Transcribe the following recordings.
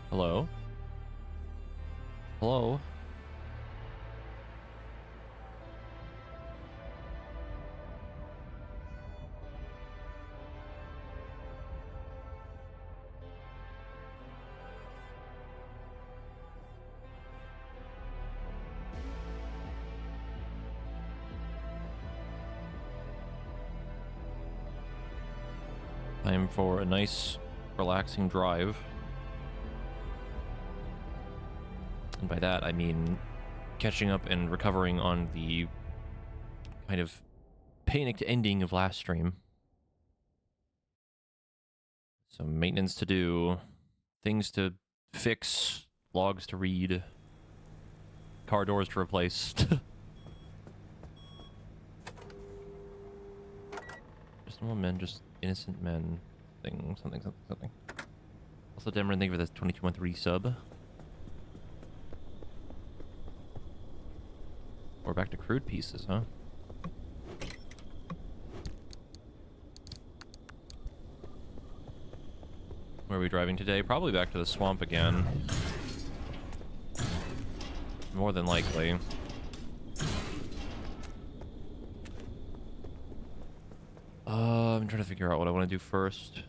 Hello? Hello? Time for a nice, relaxing drive. And by that, I mean catching up and recovering on the kind of panicked ending of last stream. Some maintenance to do, things to fix, logs to read, car doors to replace. Just normal men, just innocent men. Something. Also, Demeron, thank you for this 22-month resub. We're back to crude pieces, huh? Where are we driving today? Probably back to the swamp again. More than likely. I'm trying to figure out what I want to do first.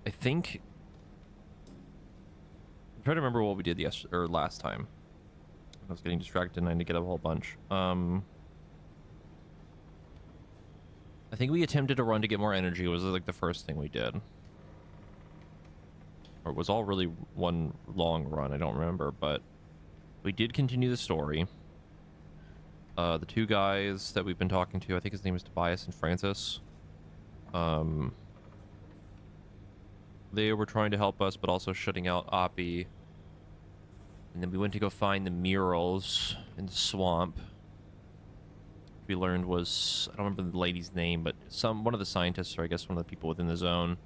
I think... I'm trying to remember what we did last time. I was getting distracted and I had to get up a whole bunch. I think we attempted to run to get more energy. It was like the first thing we did. Or it was all really one long run. I don't remember, but we did continue the story. The two guys that we've been talking to, I think his name is Tobias and Francis. They were trying to help us, but also shutting out Oppie. And then we went to go find the murals in the swamp. We learned was, I don't remember the lady's name, but one of the scientists, or I guess one of the people within the zone,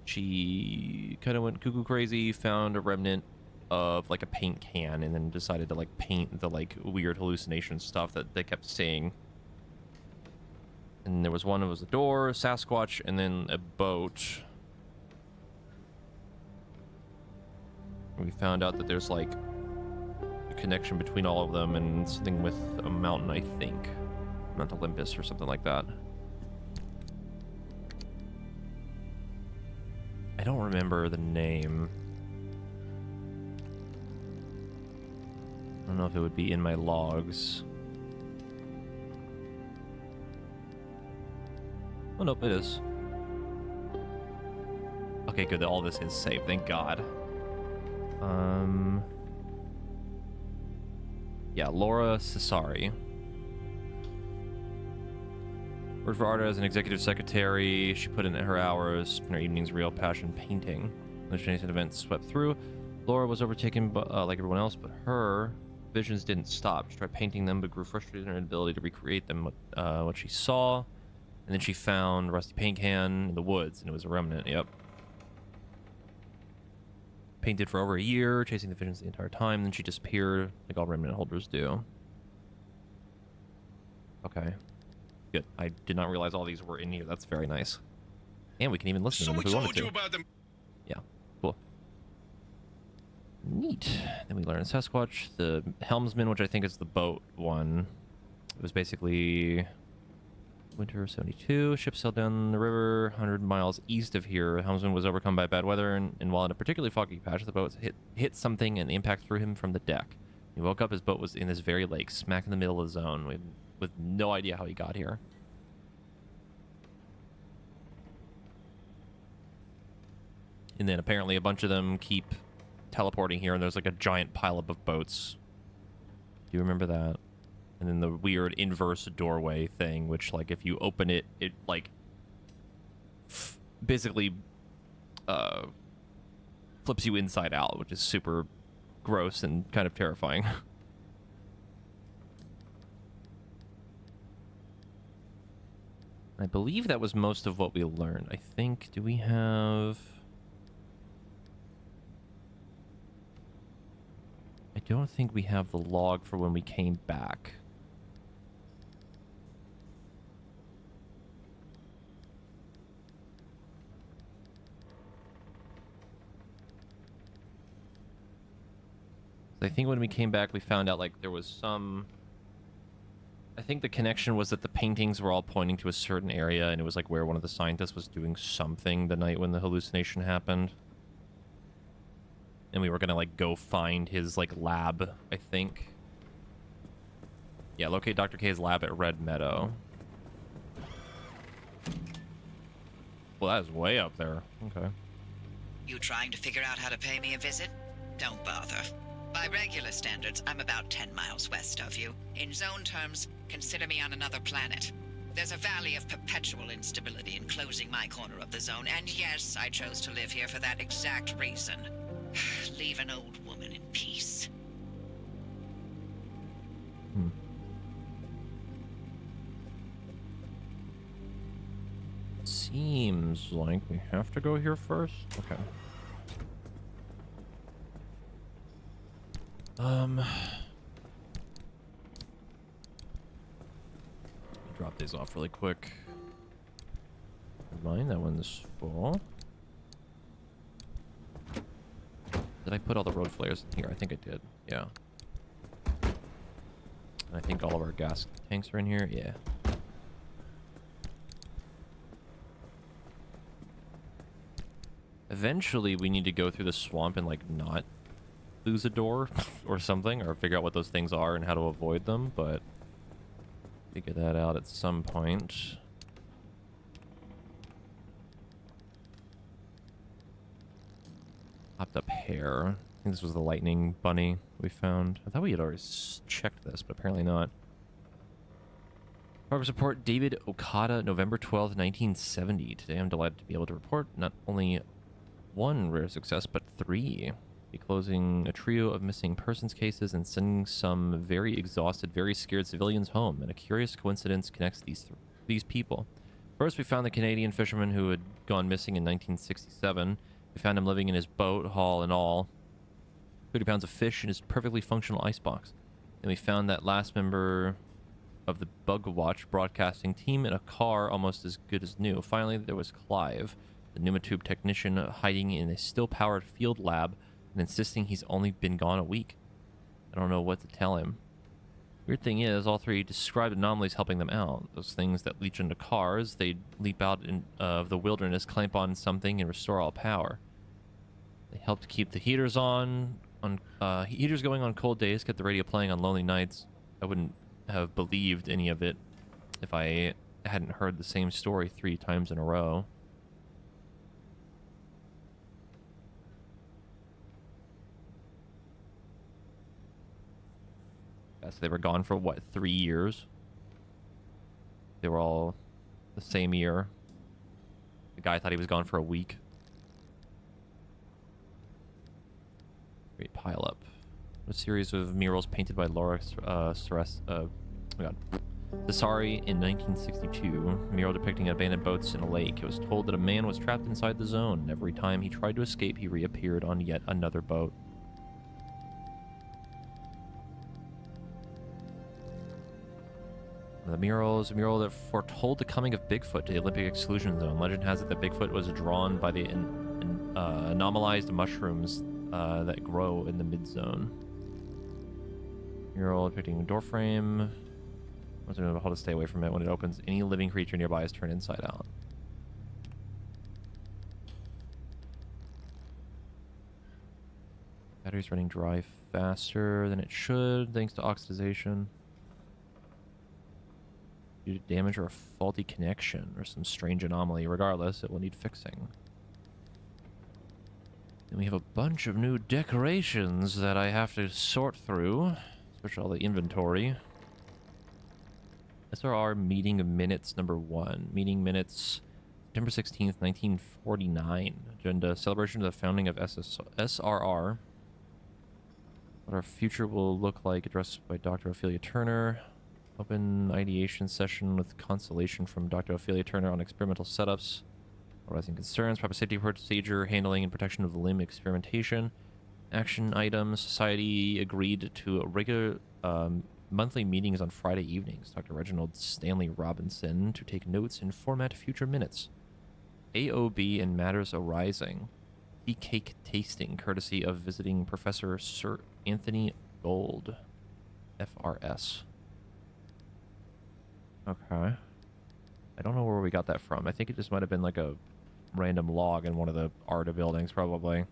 she kind of went cuckoo crazy, found a remnant of like a paint can, and then decided to like paint the like weird hallucination stuff that they kept seeing. And there was one, it was a door, Sasquatch, and then a boat. We found out that there's like a connection between all of them and something with a mountain, I think. Mount Olympus or something like that. I don't remember the name. I don't know if it would be in my logs. Oh, nope, it is. Okay, good. All this is saved. Thank God. Yeah, Laura Cesari. Worked for Arda as an executive secretary. She put in her hours in her evening's real passion, painting. The Chinese events swept through. Laura was overtaken like everyone else, but her visions didn't stop. She tried painting them, but grew frustrated in her inability to recreate them, what she saw. And then she found a rusty paint can in the woods, and it was a remnant, yep. Painted for over a year, chasing the visions the entire time, then she disappeared, like all remnant holders do. Okay. Good. I did not realize all these were in here. That's very nice. And we can even listen to them if we wanted to. About them. Yeah, cool. Neat. Then we learned Sasquatch, the helmsman, which I think is the boat one. It was basically winter of 72. Ship sailed down the river 100 miles east of here. The helmsman was overcome by bad weather, and while in a particularly foggy patch, the boat hit something and the impact threw him from the deck. He woke up, his boat was in this very lake, smack in the middle of the zone, with no idea how he got here. And then apparently a bunch of them keep teleporting here, and there's like a giant pileup of boats. Do you remember that? And then the weird inverse doorway thing, which, like, if you open it, it, like, basically flips you inside out, which is super gross and kind of terrifying. I believe that was most of what we learned. I think, do we have... I don't think we have the log for when we came back. I think when we came back, we found out like there was some. I think the connection was that the paintings were all pointing to a certain area, and it was like where one of the scientists was doing something the night when the hallucination happened. And we were gonna like go find his like lab, I think. Yeah, locate Dr. K's lab at Red Meadow. Well, that is way up there. Okay. You trying to figure out how to pay me a visit? Don't bother. By regular standards, I'm about 10 miles west of you. In zone terms, consider me on another planet. There's a valley of perpetual instability enclosing my corner of the zone, and yes, I chose to live here for that exact reason. Leave an old woman in peace. Seems like we have to go here first. Okay. Drop these off really quick. Mine, that one's full. Did I put all the road flares in here? I think I did. Yeah. And I think all of our gas tanks are in here. Yeah. Eventually, we need to go through the swamp and, like, not lose a door or something, or figure out what those things are and how to avoid them, but figure that out at some point. Popped up hair. I think this was the lightning bunny we found. I thought we had already checked this, but apparently not. Progress report, David Okada, November 12th, 1970. Today I'm delighted to be able to report not only one rare success, but 3. Be closing a trio of missing persons cases and sending some very exhausted, very scared civilians home. And a curious coincidence connects these people. First, we found the Canadian fisherman who had gone missing in 1967. We found him living in his boat, haul and all. 30 pounds of fish in his perfectly functional icebox. Then we found that last member of the Bug Watch broadcasting team in a car almost as good as new. Finally, there was Clive, the pneumatube technician hiding in a still-powered field lab and insisting he's only been gone a week. I don't know what to tell him. Weird thing is, all 3 described anomalies helping them out. Those things that leach into cars, they leap out of the wilderness, clamp on something, and restore all power. They helped keep the heaters heaters going on cold days, kept the radio playing on lonely nights. I wouldn't have believed any of it if I hadn't heard the same story 3 times in a row. So they were gone for, what, 3 years? They were all the same year. The guy thought he was gone for a week. Great pile up. A series of murals painted by Laura oh my god. Cesari in 1962. Mural depicting abandoned boats in a lake. It was told that a man was trapped inside the zone. Every time he tried to escape, he reappeared on yet another boat. The mural is a mural that foretold the coming of Bigfoot to the Olympic exclusion zone. Legend has it that Bigfoot was drawn by the anomalized mushrooms that grow in the mid-zone. Mural depicting a door frame. I was going to hold to stay away from it. When it opens, any living creature nearby is turned inside out. Battery's running dry faster than it should, thanks to oxidization. Due to damage or a faulty connection or some strange anomaly. Regardless, it will need fixing. Then we have a bunch of new decorations that I have to sort through, especially all the inventory. SRR meeting minutes number 1. Meeting minutes September 16th, 1949. Agenda: celebration of the founding of SRR. What our future will look like, addressed by Dr. Ophelia Turner. Open ideation session with consultation from Dr. Ophelia Turner on experimental setups, arising concerns, proper safety procedure, handling and protection of the limb experimentation. Action items: society agreed to regular monthly meetings on Friday evenings. Dr. Reginald Stanley Robinson to take notes and format future minutes. AOB and matters arising. tea cake tasting, courtesy of visiting Professor Sir Anthony Gold, FRS. Okay. I don't know where we got that from. I think it just might have been like a random log in one of the ARDA buildings, probably.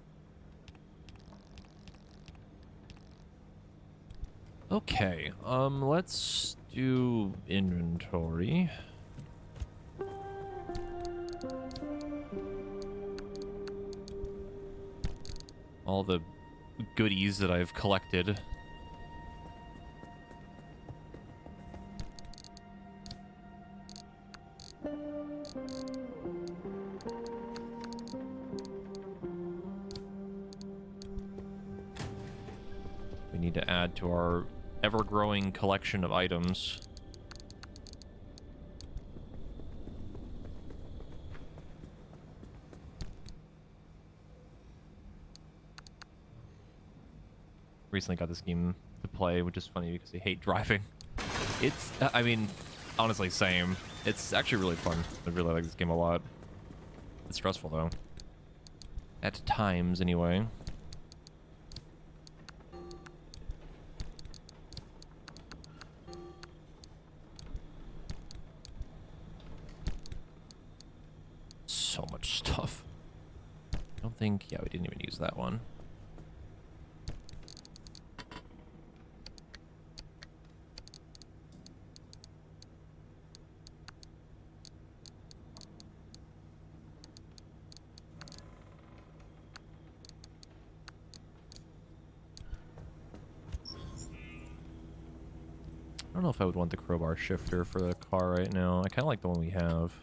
Okay, let's do inventory. All the goodies that I've collected. We need to add to our ever-growing collection of items. Recently got this game to play, which is funny because I hate driving. It's, I mean, honestly, same. It's actually really fun. I really like this game a lot. It's stressful, though. At times, anyway. So much stuff. I don't think... Yeah, we didn't even use that one. I don't know if I would want the crowbar shifter for the car right now. I kind of like the one we have.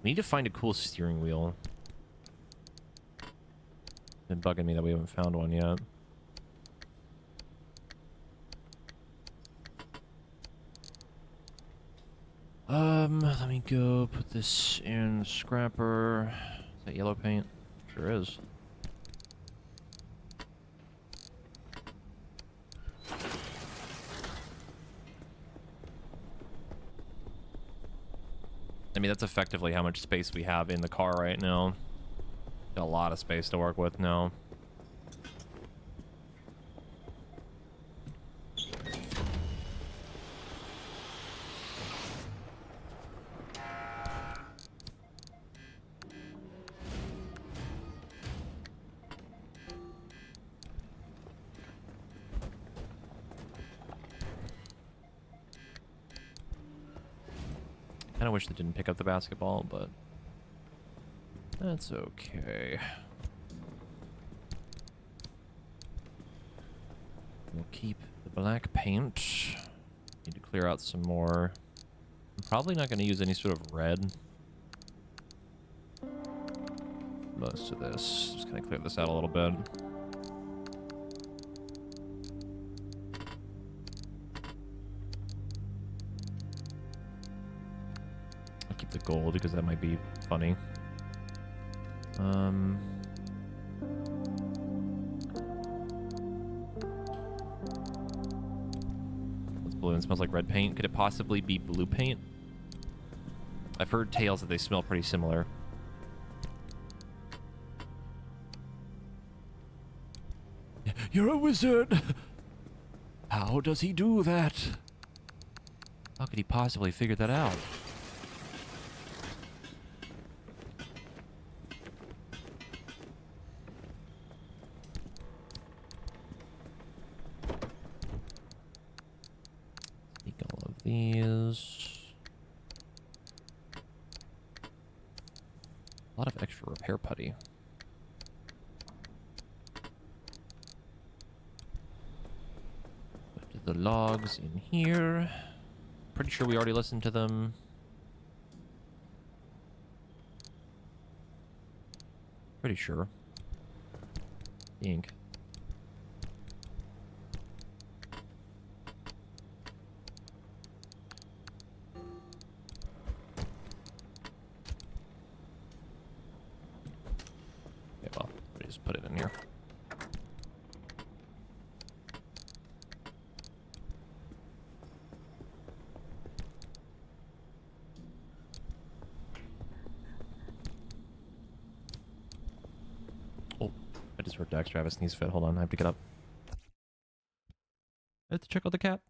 We need to find a cool steering wheel. It's been bugging me that we haven't found one yet. Let me go put this in scrapper. Is that yellow paint? Sure is. I mean, that's effectively how much space we have in the car right now. Got a lot of space to work with now. I wish they didn't pick up the basketball, but that's okay. We'll keep the black paint. Need to clear out some more. I'm probably not going to use any sort of red. Most of this. Just going to clear this out a little bit. The gold because that might be funny. It's blue and smells like red paint. Could it possibly be blue paint? I've heard tales that they smell pretty similar. You're a wizard! How does he do that? How could he possibly figure that out? These. A lot of extra repair putty. Put the logs in here. Pretty sure we already listened to them. Pretty sure. Ink. Just put it in here. I just heard Dexter have a sneeze fit. Hold on, I have to get up. I have to check out the cat.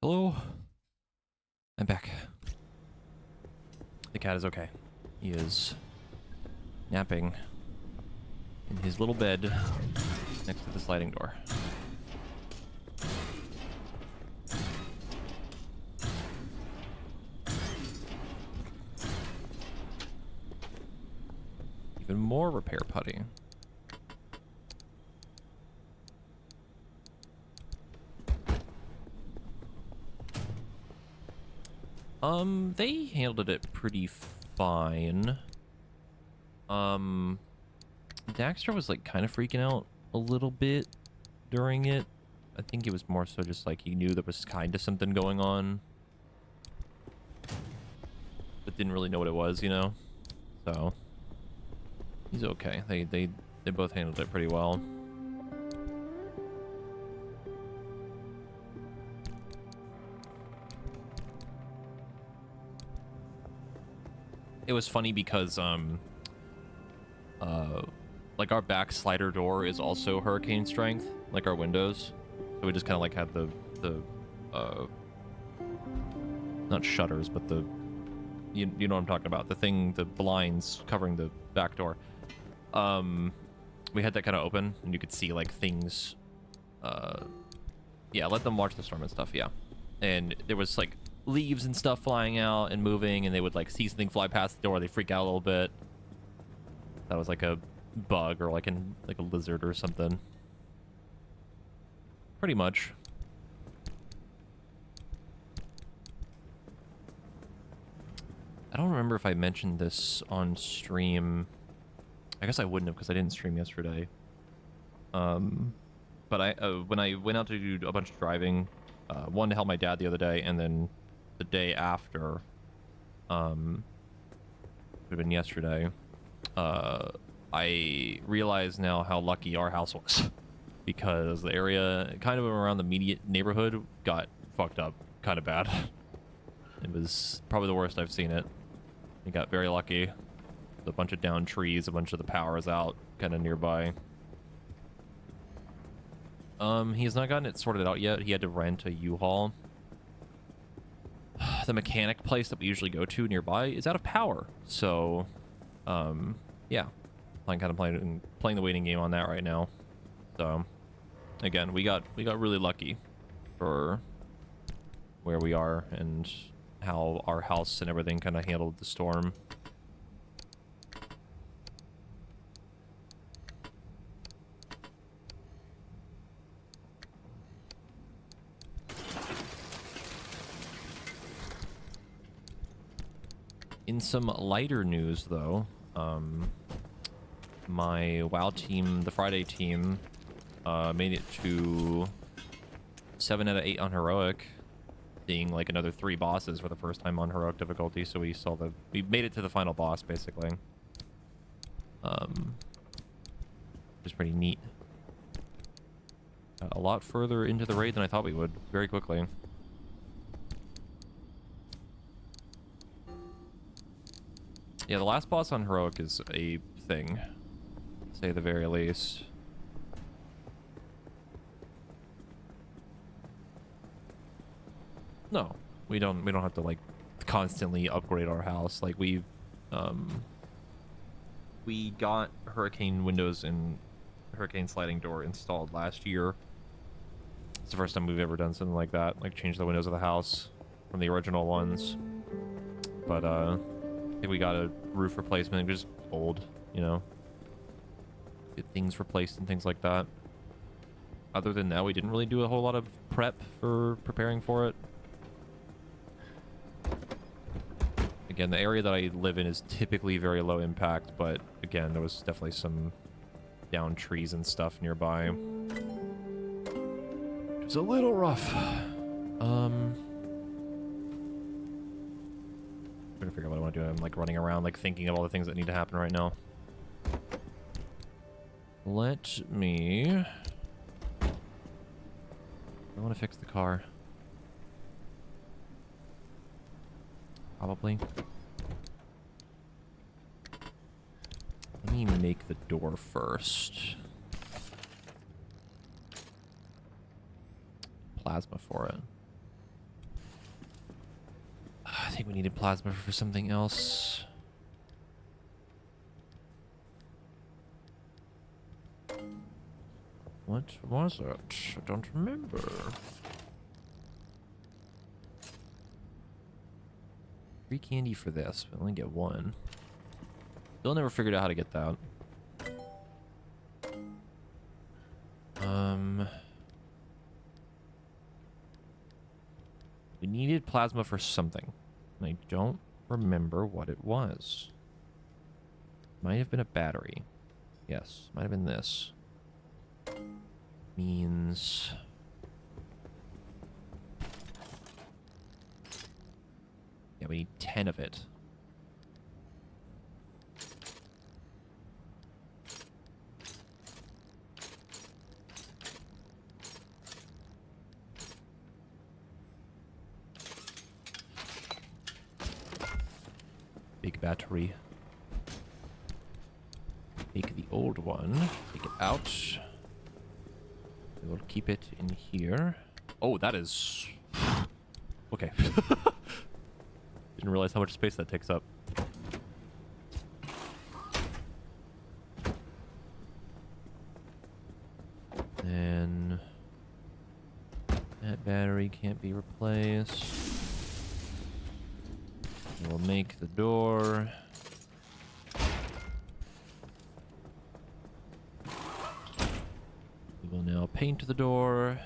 Hello? I'm back. The cat is okay. He is napping in his little bed next to the sliding door. Even more repair putty. They handled it pretty fine. Daxter was like kind of freaking out a little bit during it. I think it was more so just like he knew there was kind of something going on, but didn't really know what it was, you know? So he's okay. They both handled it pretty well. It was funny because like our back slider door is also hurricane strength, like our windows. So we just kind of like had the not shutters, but the You know what I'm talking about. The thing, the blinds covering the back door. We had that kind of open, and you could see like things. Yeah, let them watch the storm and stuff. Yeah, and there was like leaves and stuff flying out and moving, and they would like see something fly past the door. They freak out a little bit. That was like a bug or like a lizard or something. Pretty much. I don't remember if I mentioned this on stream. I guess I wouldn't have because I didn't stream yesterday. But when I went out to do a bunch of driving, one to help my dad the other day, and then the day after, would have been yesterday, I realize now how lucky our house was because the area kind of around the immediate neighborhood got fucked up kind of bad. It was probably the worst I've seen it. We got very lucky. A bunch of downed trees, a bunch of the power is out kind of nearby. He has not gotten it sorted out yet. He had to rent a U-Haul. The mechanic place that we usually go to nearby is out of power. So, yeah. I'm kind of playing the waiting game on that right now. So, again, we got really lucky for where we are and how our house and everything kind of handled the storm. In some lighter news, though, my WoW team, the Friday team, made it to 7 out of 8 on Heroic, seeing like another 3 bosses for the first time on Heroic difficulty, so we made it to the final boss, basically. Which is pretty neat. Got a lot further into the raid than I thought we would, very quickly. Yeah, the last boss on Heroic is a thing, to say the very least. No, we don't have to like constantly upgrade our house. Like we got hurricane windows and hurricane sliding door installed last year. It's the first time we've ever done something like that, like change the windows of the house from the original ones. But I think we got a roof replacement, just old, you know. Get things replaced and things like that. Other than that, we didn't really do a whole lot of prep for preparing for it. Again, the area that I live in is typically very low impact, but again, there was definitely some downed trees and stuff nearby. It was a little rough. Trying to figure out what I want to do. I'm like running around, like thinking of all the things that need to happen right now. Let me... I want to fix the car. Probably. Let me make the door first. Plasma for it. I think we needed plasma for something else. What was it? I don't remember. Free candy for this, but only get 1. Still never figured out how to get that. We needed plasma for something, and I don't remember what it was. Might have been a battery. Yes, might have been this. Means... yeah, we need 10 of it. Big battery. Take the old one. Take it out. We will keep it in here. Oh, that is... okay. Didn't realize how much space that takes up. And that battery can't be replaced. We'll make the door. We will now paint the door.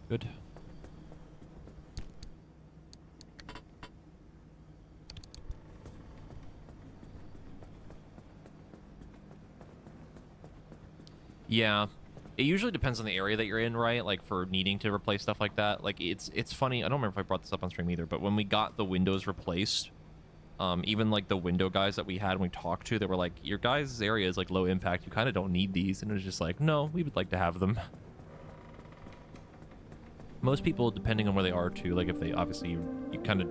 Good. Yeah. It usually depends on the area that you're in, right? Like for needing to replace stuff like that. Like it's funny. I don't remember if I brought this up on stream either, but when we got the windows replaced, even like the window guys that we had and we talked to, they were like, your guys' area is like low impact. You kind of don't need these. And it was just like, no, we would like to have them. Most people, depending on where they are too, like if they obviously, you kind of,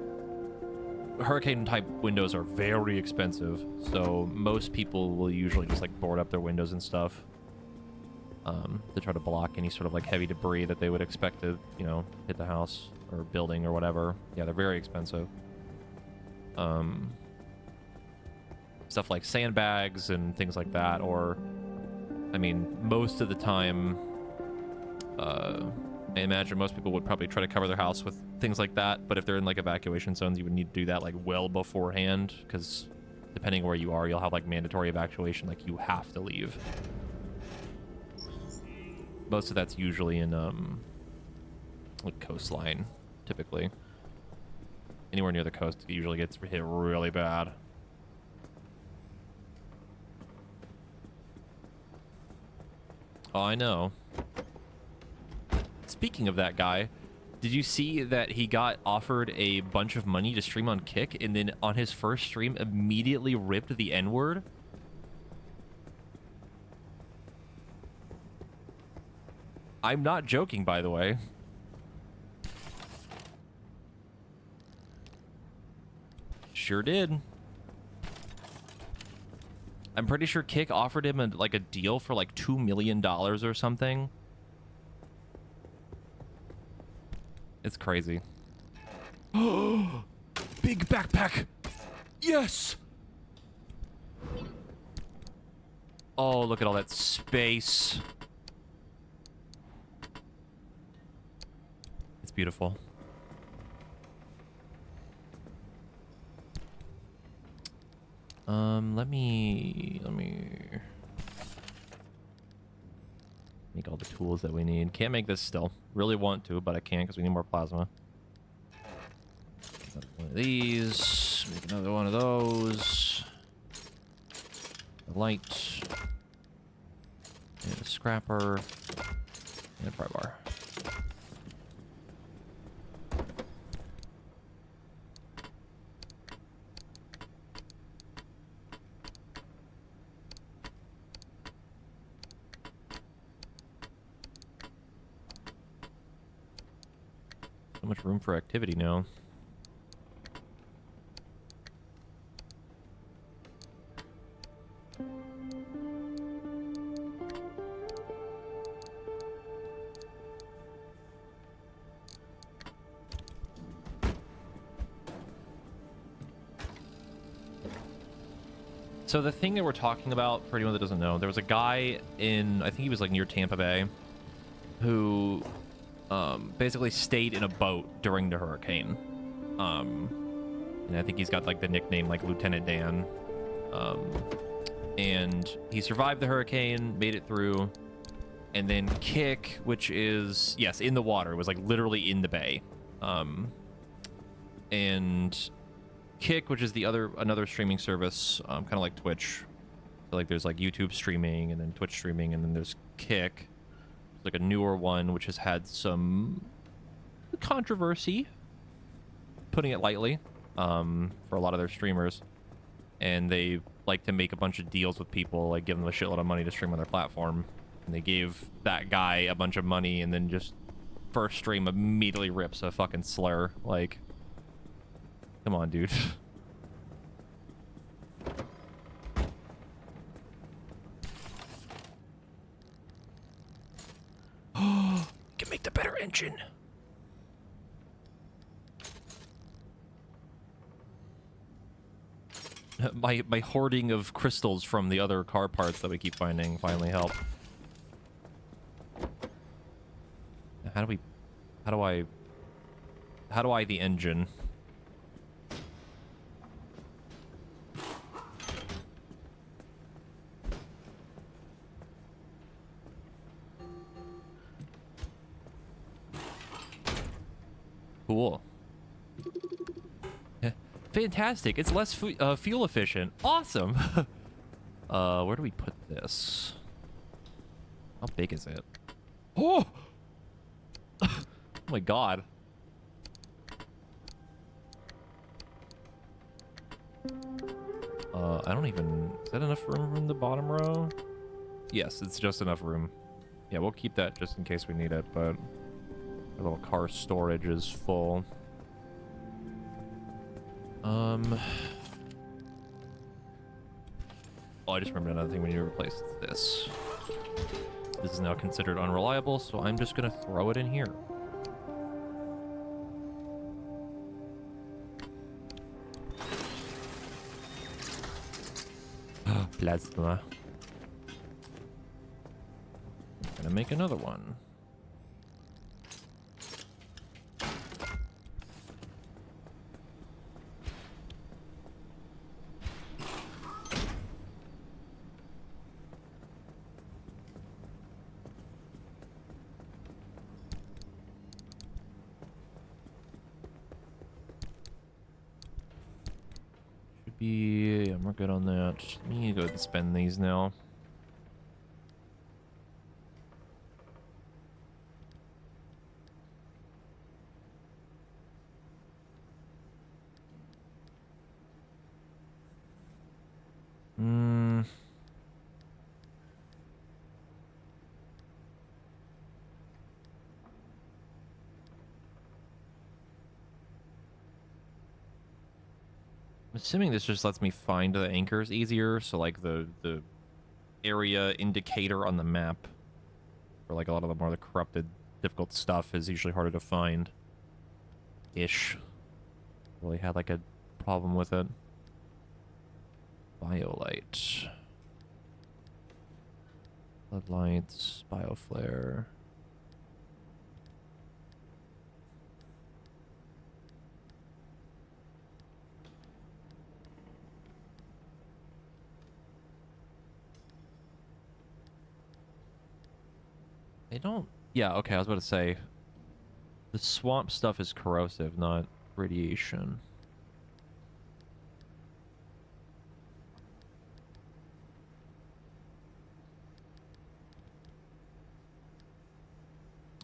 hurricane type windows are very expensive. So most people will usually just like board up their windows and stuff. To try to block any sort of like heavy debris that they would expect to, you know, hit the house or building or whatever. Yeah, they're very expensive. Stuff like sandbags and things like that, or, I mean, most of the time, I imagine most people would probably try to cover their house with things like that, but if they're in like evacuation zones, you would need to do that like well beforehand, because depending where you are, you'll have like mandatory evacuation, like you have to leave. Most of that's usually in like coastline, typically. Anywhere near the coast, it usually gets hit really bad. Oh, I know. Speaking of that guy, did you see that he got offered a bunch of money to stream on Kick, and then on his first stream immediately ripped the N-word? I'm not joking, by the way. Sure did. I'm pretty sure Kick offered him like a deal for like $2 million or something. It's crazy. Big backpack. Yes. Oh, look at all that space. It's beautiful. Let me make all the tools that we need. Can't make this still. Really want to, but I can't because we need more plasma. Another one of these. Make another one of those. A light. And a scrapper. And a pry bar. So much room for activity now. So the thing that we're talking about, for anyone that doesn't know, there was a guy in, I think he was like near Tampa Bay, who basically stayed in a boat during the hurricane. And I think he's got like the nickname like Lieutenant Dan. And he survived the hurricane, made it through, and then Kick, which is, yes, in the water. It was like literally in the bay. And Kick, which is another streaming service, kind of like Twitch. So like there's like YouTube streaming and then Twitch streaming, and then there's Kick. It's like a newer one which has had some controversy, putting it lightly, for a lot of their streamers. And they like to make a bunch of deals with people, like give them a shitload of money to stream on their platform. And they gave that guy a bunch of money, and then just first stream immediately rips a fucking slur. Like, come on, dude. my hoarding of crystals from the other car parts that we keep finding finally helped. How do we... How do I... How do I the engine? Cool. Fantastic. It's less fuel efficient. Awesome. Where do we put this? How big is it? Oh! Oh my god. I don't even... Is that enough room in the bottom row? Yes, it's just enough room. Yeah, we'll keep that just in case we need it, but... Our little car storage is full. Oh, I just remembered another thing we need to replace. This. This is now considered unreliable, so I'm just gonna throw it in here. Plasma. Gonna make another one. Yeah, we're good on that. Let me go ahead and spend these now. I'm assuming this just lets me find the anchors easier, so like the area indicator on the map for like a lot of the more the corrupted, difficult stuff is usually harder to find. Ish. Really had like a problem with it. Biolite. Floodlights, bioflare. They don't... Yeah, okay, I was about to say... The swamp stuff is corrosive, not radiation.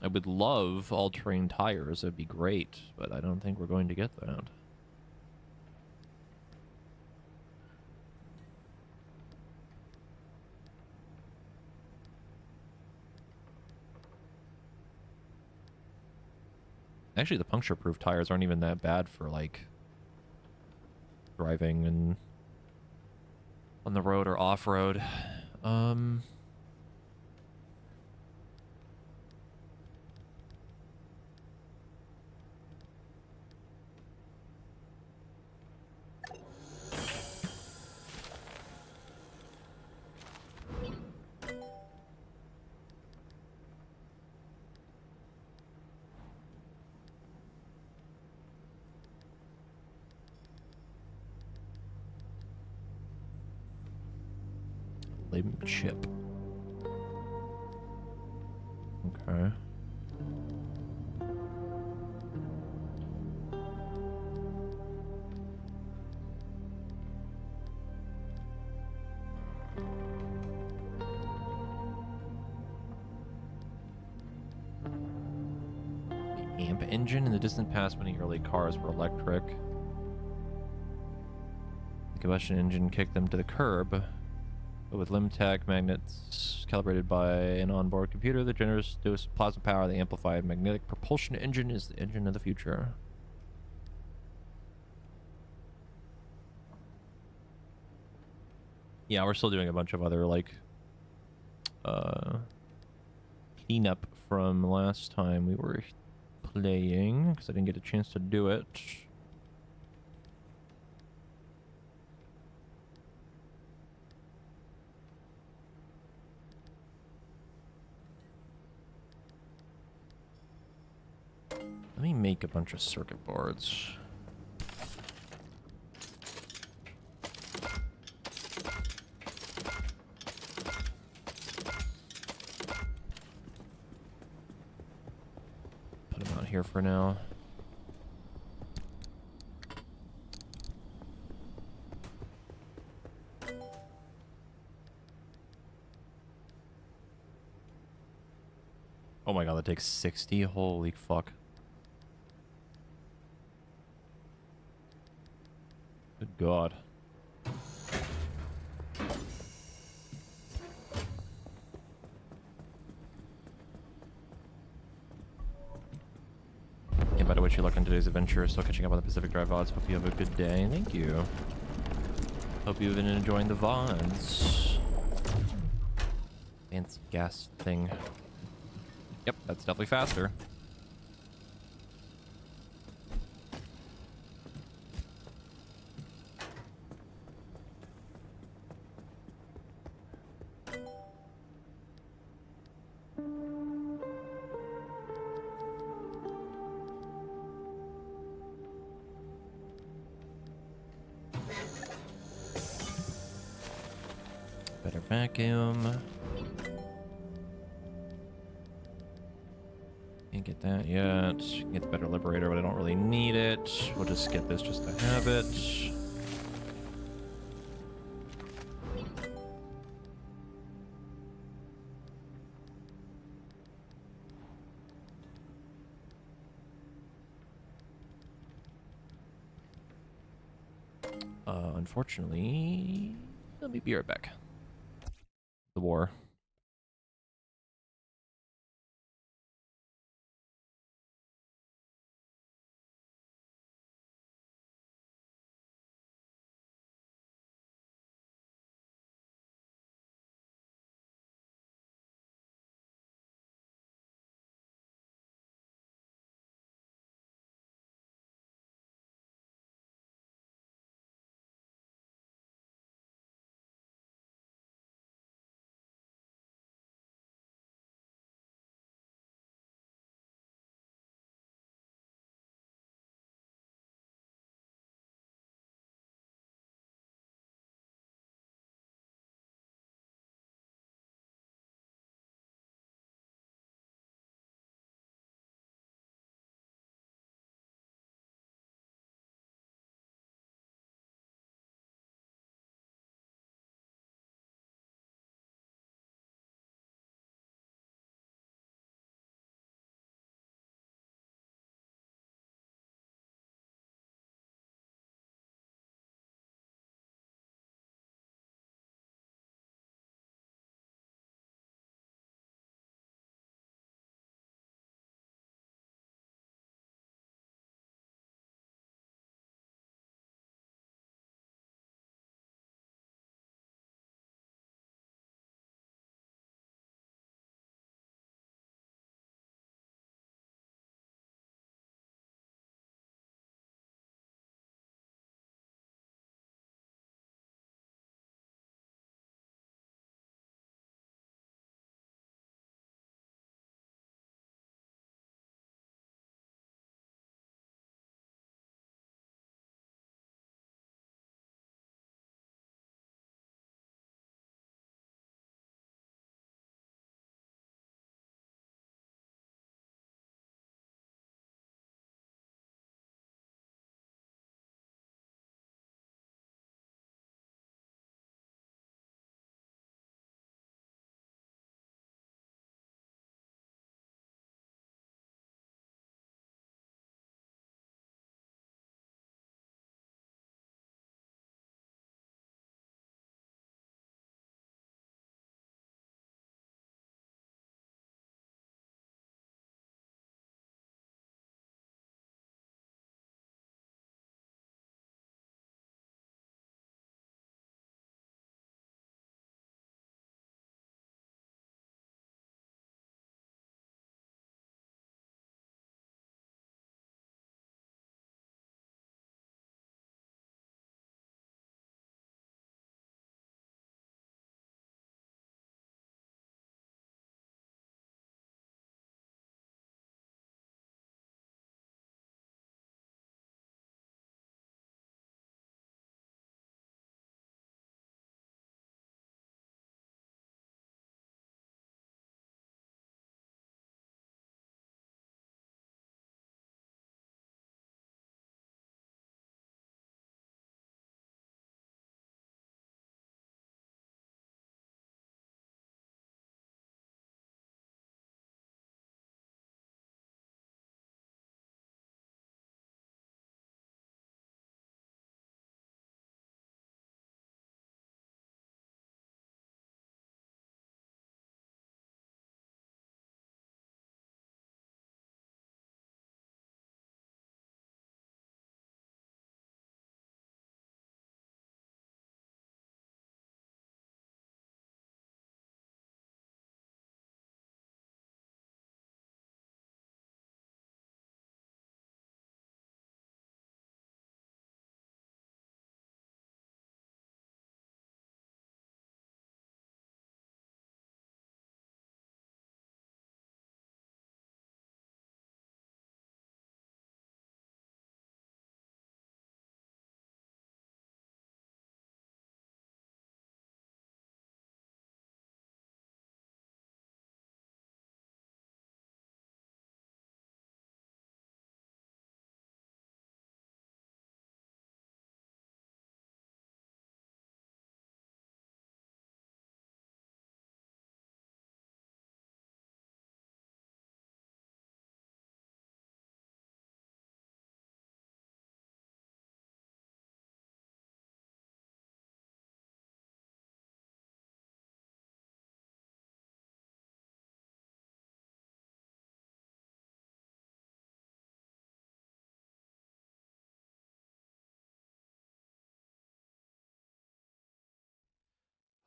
I would love all-terrain tires, it'd be great, but I don't think we're going to get that. Actually, the puncture-proof tires aren't even that bad for, like, driving and on the road or off-road. Limb chip. Okay. The amp engine in the distant past, many early cars were electric. The combustion engine kicked them to the curb. But with Limtech magnets calibrated by an onboard computer, the generous dose of plasma power, the amplified magnetic propulsion engine is the engine of the future. Yeah, we're still doing a bunch of other, like, cleanup from last time we were playing, because I didn't get a chance to do it. Let me make a bunch of circuit boards. Put them out here for now. Oh my god, that takes 60? Holy fuck. Good god. Yeah, by the way, you luck on today's adventure. Still catching up on the Pacific Drive VODs. Hope you have a good day. Thank you. Hope you've been enjoying the VODs. Fancy gas thing. Yep, that's definitely faster. Better vacuum. Can't get that yet. Get the better liberator, but I don't really need it. We'll just get this just to have it. Unfortunately, let me be right back. The war.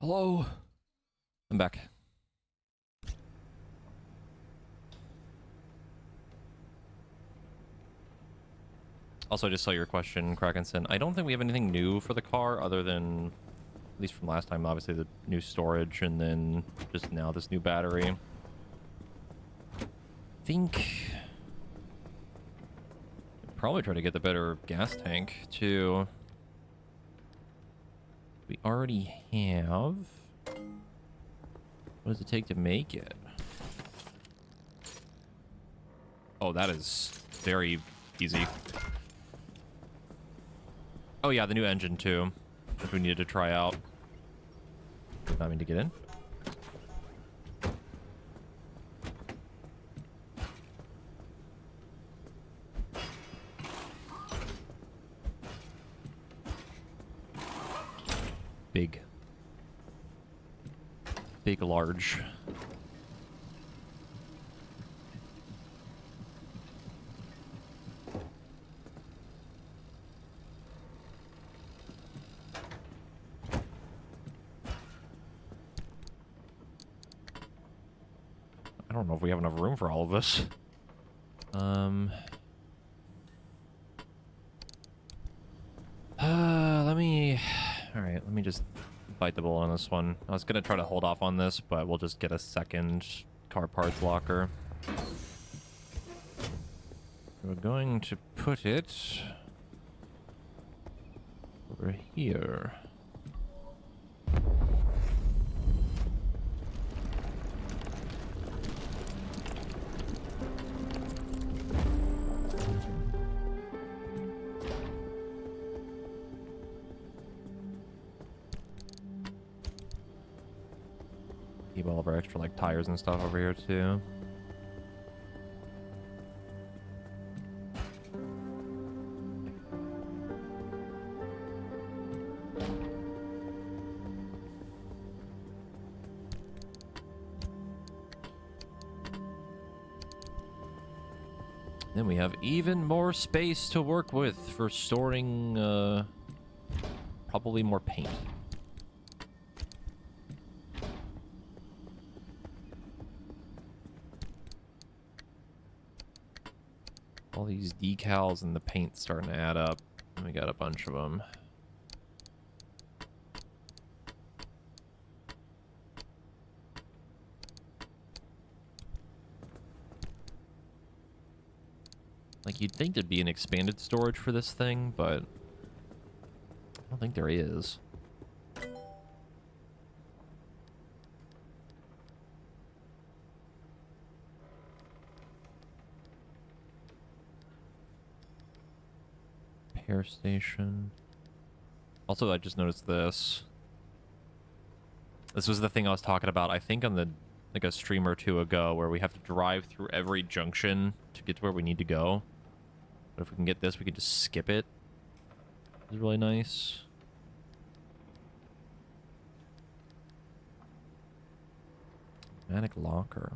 Hello? I'm back. Also, I just saw your question, Krakenson. I don't think we have anything new for the car other than, at least from last time, obviously the new storage and then just now this new battery. I think probably try to get the better gas tank too. We already have. What does it take to make it? Oh, that is very easy. Oh yeah, the new engine too, which we needed to try out. Not mean to get in. Big. Big, large. I don't know if we have enough room for all of this. Alright, let me just bite the bullet on this one. I was gonna try to hold off on this, but we'll just get a second car parts locker. We're going to put it over here. Keep all of our extra like tires and stuff over here too. Then we have even more space to work with for storing probably more paint. All these decals and the paint starting to add up. And we got a bunch of them. Like, you'd think there'd be an expanded storage for this thing, but I don't think there is. Repair station. Also, I just noticed this. This was the thing I was talking about, I think on the, like a stream or two ago, where we have to drive through every junction to get to where we need to go. But if we can get this, we can just skip it. It's really nice. Automatic locker.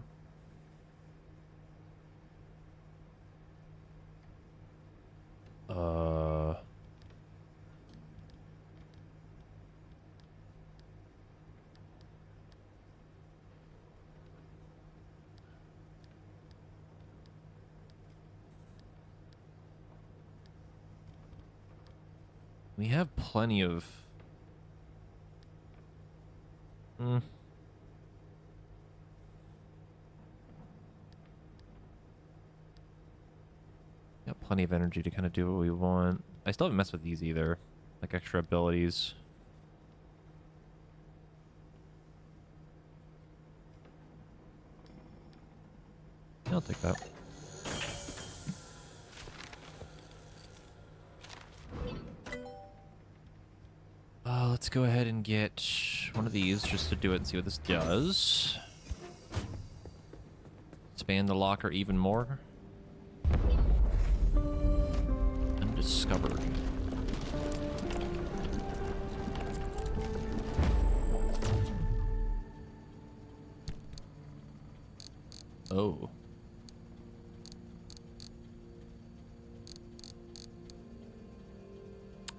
We have plenty of... Got plenty of energy to kind of do what we want. I still haven't messed with these either. Like extra abilities. Yeah, I'll take that. Let's go ahead and get one of these just to do it and see what this does. Expand the locker even more. Undiscovered. Oh.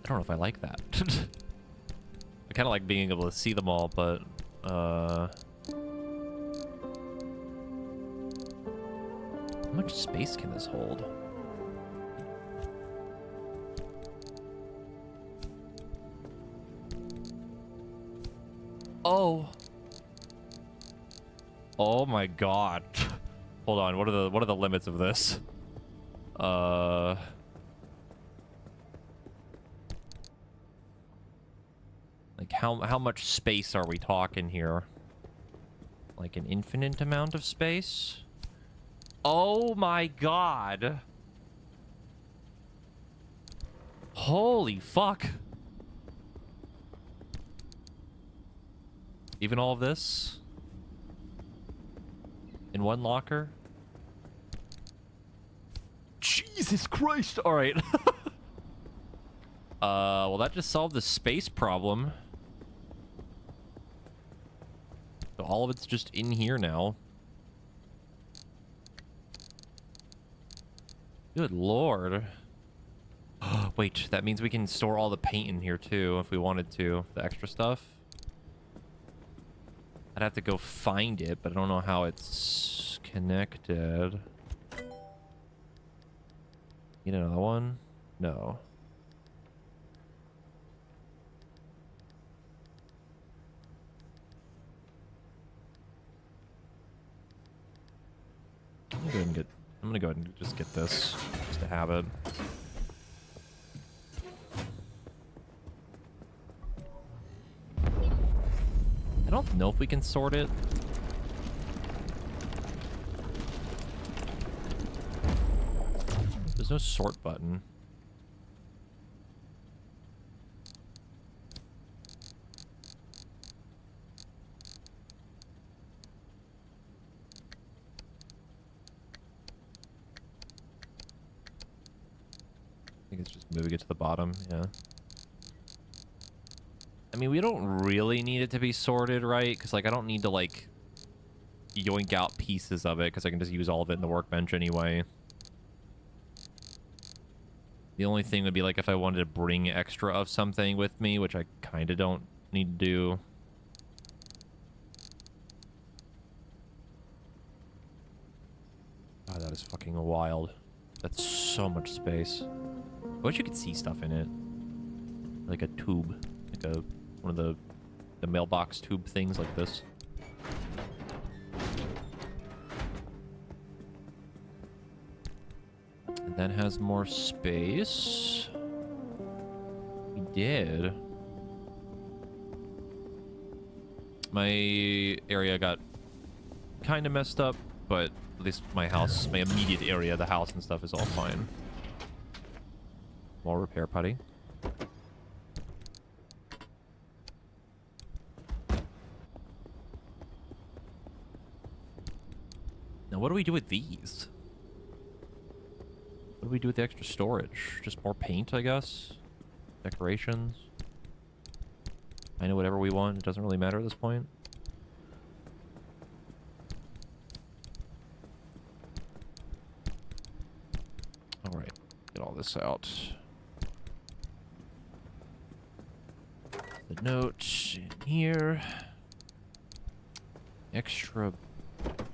I don't know if I like that. I kind of like being able to see them all, but how much space can this hold? Oh. Oh my god. Hold on, what are the limits of this? Like how much space are we talking here? Like an infinite amount of space? Oh my god. Holy fuck. Even all of this? In one locker? Jesus Christ! Alright. Well that just solved the space problem. So all of it's just in here now. Good lord. Wait, that means we can store all the paint in here too if we wanted to. The extra stuff. I'd have to go find it, but I don't know how it's connected. Need another one? No. I'm gonna go ahead and just get this, just to have it. I don't know if we can sort it. There's no sort button. I think it's just moving it to the bottom, yeah. I mean, we don't really need it to be sorted, right? Because, like, I don't need to, like, yoink out pieces of it, because I can just use all of it in the workbench anyway. The only thing would be, like, if I wanted to bring extra of something with me, which I kind of don't need to do. God, that is fucking wild. That's so much space. I wish you could see stuff in it. Like a tube. Like a... one of the mailbox tube things like this. And that has more space. We did. My area got kind of messed up, but at least my house, my immediate area, the house and stuff is all fine. More repair putty. Now, what do we do with these? What do we do with the extra storage? Just more paint, I guess? Decorations? I know whatever we want. It doesn't really matter at this point. Alright. Get all this out. The note in here. Extra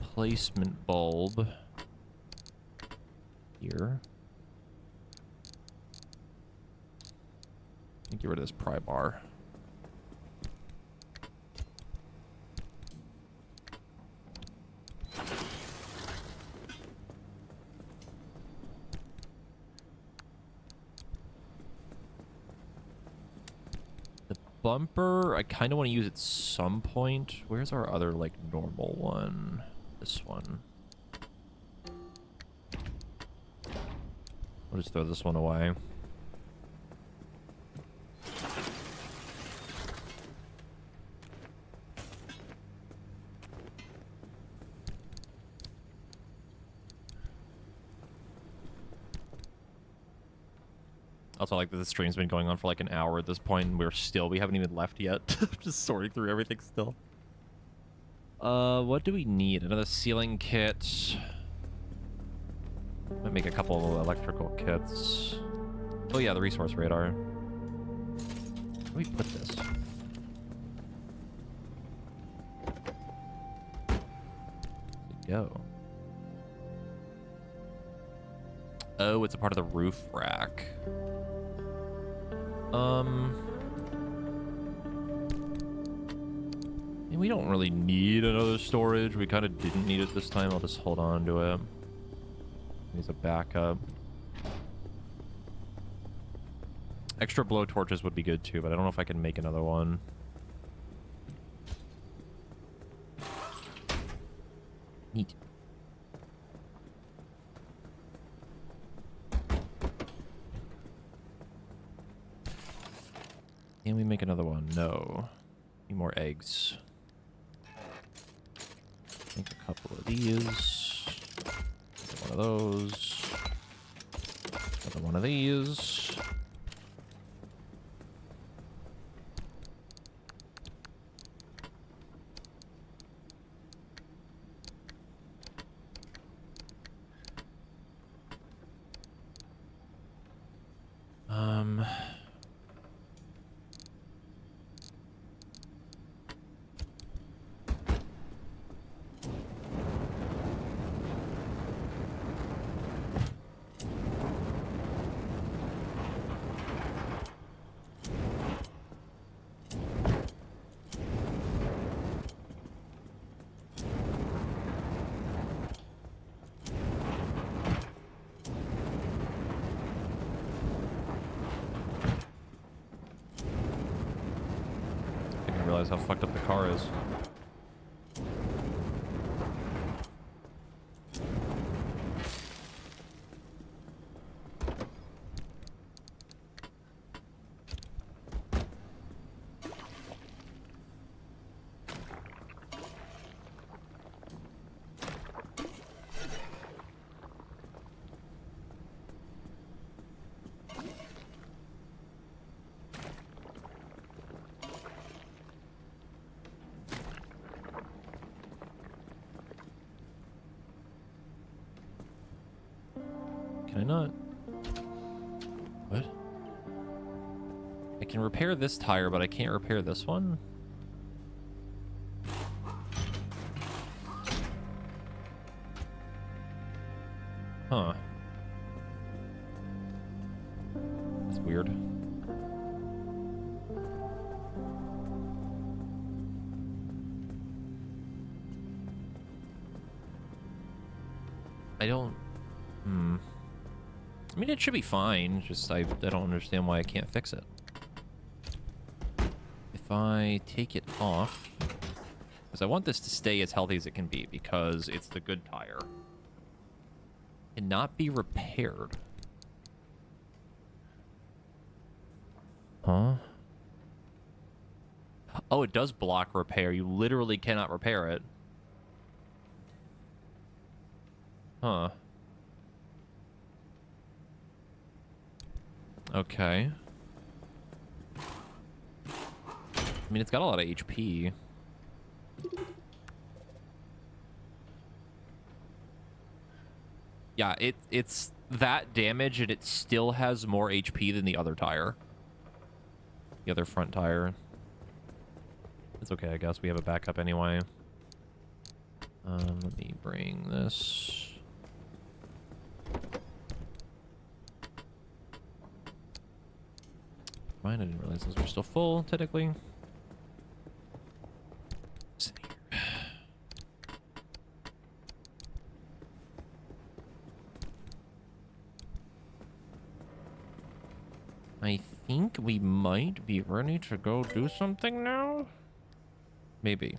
placement bulb here. Get rid of this pry bar. The bumper, I kind of want to use at some point. Where's our other, like, normal one? This one. I'll just throw this one away. Also, like, the stream's been going on for like an hour at this point, and we haven't even left yet. Just sorting through everything still. What do we need? Another ceiling kit. Might make a couple of electrical kits. Oh yeah, the resource radar. Where do we put this? go. Oh, it's a part of the roof rack. We don't really need another storage. We kind of didn't need it this time. I'll just hold on to it. Use a backup. Extra blow torches would be good too, but I don't know if I can make another one. Neat. Can we make another one? No. Need more eggs. Make a couple of these. One of those. Another one of these. How fucked up the car is. Can I not? What? I can repair this tire, but I can't repair this one? Huh. That's weird. I don't... I mean, it should be fine. Just I don't understand why I can't fix it. If I take it off, because I want this to stay as healthy as it can be, because it's the good tire. Cannot be repaired. Huh? Oh, it does block repair. You literally cannot repair it. Huh. Okay. I mean, it's got a lot of HP. Yeah, it's that damage, and it still has more HP than the other tire. The other front tire. It's okay, I guess. We have a backup anyway. Let me bring this. Mine, I didn't realize those were still full, technically. What's in here? I think we might be ready to go do something now? Maybe.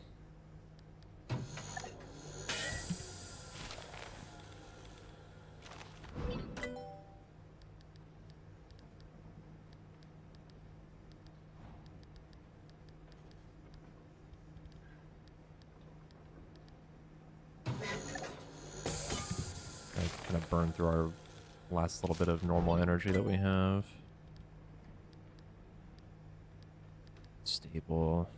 Kind of burn through our last little bit of normal energy that we have. Stable.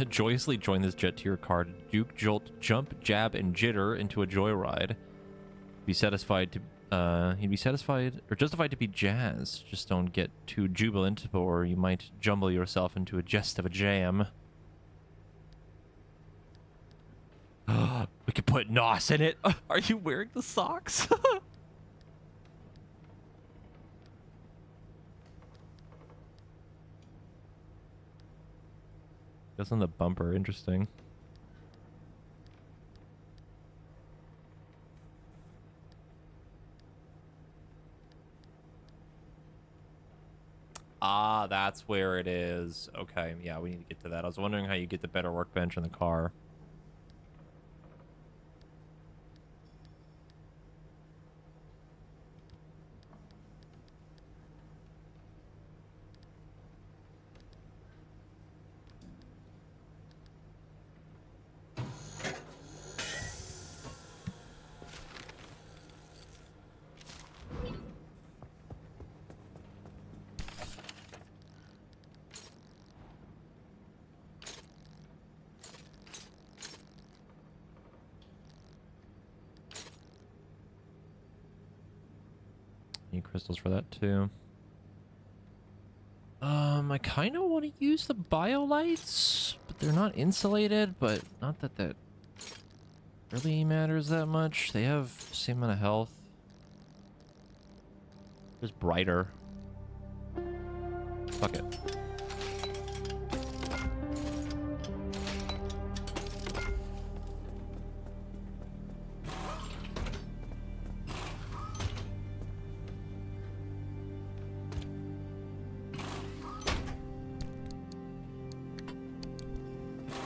Joyously join this jet to your car to juke, jolt, jump, jab, and jitter into a joyride. Be satisfied to he'd be satisfied or justified to be jazzed. Just don't get too jubilant, or you might jumble yourself into a jest of a jam. We could put NOS in it. Are you wearing the socks? Goes on the bumper. Interesting. Ah, that's where it is. Okay, yeah, we need to get to that. I was wondering how you get the better workbench in the car. Need crystals for that too. I kind of want to use the biolights, but they're not insulated, but not that that really matters that much. They have the same amount of health. Just brighter. Fuck it.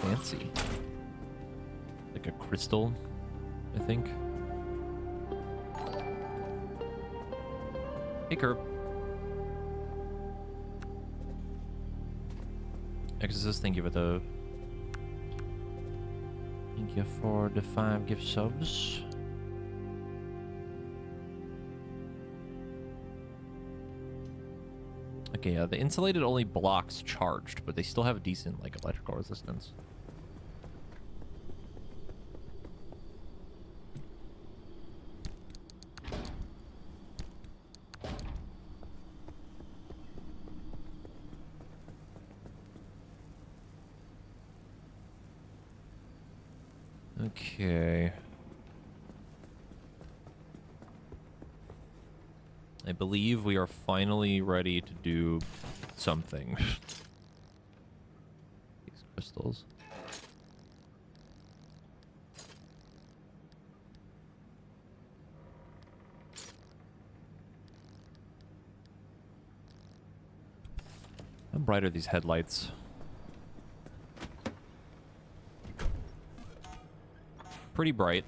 Fancy. Like a crystal, I think. Hey, Curb. Exorcist, thank you for the... Thank you for the 5 gift subs. Okay, the insulated only blocks charged, but they still have a decent, like, electrical resistance. Okay. I believe we are finally ready to do something. These crystals. How bright are these headlights? Pretty bright.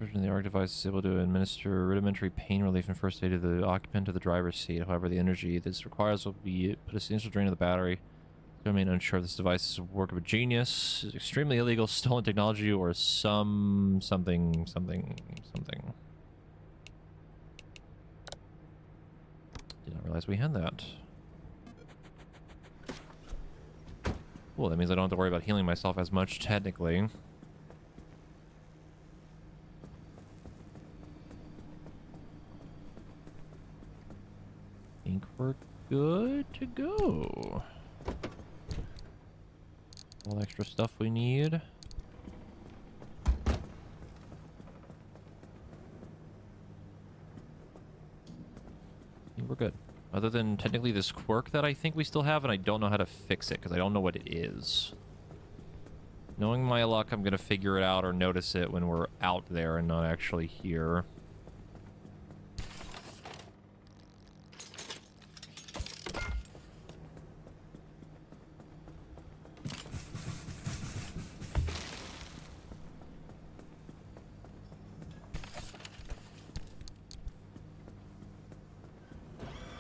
Version of the ARC device is able to administer rudimentary pain relief and first aid to the occupant of the driver's seat. However, the energy this requires will be put a substantial drain of the battery. I remain unsure if this device is a work of a genius, is extremely illegal, stolen technology, or something. Did not realize we had that. Cool, that means I don't have to worry about healing myself as much, technically. I think we're good to go. All the extra stuff we need. I think we're good. Other than technically this quirk that I think we still have, and I don't know how to fix it because I don't know what it is. Knowing my luck, I'm going to figure it out or notice it when we're out there and not actually here.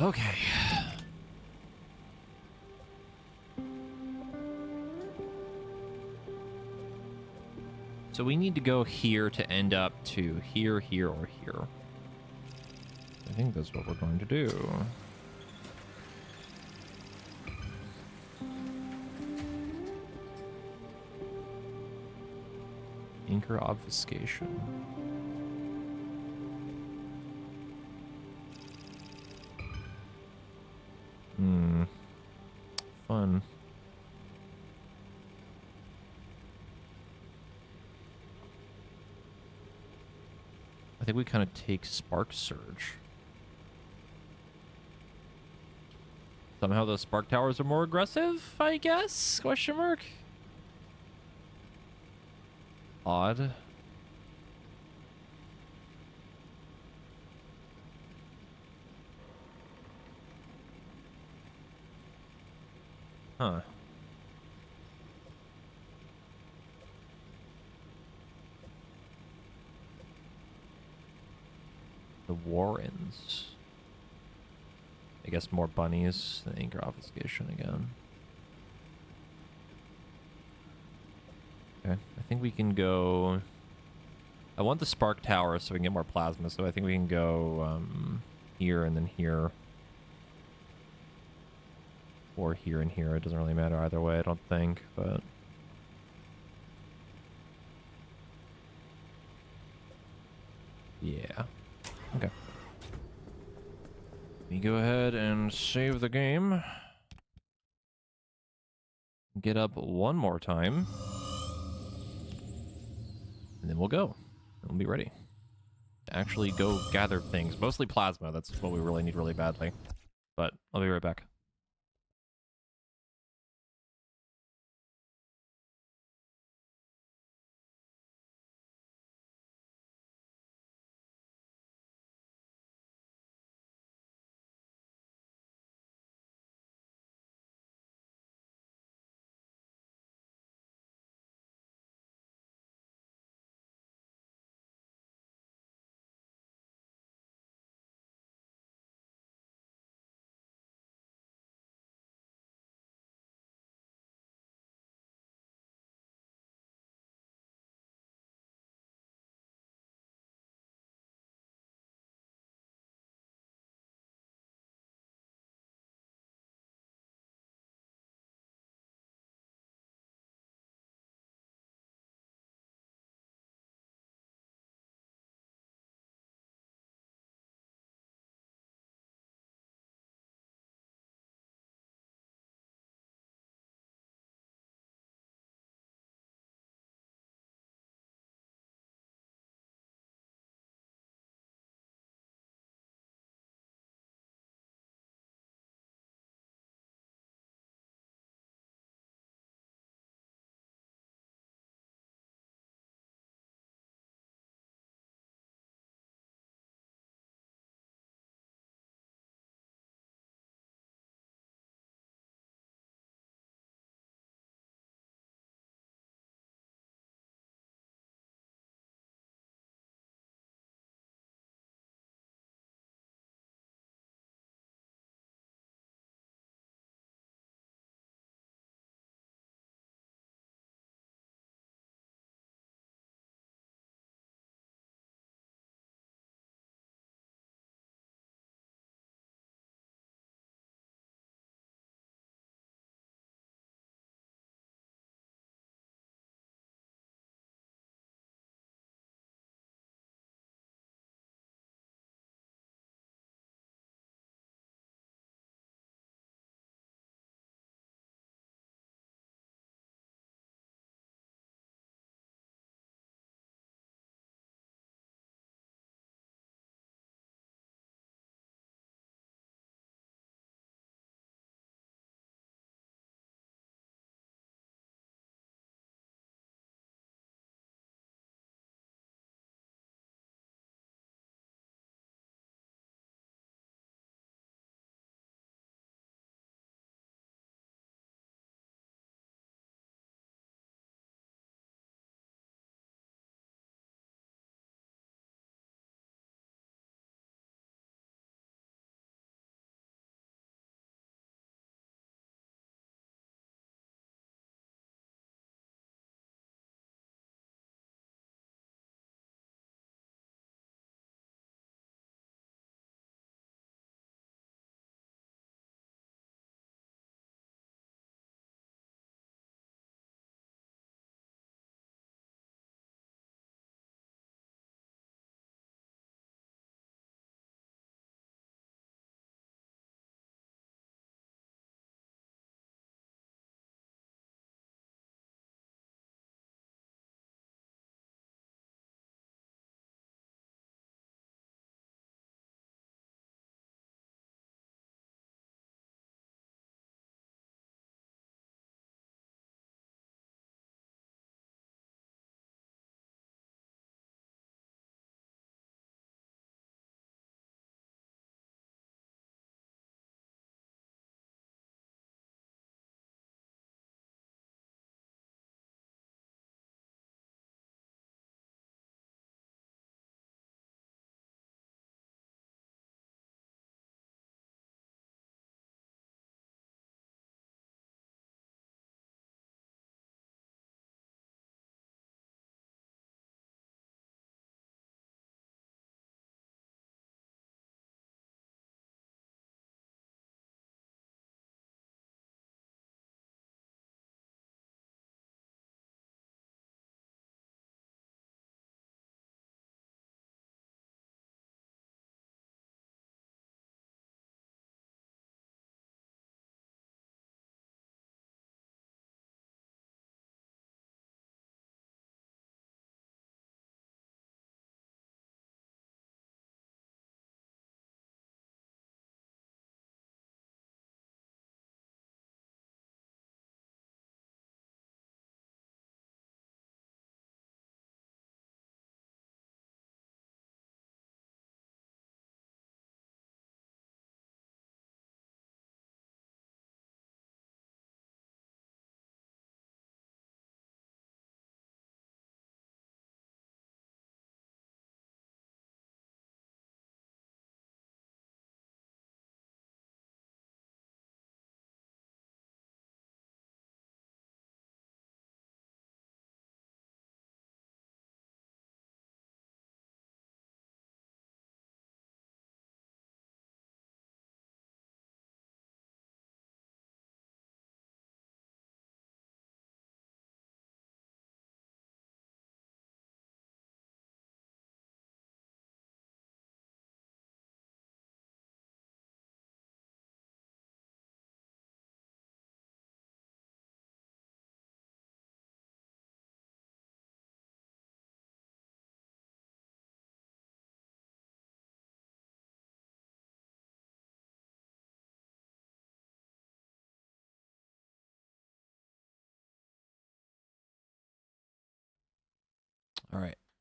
Okay. So we need to go here to end up to here, here, or here. I think that's what we're going to do. Anchor obfuscation. Fun. I think we kind of take Spark Surge. Somehow the Spark Towers are more aggressive, I guess? Question mark? Odd. Huh. The Warrens. I guess more bunnies. The Anchor Obfuscation again. Okay. I think we can go... I want the Spark Tower so we can get more plasma, so I think we can go here and then here. Or here and here. It doesn't really matter either way, I don't think, but... Yeah. Okay. Let me go ahead and save the game. Get up one more time. And then we'll go. We'll be ready. Actually go gather things. Mostly plasma. That's what we really need really badly. But I'll be right back.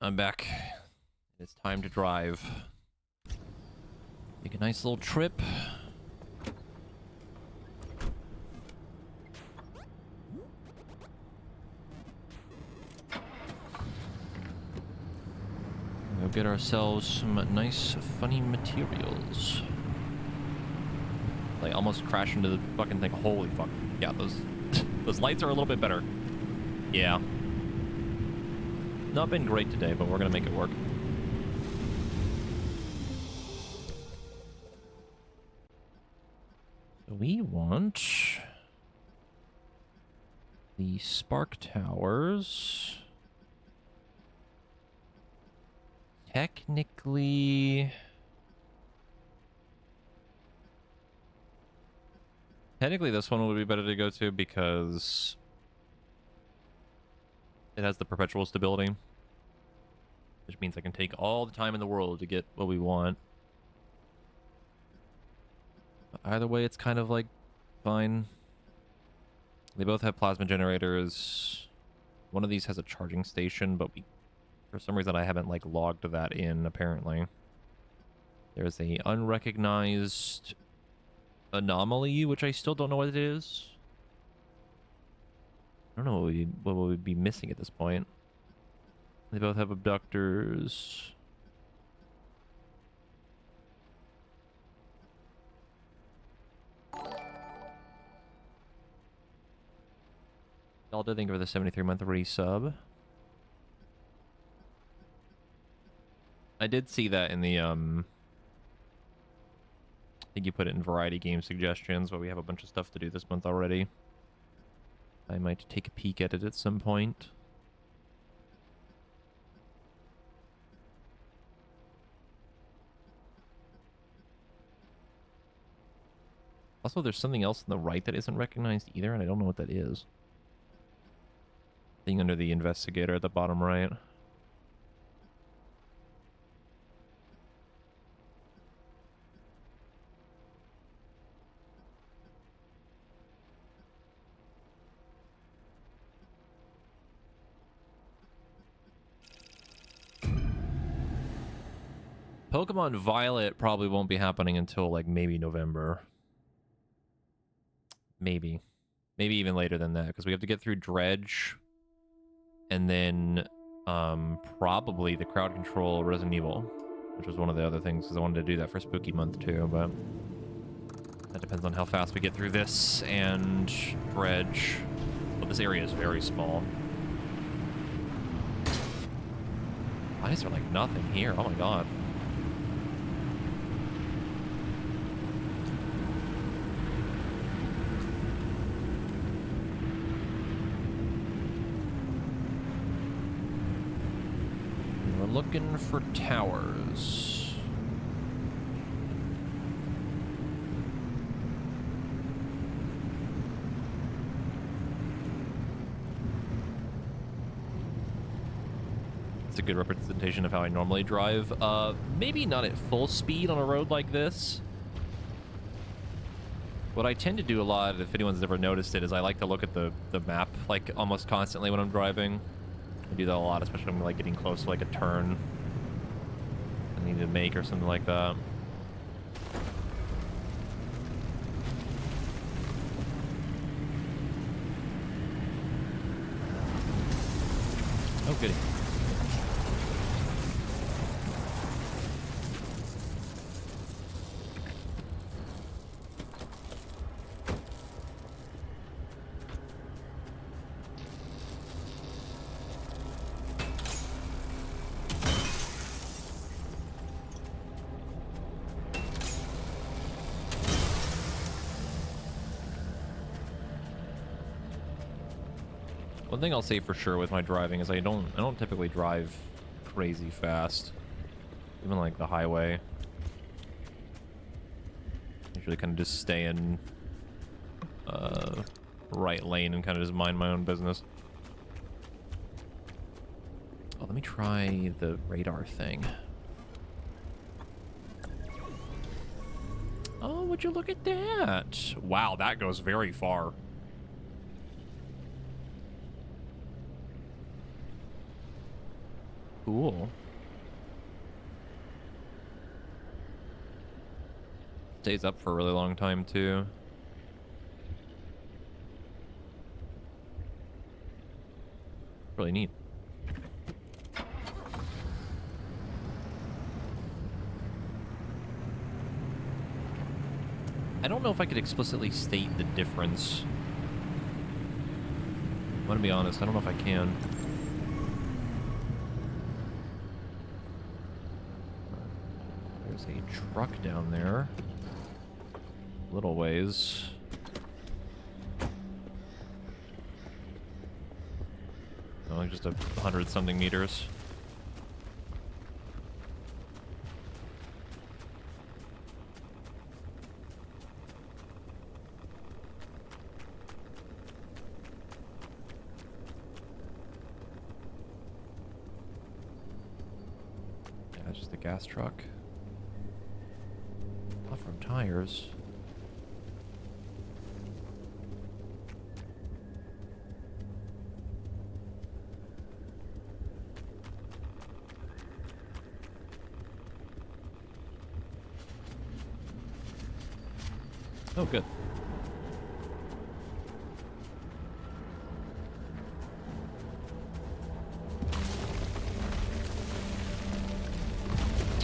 I'm back. It's time to drive. Make a nice little trip. We'll get ourselves some nice, funny materials. Like, almost crash into the fucking thing. Holy fuck. Yeah, those those lights are a little bit better. Yeah. Not been great today, but we're gonna make it work. So we want the spark towers. Technically, this one would be better to go to because it has the perpetual stability, which means I can take all the time in the world to get what we want. But either way, it's kind of like fine. They both have plasma generators. One of these has a charging station, but for some reason I haven't like logged that in, apparently. There's a unrecognized anomaly, which I still don't know what it is. I don't know what we'd be missing at this point. They both have abductors. Y'all did think of the 73-month resub. I did see that in the, I think you put it in variety game suggestions, but we have a bunch of stuff to do this month already. I might take a peek at it at some point. Also, there's something else on the right that isn't recognized either, and I don't know what that is. Thing under the investigator at the bottom right. Pokemon Violet probably won't be happening until, like, maybe November. Maybe. Maybe even later than that, because we have to get through Dredge, and then, probably the crowd control Resident Evil, which was one of the other things, because I wanted to do that for Spooky Month, too, but that depends on how fast we get through this and Dredge. But this area is very small. Why is there, like, nothing here? Oh my god. Looking for towers. It's a good representation of how I normally drive. Maybe not at full speed on a road like this. What I tend to do a lot, if anyone's ever noticed it, is I like to look at the map like almost constantly when I'm driving. I do that a lot, especially when I'm like getting close to like a turn I need to make or something like that. Oh, goody. One thing I'll say for sure with my driving is I don't typically drive crazy fast, even like the highway. Usually kind of just stay in right lane and kind of just mind my own business. Oh, let me try the radar thing. Oh, would you look at that? Wow, that goes very far. cool. Stays up for a really long time, too. Really neat. I don't know if I could explicitly state the difference. I'm gonna be honest, I don't know if I can. There's a truck down there. Little ways. Oh, like just 100-something meters. Yeah, it's just a gas truck. Not from tires. Oh, good.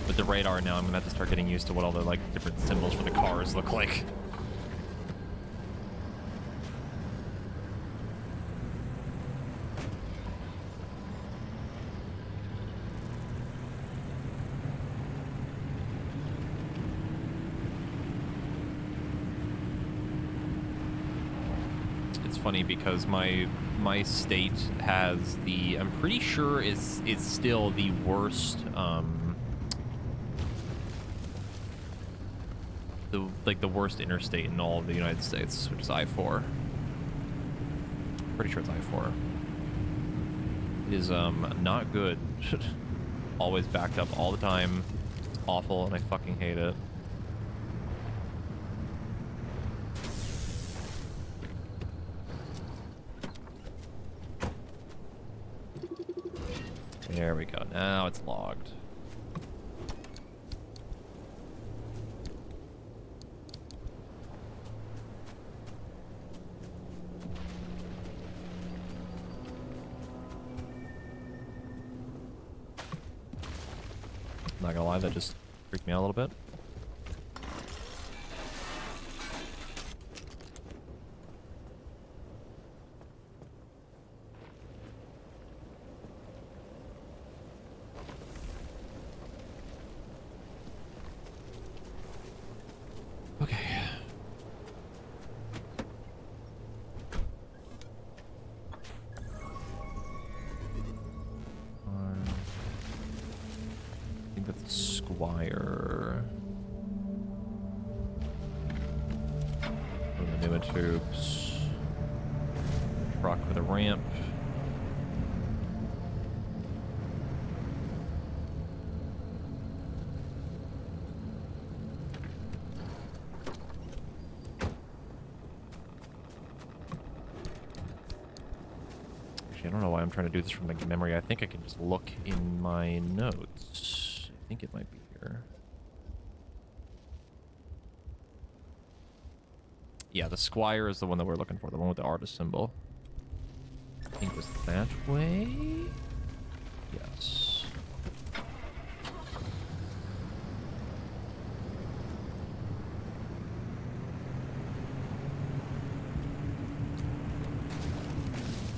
With the radar now, I'm gonna have to start getting used to what all the, like, different symbols for the cars look like. Funny because my state has the, I'm pretty sure it's still the worst the worst interstate in all of the United States, which is I-4. Pretty sure it's I-4. It is not good. Always backed up all the time. It's awful and I fucking hate it. There we go. Now it's logged. Not gonna lie, that just freaked me out a little bit. Squire. The new tubes. Truck with a ramp. Actually, I don't know why I'm trying to do this from like memory. I think I can just look in my notes. I think it might be here. Yeah, the Squire is the one that we're looking for, the one with the artist symbol. I think it was that way. Yes.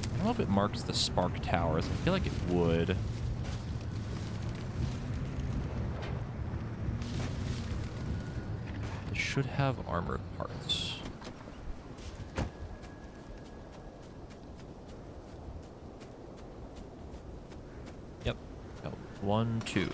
I don't know if it marks the Spark Towers. I feel like it would. It should have armored parts. Yep. Oh, 1, 2.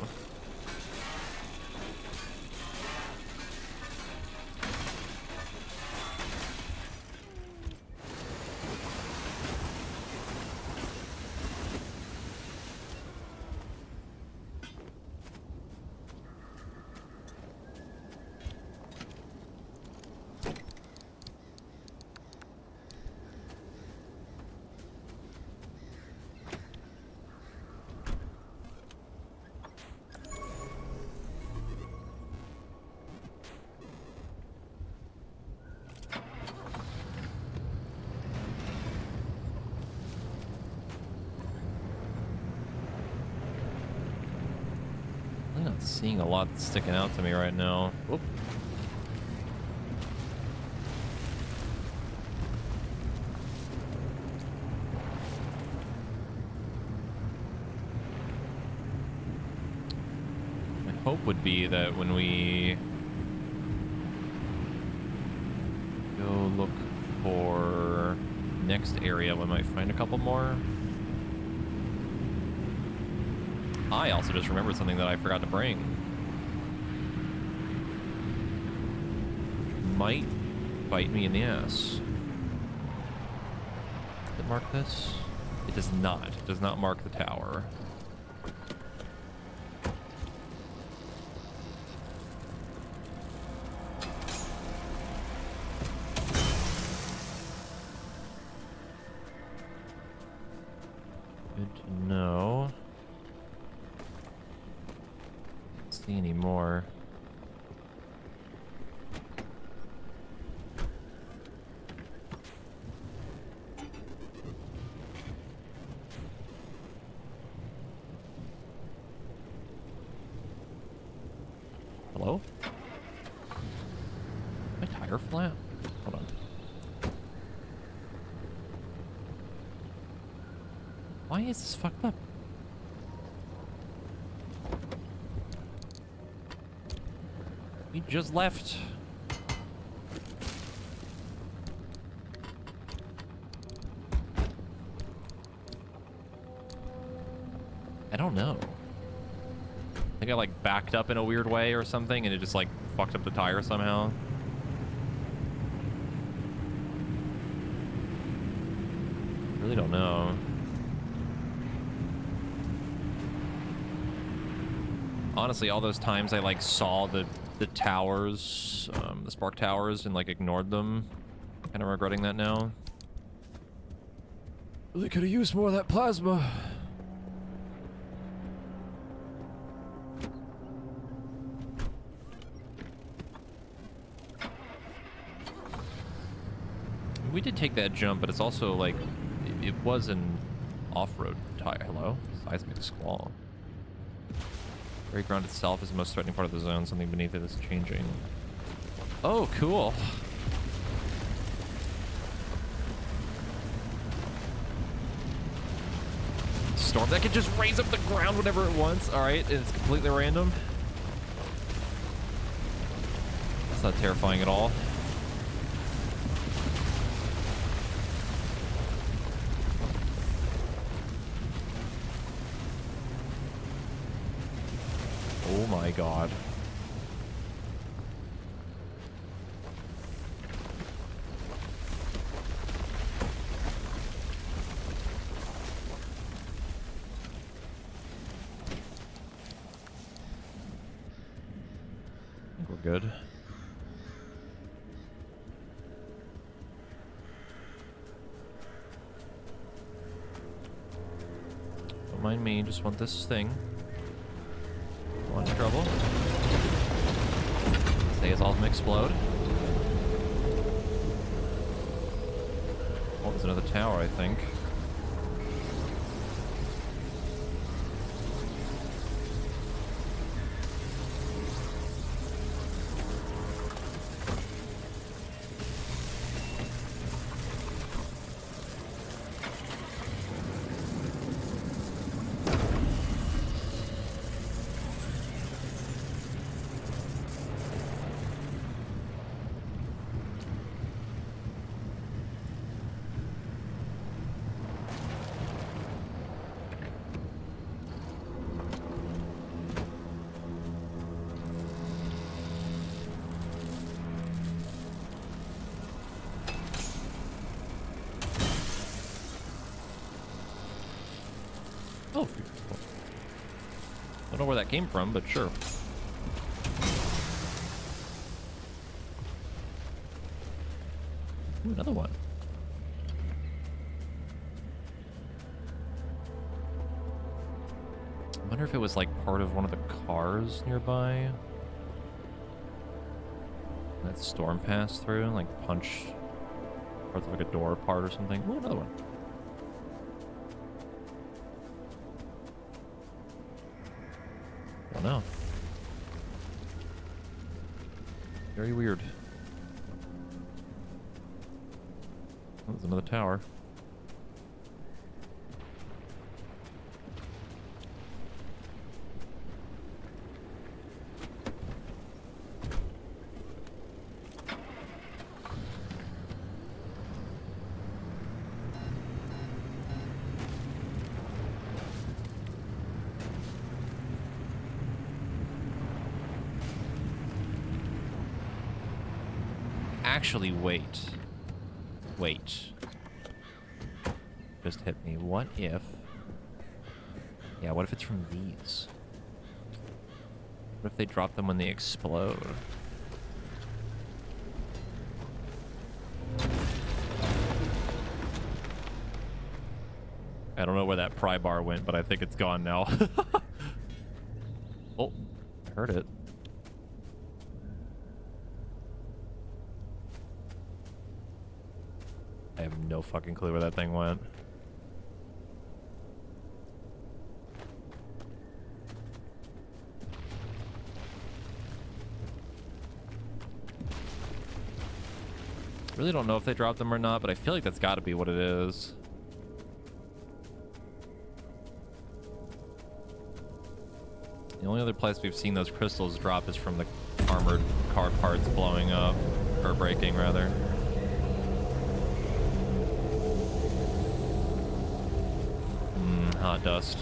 seeing a lot that's sticking out to me right now. Whoop. My hope would be that when we go look for next area, we might find a couple more. I also just remembered something that I forgot to bring. Might bite me in the ass. Does it mark this? It does not. It does not mark the tower. Good to know. See any more? Hello? My tire flat? Hold on. Why is this fucked up? We just left. I don't know. I think I like backed up in a weird way or something and it just like fucked up the tire somehow. Really don't know. Honestly, all those times I like saw the towers, the spark towers, and like ignored them. Kind of regretting that now. Really could have used more of that plasma. We did take that jump, but it's also like it was an off-road tire. Hello? Seismic squall. Very ground itself is the most threatening part of the zone. Something beneath it is changing. Oh, cool. Storm that can just raise up the ground whenever it wants. All right, and it's completely random. That's not terrifying at all. Oh my god. I think we're good. Don't mind me, just want this thing. One trouble. Stays all of them explode. Oh, there's another tower, I think. Oh, don't know where that came from, but sure. Ooh, another one. I wonder if it was like part of one of the cars nearby. That storm passed through and like punched parts of like a door apart or something. Ooh, another one. Don't know. Very weird. Oh, there's another tower. Actually, wait. Wait. Just hit me. What if... Yeah, what if it's from these? What if they drop them when they explode? I don't know where that pry bar went, but I think it's gone now. Oh, I heard it. I have no fucking clue where that thing went. Really don't know if they dropped them or not, but I feel like that's got to be what it is. The only other place we've seen those crystals drop is from the armored car parts blowing up, or breaking rather. Hot dust.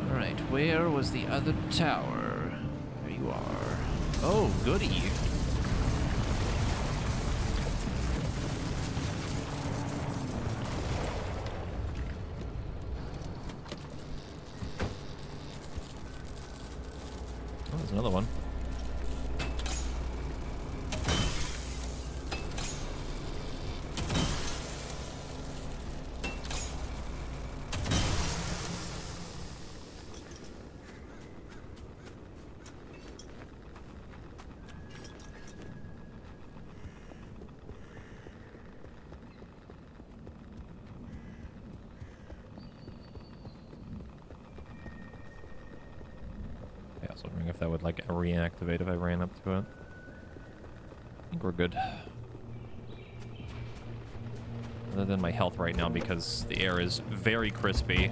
All right, where was the other tower? There you are. Oh, goody. Another one. Yeah, I was wondering if that would like reactivate if I ran up to it. I think we're good. Other than my health right now because the air is very crispy.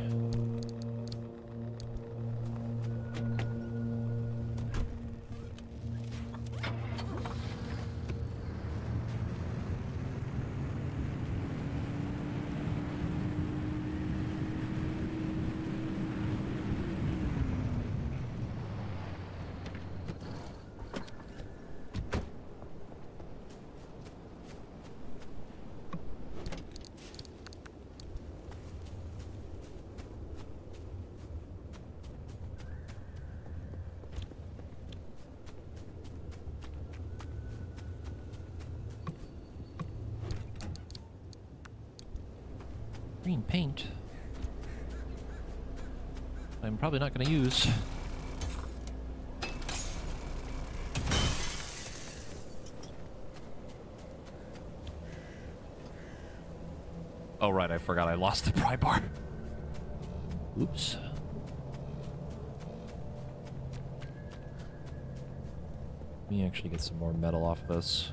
Green paint. I'm probably not going to use. Oh, right, I forgot I lost the pry bar. Oops. Let me actually get some more metal off this.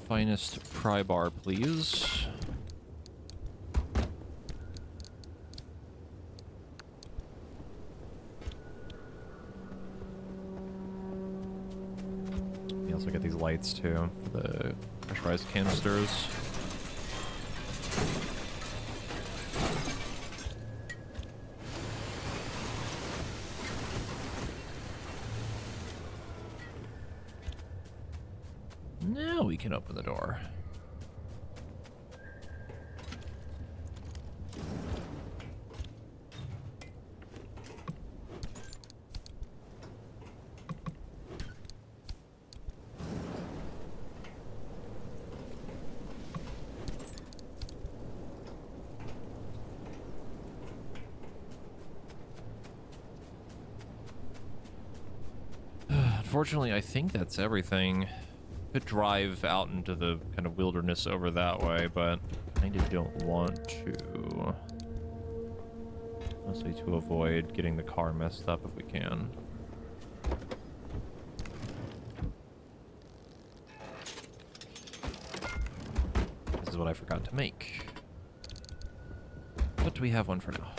Finest pry bar, please. We also get these lights too for the pressurized canisters. can open the door. Unfortunately, I think that's everything. Could drive out into the kind of wilderness over that way, but I kind of don't want to. Mostly to avoid getting the car messed up if we can. This is what I forgot to make. But do we have one for now?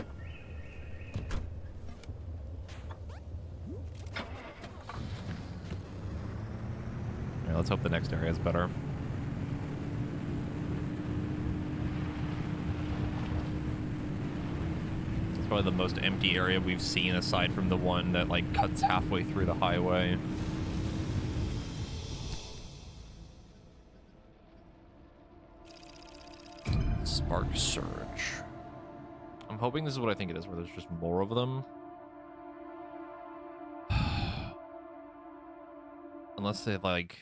Yeah, let's hope the next area is better. It's probably the most empty area we've seen aside from the one that like cuts halfway through the highway. Spark Surge. I'm hoping this is what I think it is, where there's just more of them. Unless they like,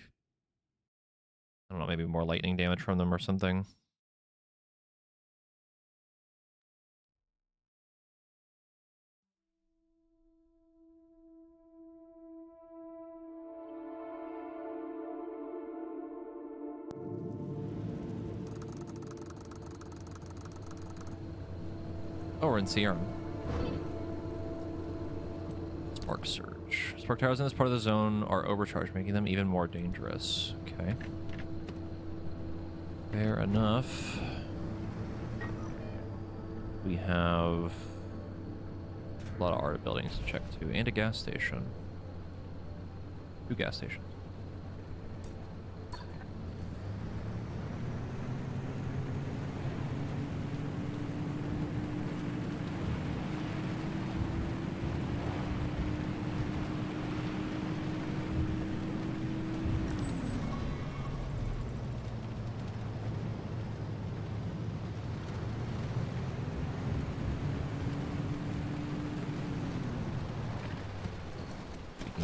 I don't know, maybe more lightning damage from them or something. Oh, we're in Sierra. Spark Surge. Spark towers in this part of the zone are overcharged, making them even more dangerous. Okay. Fair enough. We have a lot of art buildings to check too, and a gas station. 2 gas stations.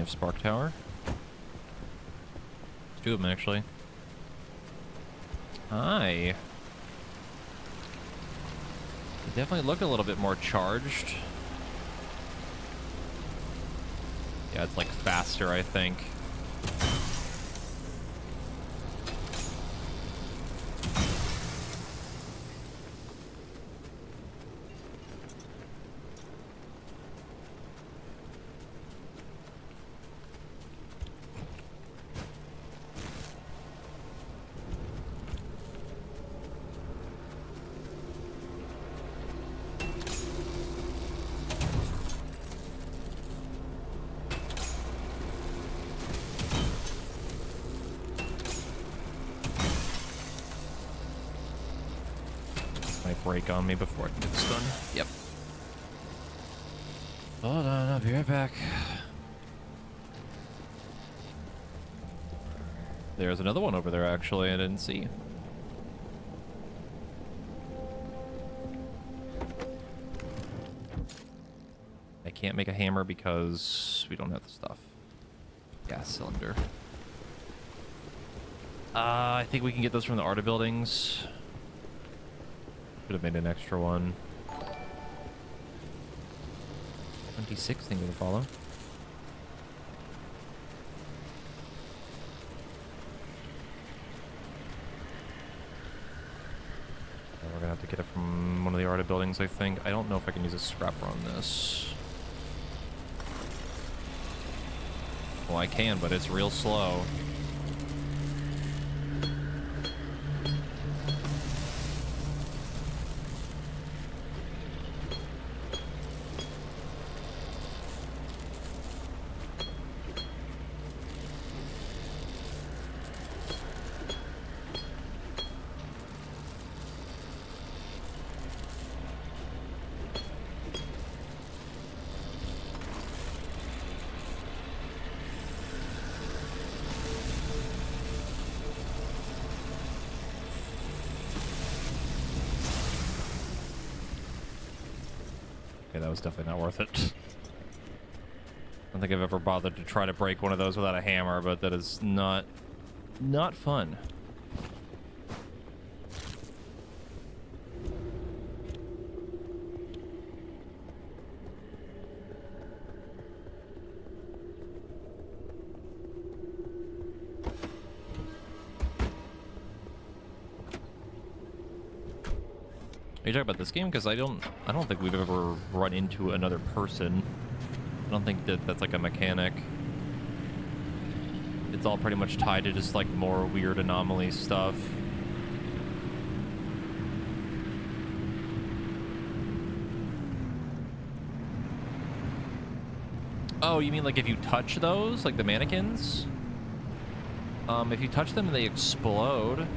Of Spark Tower. 2 of them, actually. Hi. They definitely look a little bit more charged. Yeah, it's like faster, I think. Break on me before I can get stunned. Yep. Hold on, I'll be right back. There's another one over there, actually, I didn't see. I can't make a hammer because we don't have the stuff. Gas cylinder. I think we can get those from the Arta buildings. Could have made an extra one. 26 thing to follow. We're gonna have to get it from one of the Arta buildings, I think. I don't know if I can use a scrapper on this. Well, I can, but it's real slow. Okay, that was definitely not worth it. I don't think I've ever bothered to try to break one of those without a hammer, but that is not fun. Are you talking about this game? Because I don't think we've ever run into another person. I don't think that that's like a mechanic. It's all pretty much tied to just like more weird anomaly stuff. Oh, you mean like if you touch those, like the mannequins? If you touch them, they explode.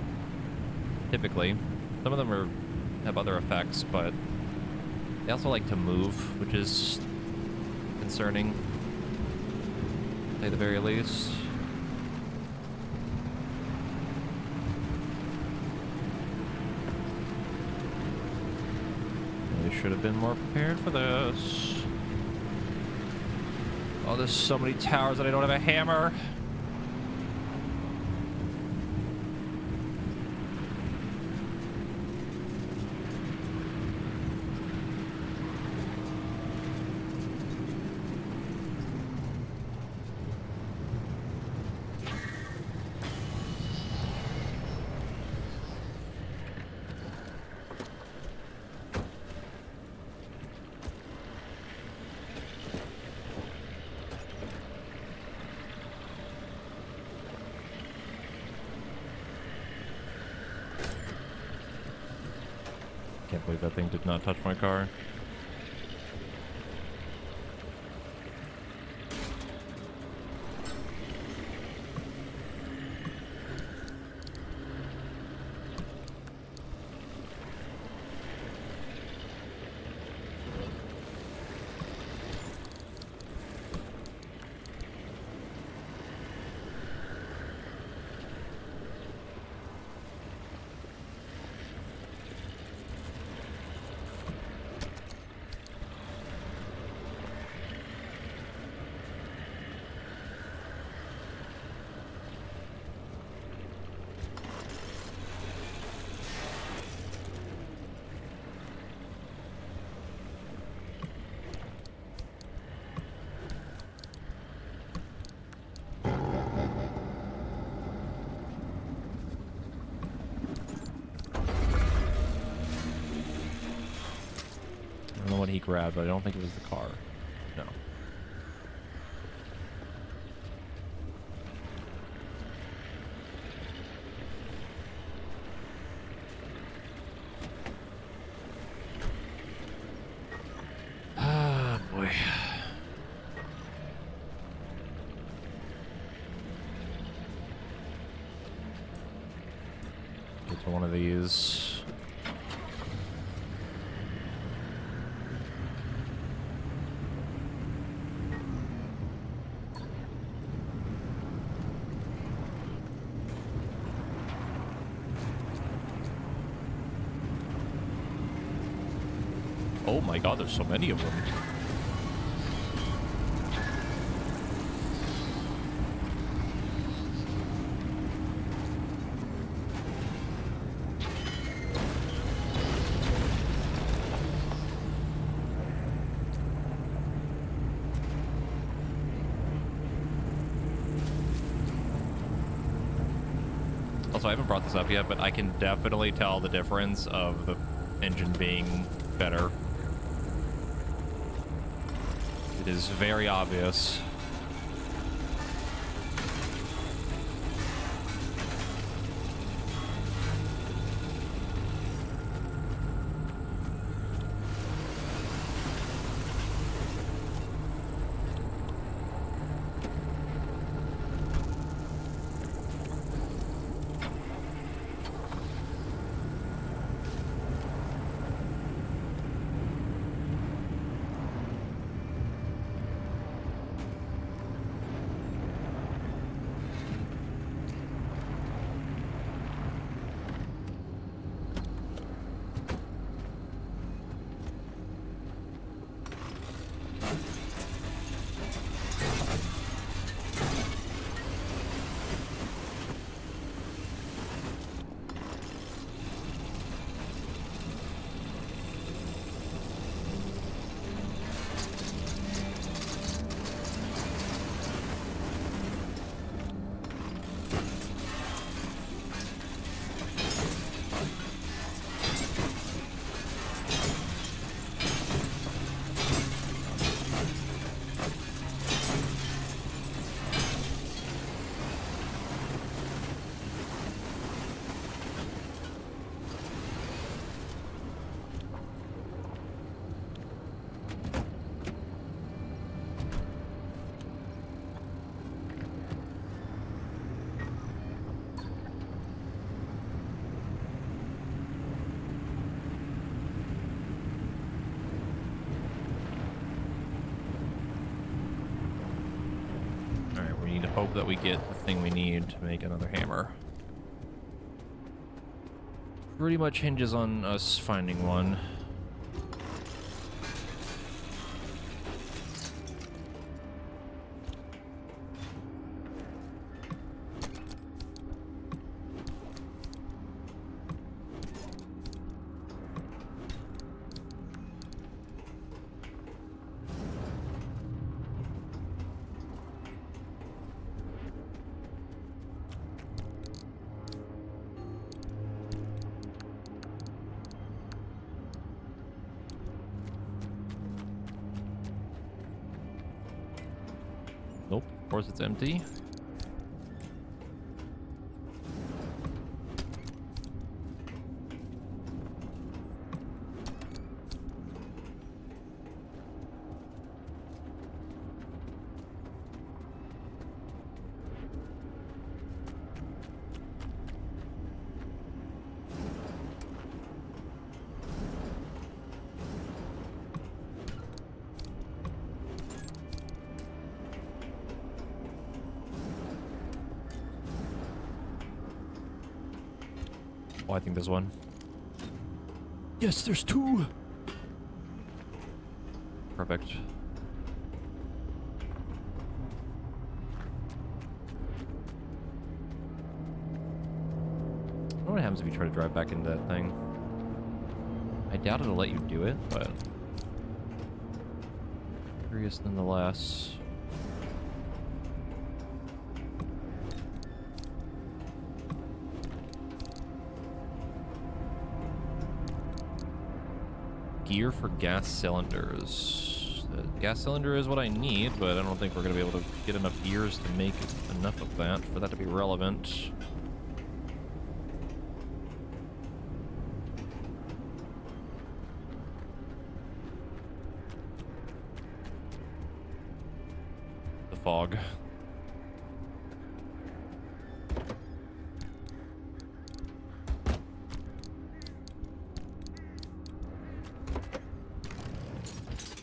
Typically, some of them have other effects, but they also like to move, which is concerning, to say the very least. We should have been more prepared for this. Oh, there's so many towers that I don't have a hammer. Can't believe that thing did not touch my car. I don't know what he grabbed, but I don't think it was the car. No. Ah, boy. Get to one of these. Oh my god, there's so many of them. Also, I haven't brought this up yet, but I can definitely tell the difference of the engine being better. It is very obvious. that we get the thing we need to make another hammer. Pretty much hinges on us finding one. Nope, of course it's empty. Oh, I think there's one. Yes, there's two! Perfect. I wonder what happens if you try to drive back into that thing. I doubt it'll let you do it, but... curious nonetheless. Gear for gas cylinders. The gas cylinder is what I need, but I don't think we're going to be able to get enough gears to make enough of that for that to be relevant. The fog.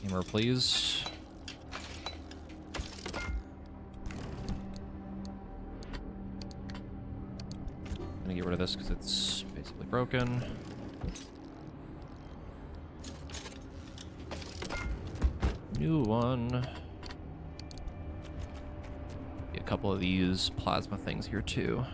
Hammer, please. I'm gonna get rid of this because it's basically broken. New one. Get a couple of these plasma things here too.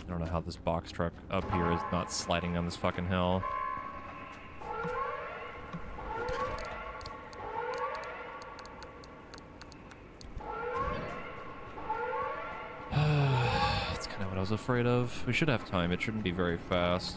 I don't know how this box truck up here is not sliding down this fucking hill. That's kind of what I was afraid of. We should have time. It shouldn't be very fast.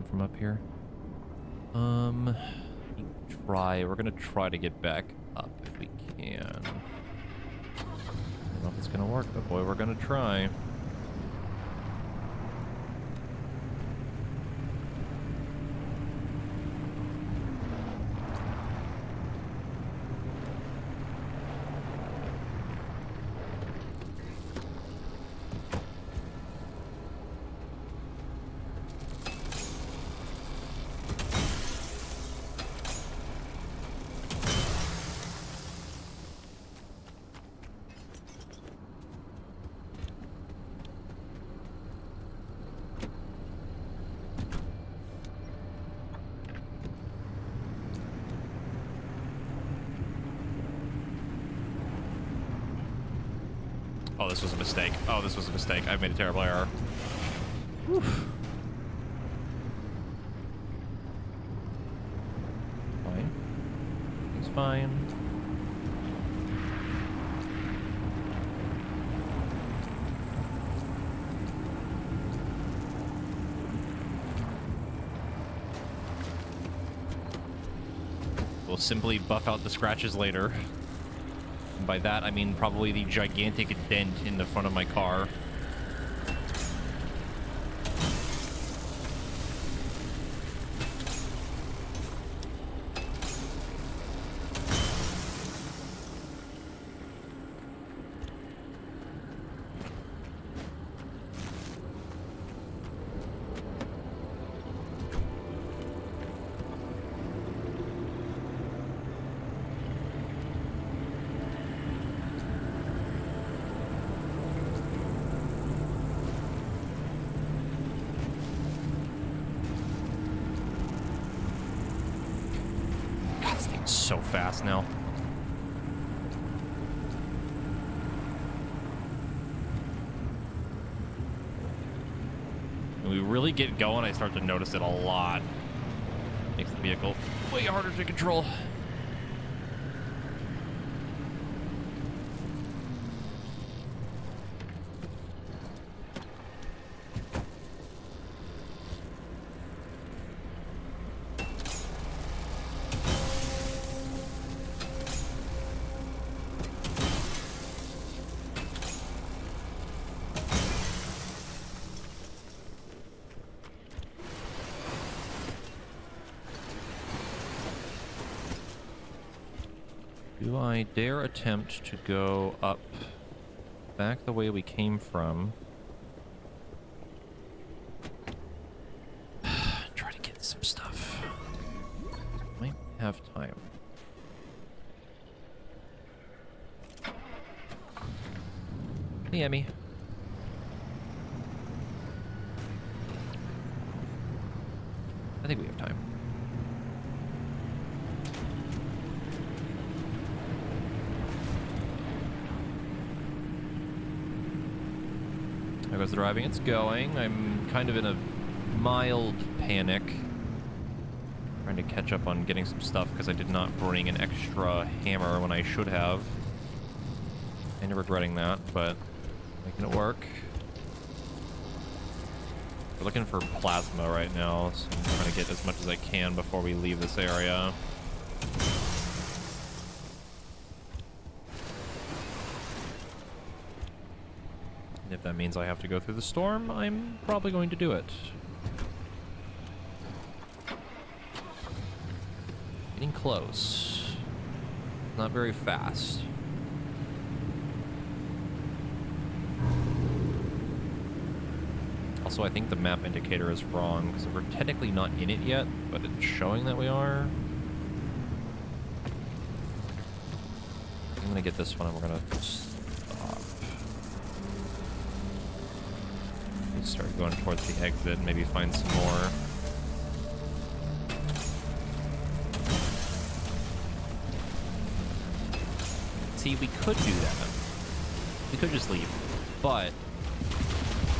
From up here. We're gonna try to get back up if we can. I don't know if it's gonna work, but boy, we're gonna try. Oh, this was a mistake. Oh, this was a mistake. I've made a terrible error. Whew. fine. We'll simply buff out the scratches later. And by that, I mean probably the gigantic dent in the front of my car. So fast now. When we really get going, I start to notice it a lot. Makes the vehicle way harder to control. Do I dare attempt to go up back the way we came from? Try to get some stuff. Might have time. Hey, Emmy. I think we have time. There goes the driving. It's going. I'm kind of in a mild panic. Trying to catch up on getting some stuff because I did not bring an extra hammer when I should have. Kind of regretting that, but making it work. We're looking for plasma right now, so I'm trying to get as much as I can before we leave this area. And if that means I have to go through the storm, I'm probably going to do it. Getting close. Not very fast. Also, I think the map indicator is wrong, because we're technically not in it yet, but it's showing that we are. I'm gonna get this one and we're gonna stop. Let's start going towards the exit and maybe find some more. See, we could do that. We could just leave, but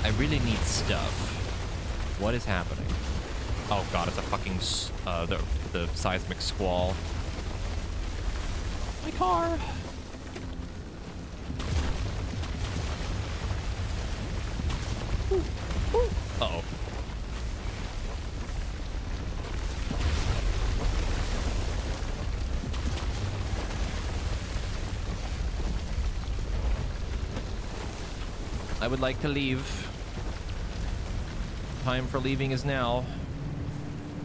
I really need stuff. What is happening? Oh god, it's a fucking the seismic squall. My car. Ooh. Ooh. Uh-oh. I would like to leave. Time for leaving is now.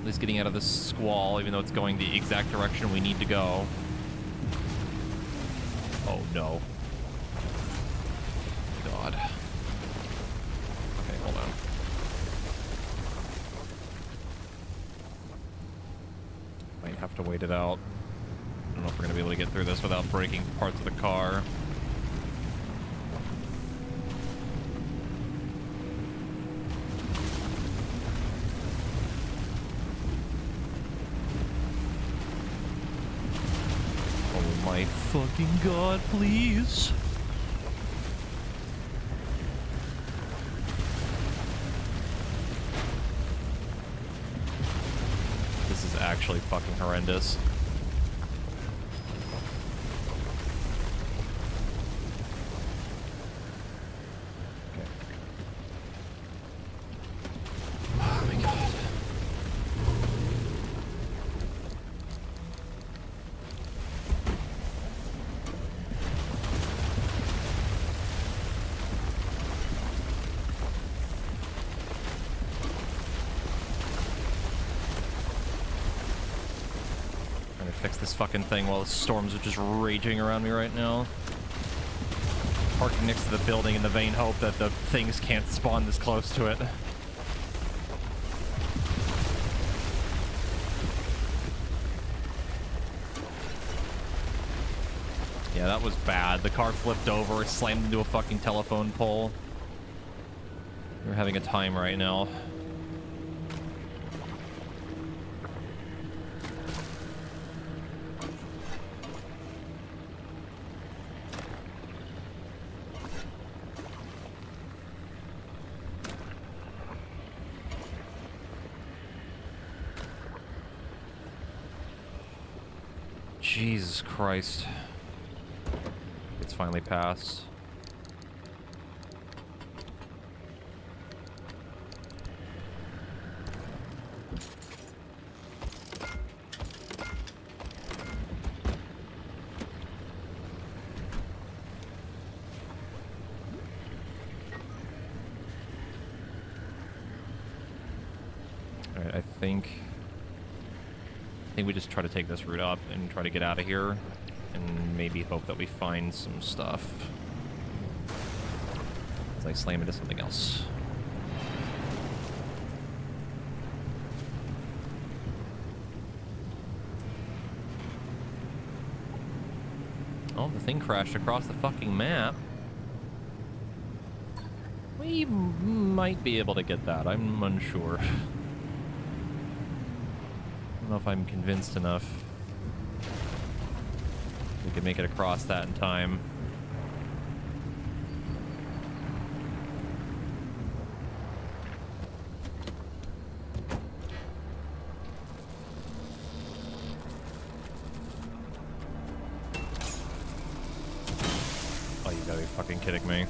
At least getting out of this squall, even though it's going the exact direction we need to go. Oh no. God. Okay, hold on. Might have to wait it out. I don't know if we're gonna be able to get through this without breaking parts of the car. My fucking god, please. This is actually fucking horrendous. fix this fucking thing while the storms are just raging around me right now. Parking next to the building in the vain hope that the things can't spawn this close to it. Yeah, that was bad. The car flipped over, slammed into a fucking telephone pole. We're having a time right now. Jesus Christ. It's finally passed. Alright, I think we just try to take this route up and try to get out of here and maybe hope that we find some stuff as I slam into something else. Oh, the thing crashed across the fucking map. We might be able to get that. I'm unsure. I don't know if I'm convinced enough. We could make it across that in time. Oh, you gotta be fucking kidding me.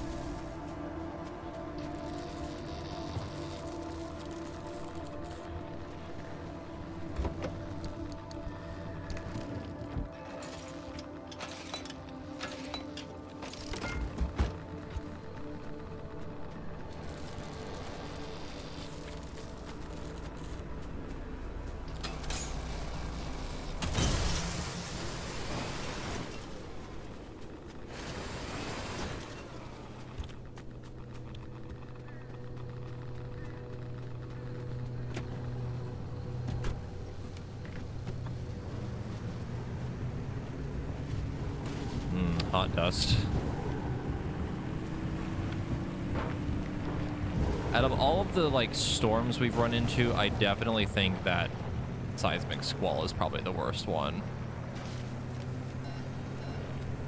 Hot dust. Out of all of the, like, storms we've run into, I definitely think that seismic squall is probably the worst one.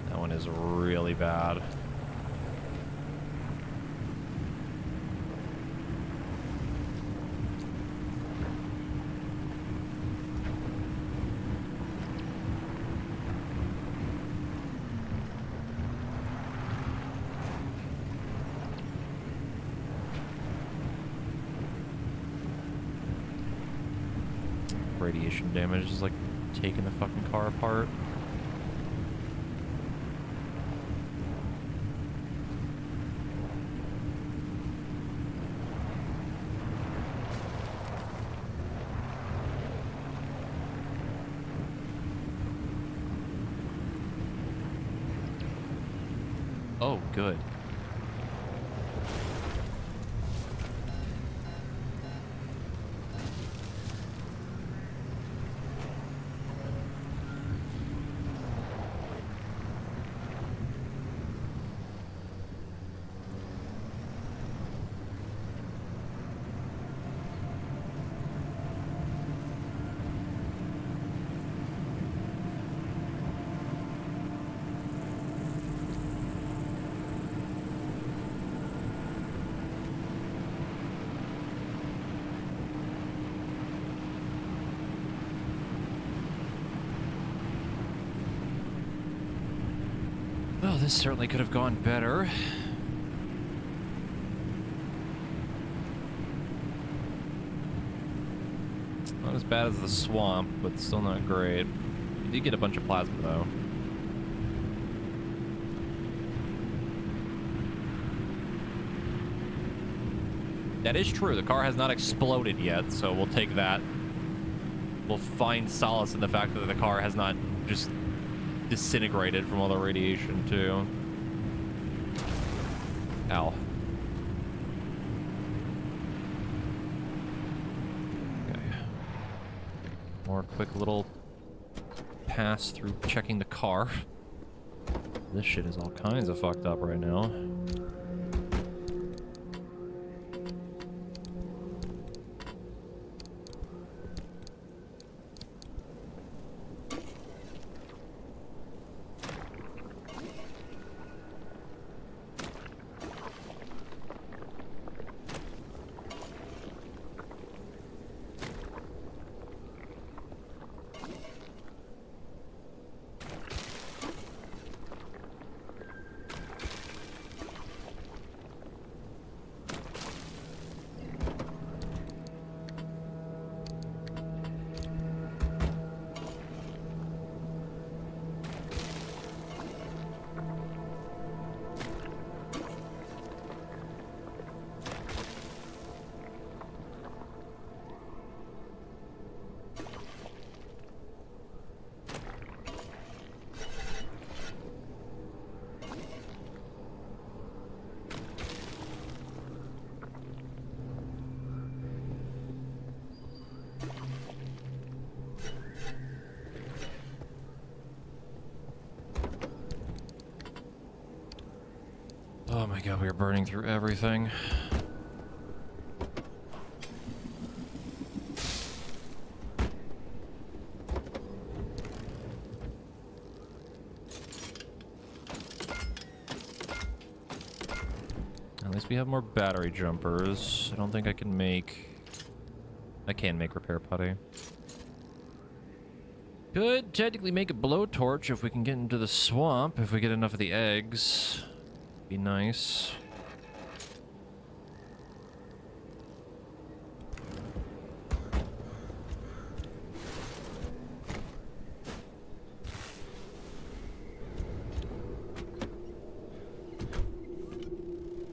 That one is really bad. Radiation damage is like taking the fucking car apart. Oh, good. Well, this certainly could have gone better. Not as bad as the swamp, but still not great. You did get a bunch of plasma, though. That is true. The car has not exploded yet, so we'll take that. we'll find solace in the fact that the car has not just disintegrated from all the radiation too. Ow. Okay. More quick little pass through checking the car. This shit is all kinds of fucked up right now. Oh my god, we are burning through everything. At least we have more battery jumpers. I don't think I can make... I can make repair putty. Could technically make a blowtorch if we can get into the swamp, if we get enough of the eggs. Be nice.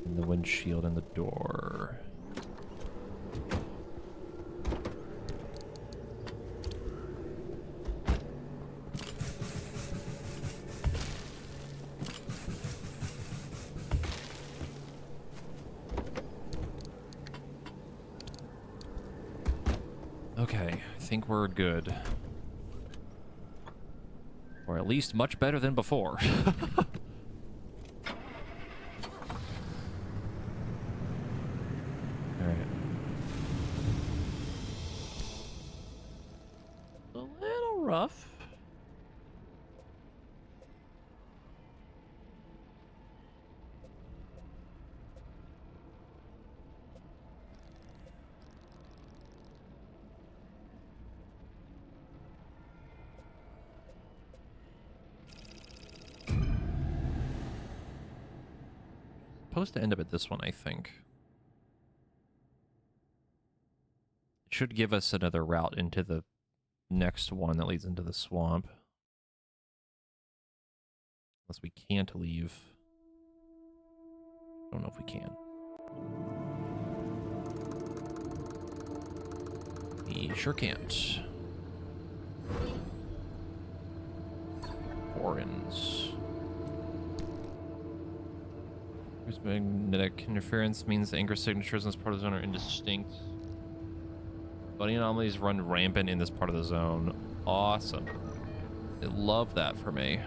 And the windshield and the door. Okay, I think we're good. Or at least much better than before. Alright. A little rough. Supposed to end up at this one, I think. It should give us another route into the next one that leads into the swamp. Unless we can't leave. Don't know if we can. We sure can't. Orins. Magnetic interference means the anchor signatures in this part of the zone are indistinct. Bunny anomalies run rampant in this part of the zone. Awesome. I love that for me.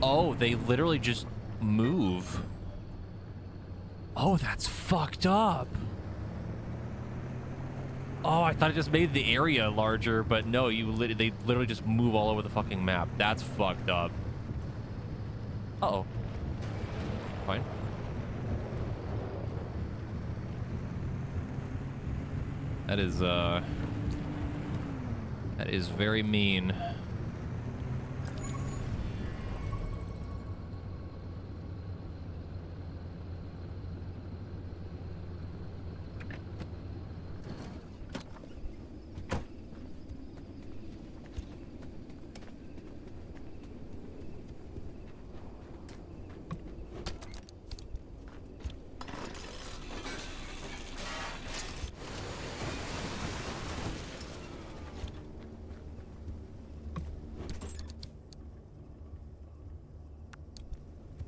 Oh, they literally just move. Oh, that's fucked up. Oh, I thought it just made the area larger, but no, they literally just move all over the fucking map. That's fucked up. Uh-oh. Fine. That That is very mean.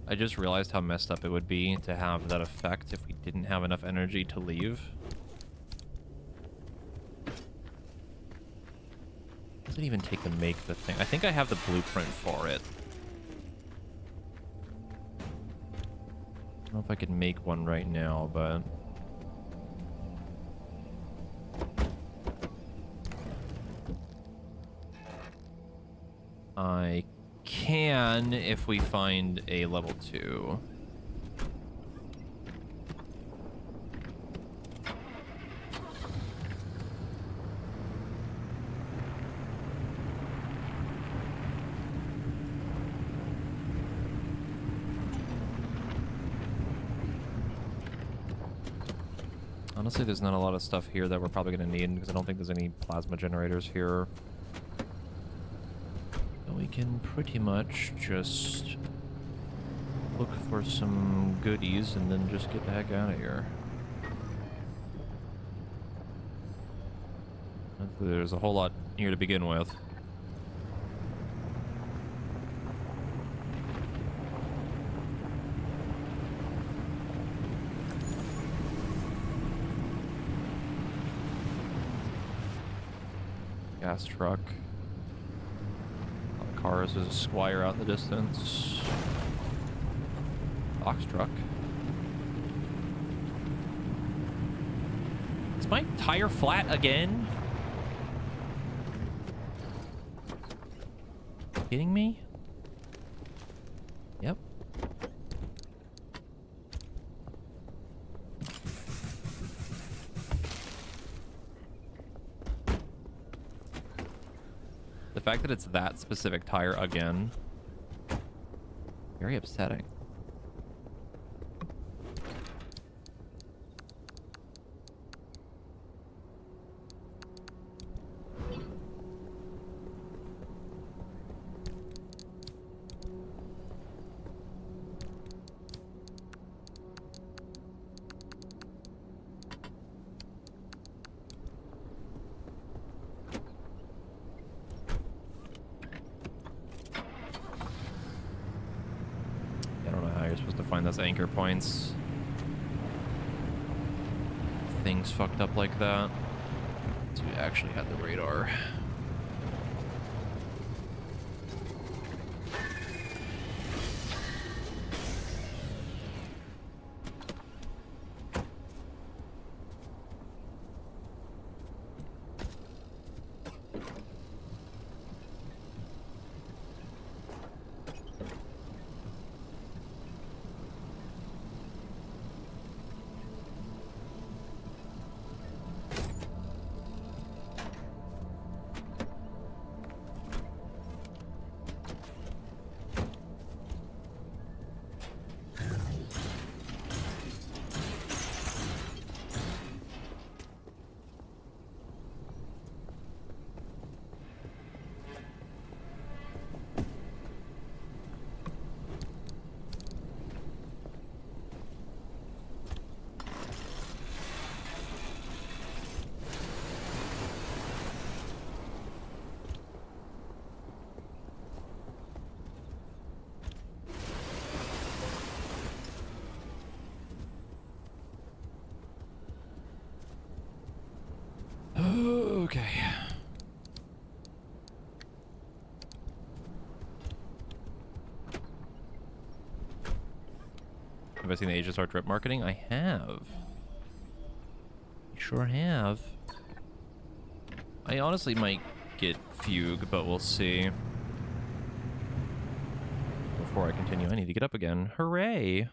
I just realized how messed up it would be to have that effect if we didn't have enough energy to leave. What does it even take to make the thing? I think I have the blueprint for it. I don't know if I could make one right now, but... I can if we find a level 2. Honestly, there's not a lot of stuff here that we're probably going to need, because I don't think there's any plasma generators here. So we can pretty much just look for some goodies and then just get the heck out of here. There's a whole lot here to begin with. Gas truck. A lot of cars. There's a Squire out in the distance. Box truck. Is my tire flat again? Kidding me? Yep. The fact that it's that specific tire again, very upsetting. Those anchor points. Things fucked up like that. So we actually had the radar. Okay. Have I seen the Aegis Art drip marketing? I have. I sure have. I honestly might get Fugue, but we'll see. Before I continue, I need to get up again. Hooray!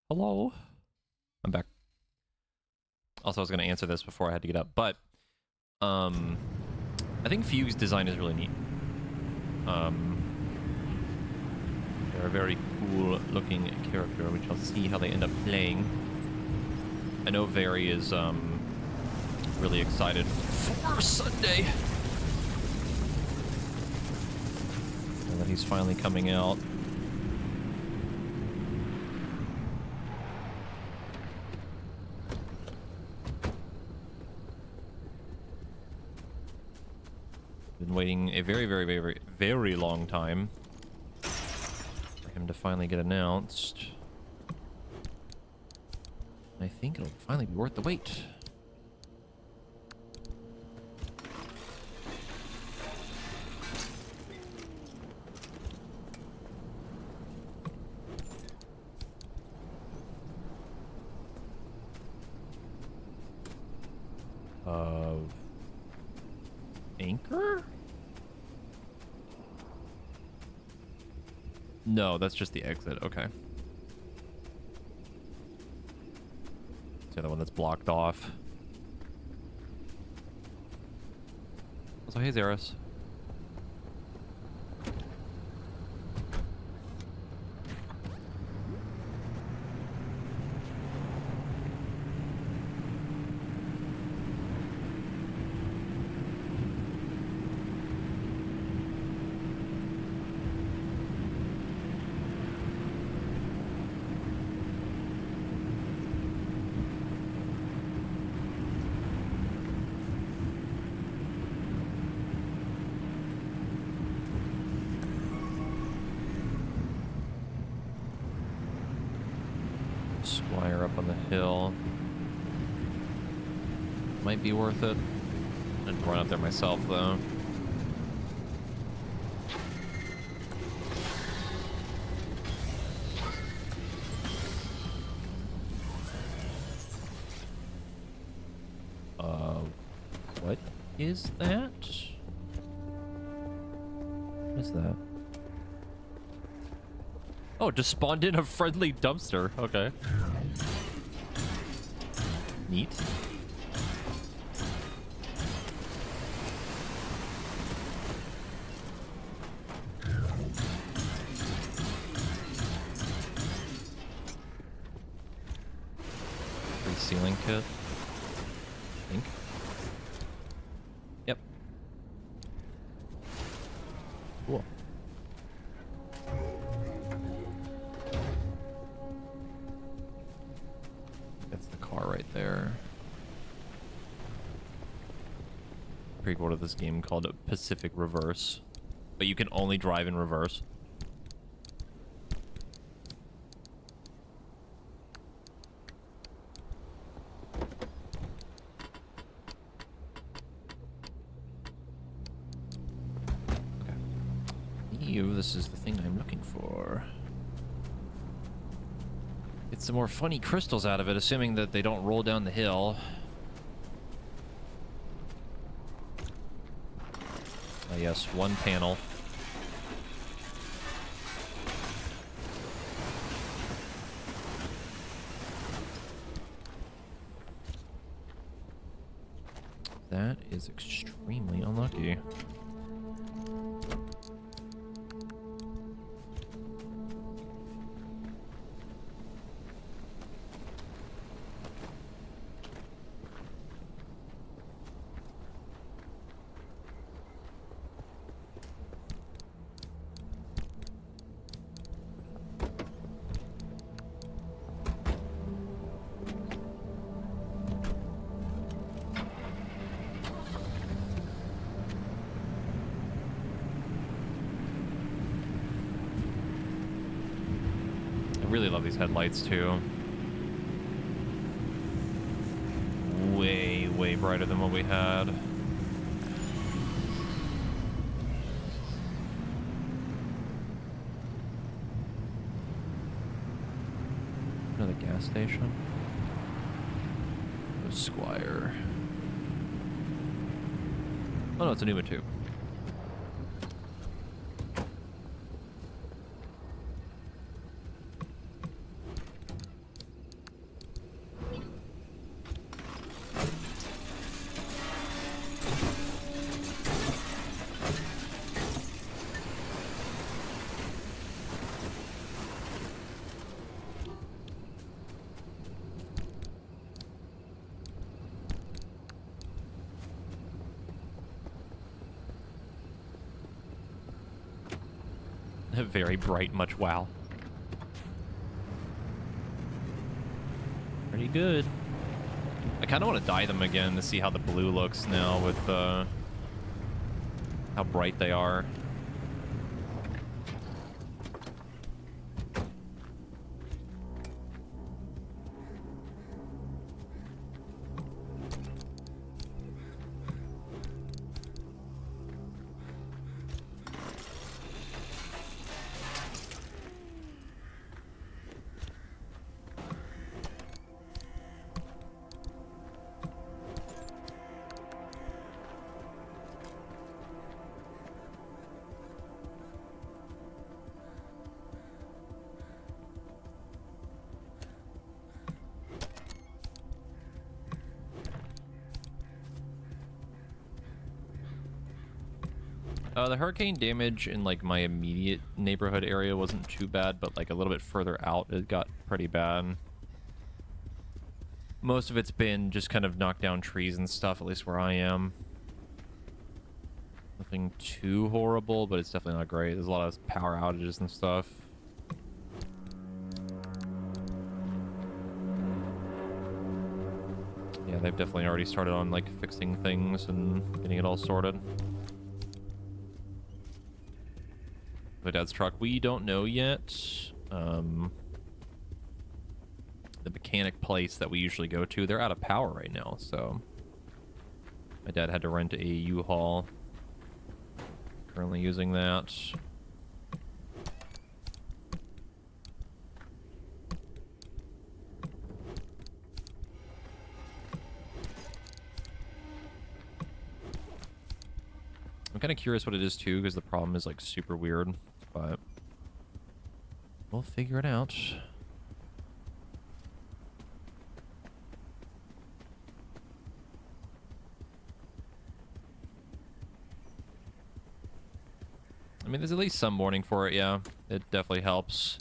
Hello? I'm back. Also, I was going to answer this before I had to get up, but I think Fugue's design is really neat. They're a very cool looking character, which I'll see how they end up playing. I know Very is really excited for Sunday. And that he's finally coming out. Been waiting a very, very, very, very long time for him to finally get announced. I think it'll finally be worth the wait. Anchor? No, that's just the exit. Okay. It's the other one that's blocked off. Also, hey, Zeros. Squire up on the hill. Might be worth it. I'd run up there myself, though. What is that? What is that? Oh, just spawned in a friendly dumpster. Okay. Neat. Free ceiling kit. I think. Yep. Cool. That's the car right there. Prequel to this game called Pacific Reverse, but you can only drive in reverse. This is the thing I'm looking for. Get some more funny crystals out of it, assuming that they don't roll down the hill. Yes, one panel. That is extremely unlucky. I really love these headlights too. Way, way brighter than what we had. Another gas station. Squire. Oh no, it's a Numa tube. Very bright, much wow. Pretty good. I kind of want to dye them again to see how the blue looks now with how bright they are. The hurricane damage in like my immediate neighborhood area wasn't too bad, but like a little bit further out it got pretty bad. Most of it's been just kind of knock down trees and stuff, at least where I am. Nothing too horrible, but it's definitely not great. There's a lot of power outages and stuff. Yeah, they've definitely already started on like fixing things and getting it all sorted. My dad's truck, we don't know yet. The mechanic place that we usually go to, they're out of power right now, so my dad had to rent a U-Haul. Currently using that. I'm kind of curious what it is too, because the problem is like super weird. But we'll figure it out. I mean, there's at least some warning for it, yeah. It definitely helps.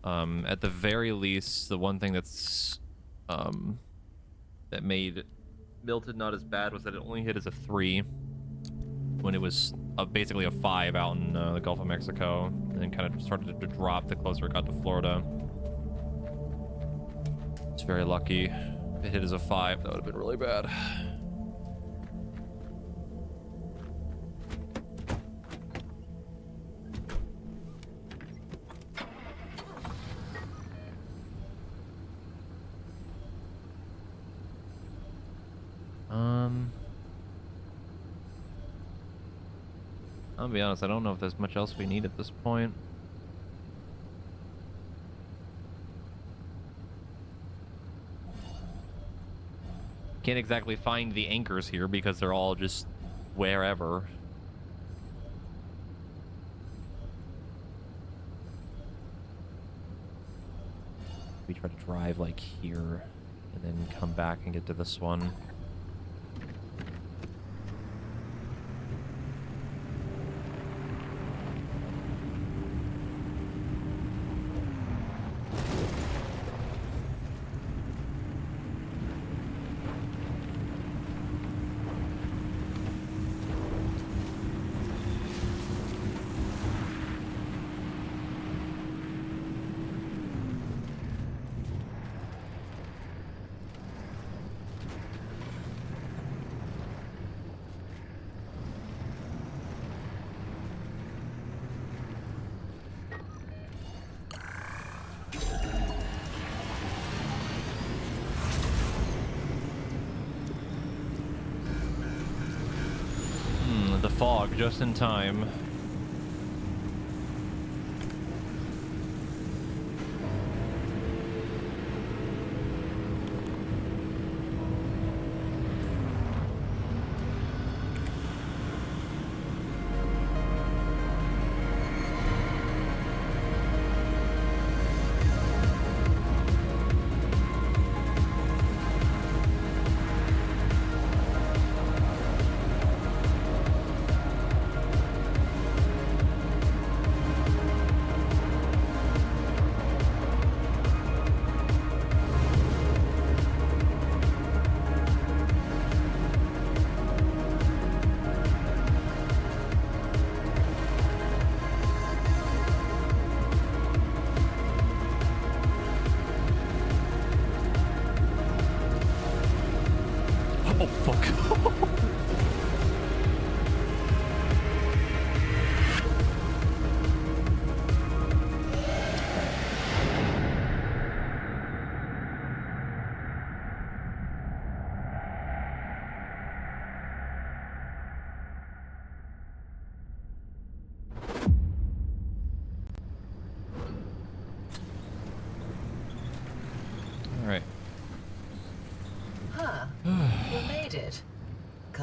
At the very least, the one thing that's that made Milton not as bad was that it only hit as a 3 when it was basically a 5 out in the Gulf of Mexico, and then kind of started to drop the closer it got to Florida. It's very lucky. If it hit as a 5, that would have been really bad. I'll be honest, I don't know if there's much else we need at this point. Can't exactly find the anchors here because they're all just wherever. We try to drive like here and then come back and get to this one. The fog, just in time.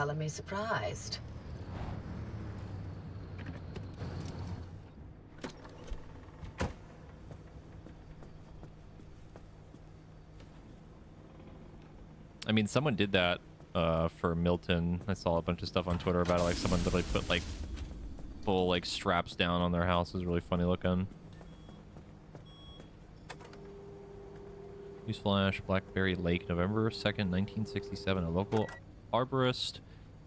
color me surprised. I mean, someone did that for Milton. I saw a bunch of stuff on Twitter about it. Like, someone literally put, like, full, like, straps down on their house. It was really funny looking. Newsflash, Blackberry Lake, November 2nd, 1967. A local arborist,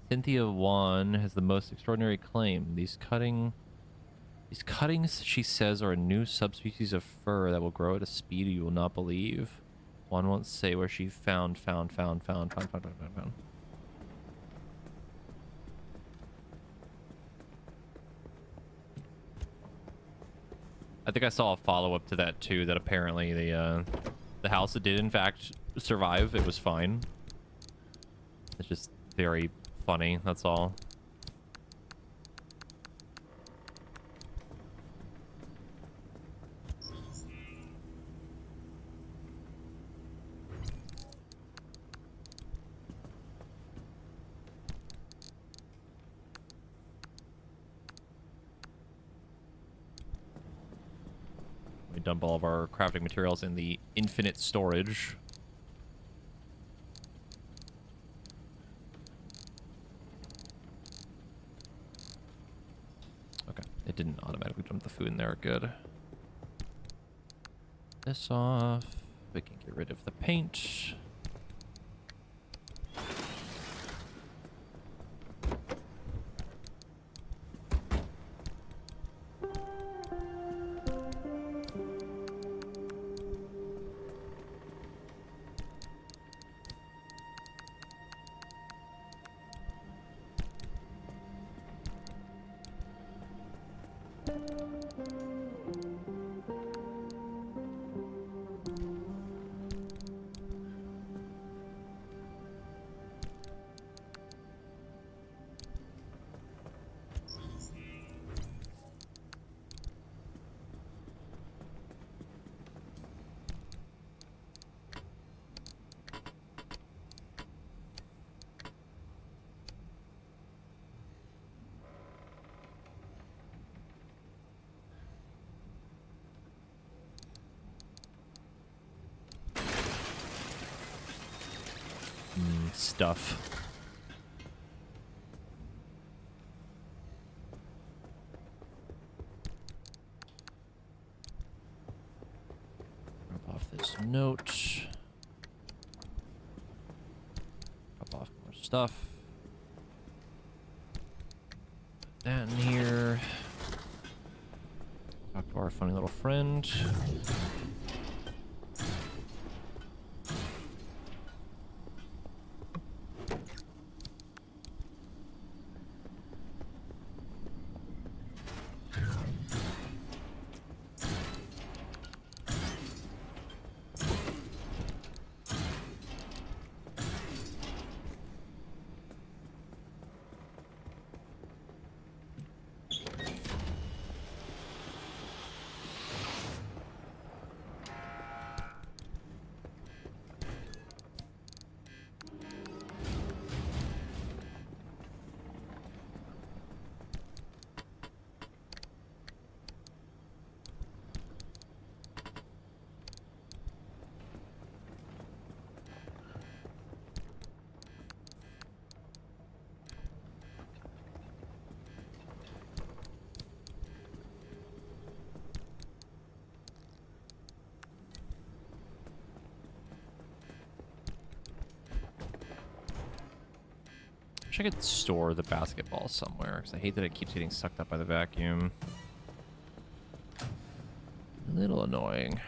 Cynthia Wan, has the most extraordinary claim. These cuttings, she says, are a new subspecies of fir that will grow at a speed you will not believe. One won't say where she found. I think I saw a follow-up to that too, that apparently the house that did in fact survive, it was fine. It's just very funny, that's all. We dump all of our crafting materials in the infinite storage. Okay, it didn't automatically dump the food in there. Good. This off. We can get rid of the paint. Stuff. Drop off this note. Drop off more stuff. Put that in here. Talk to our funny little friend. Wish I could store the basketball somewhere, because I hate that it keeps getting sucked up by the vacuum. A little annoying.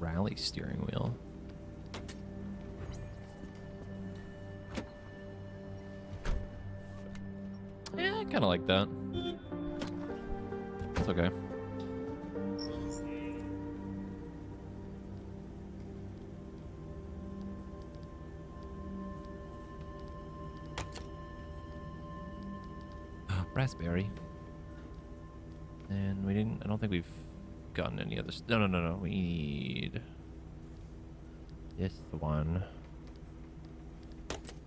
Rally steering wheel. Yeah, I kind of like that. It's okay. Raspberry. And we didn't... I don't think we've gotten any others. No. We need... this one.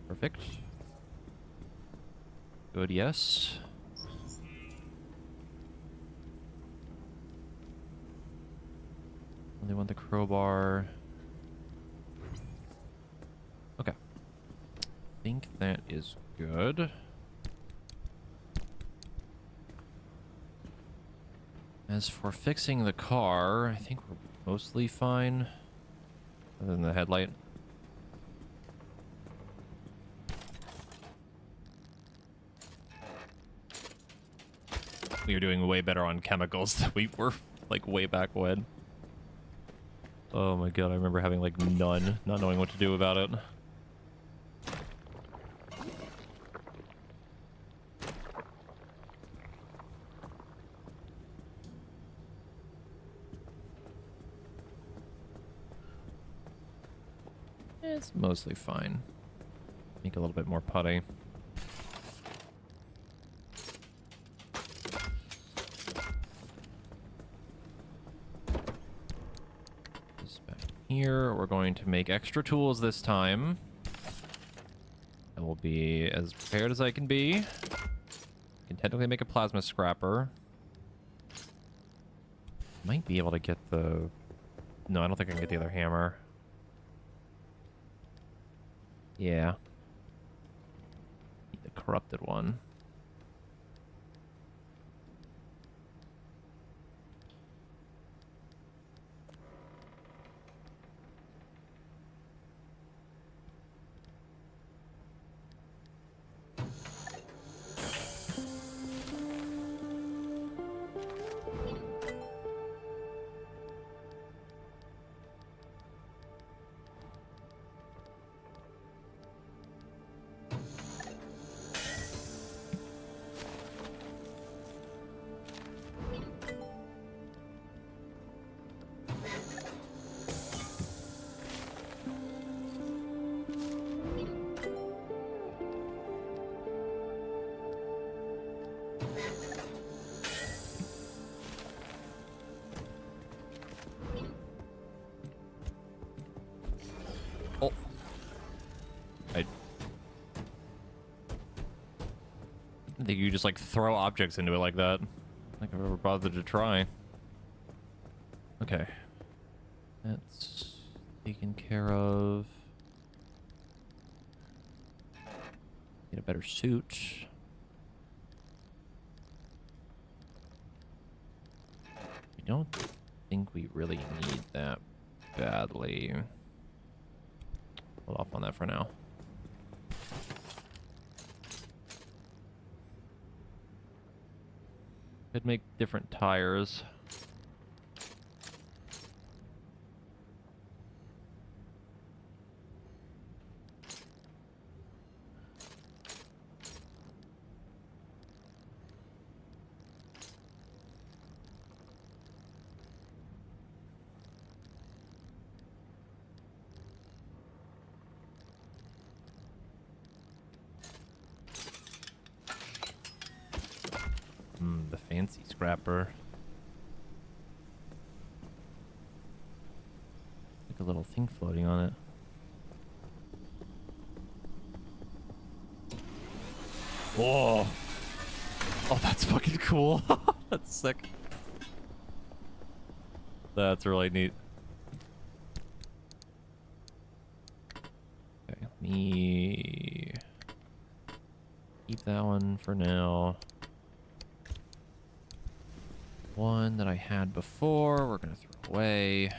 Perfect. Good, yes. They want the crowbar. Okay. I think that is good. As for fixing the car, I think we're mostly fine. Other than the headlight. We were doing way better on chemicals than we were, like, way back when. Oh my god, I remember having, like, none, not knowing what to do about it. It's mostly fine. Make a little bit more putty. Here, we're going to make extra tools this time. I will be as prepared as I can be. I can technically make a plasma scrapper. Might be able to get the... No, I don't think I can get the other hammer. Yeah. Need the corrupted one. Oh. I think you just, like, throw objects into it like that. I don't think I've ever bothered to try. Okay. That's taken care of. Get a better suit. I don't think we really need that badly. Hold off on that for now. Could make different tires. The fancy scrapper. Like a little thing floating on it. Whoa! Oh, that's fucking cool. That's sick. That's really neat. Okay, let me keep that one for now. One that I had before, we're gonna throw away.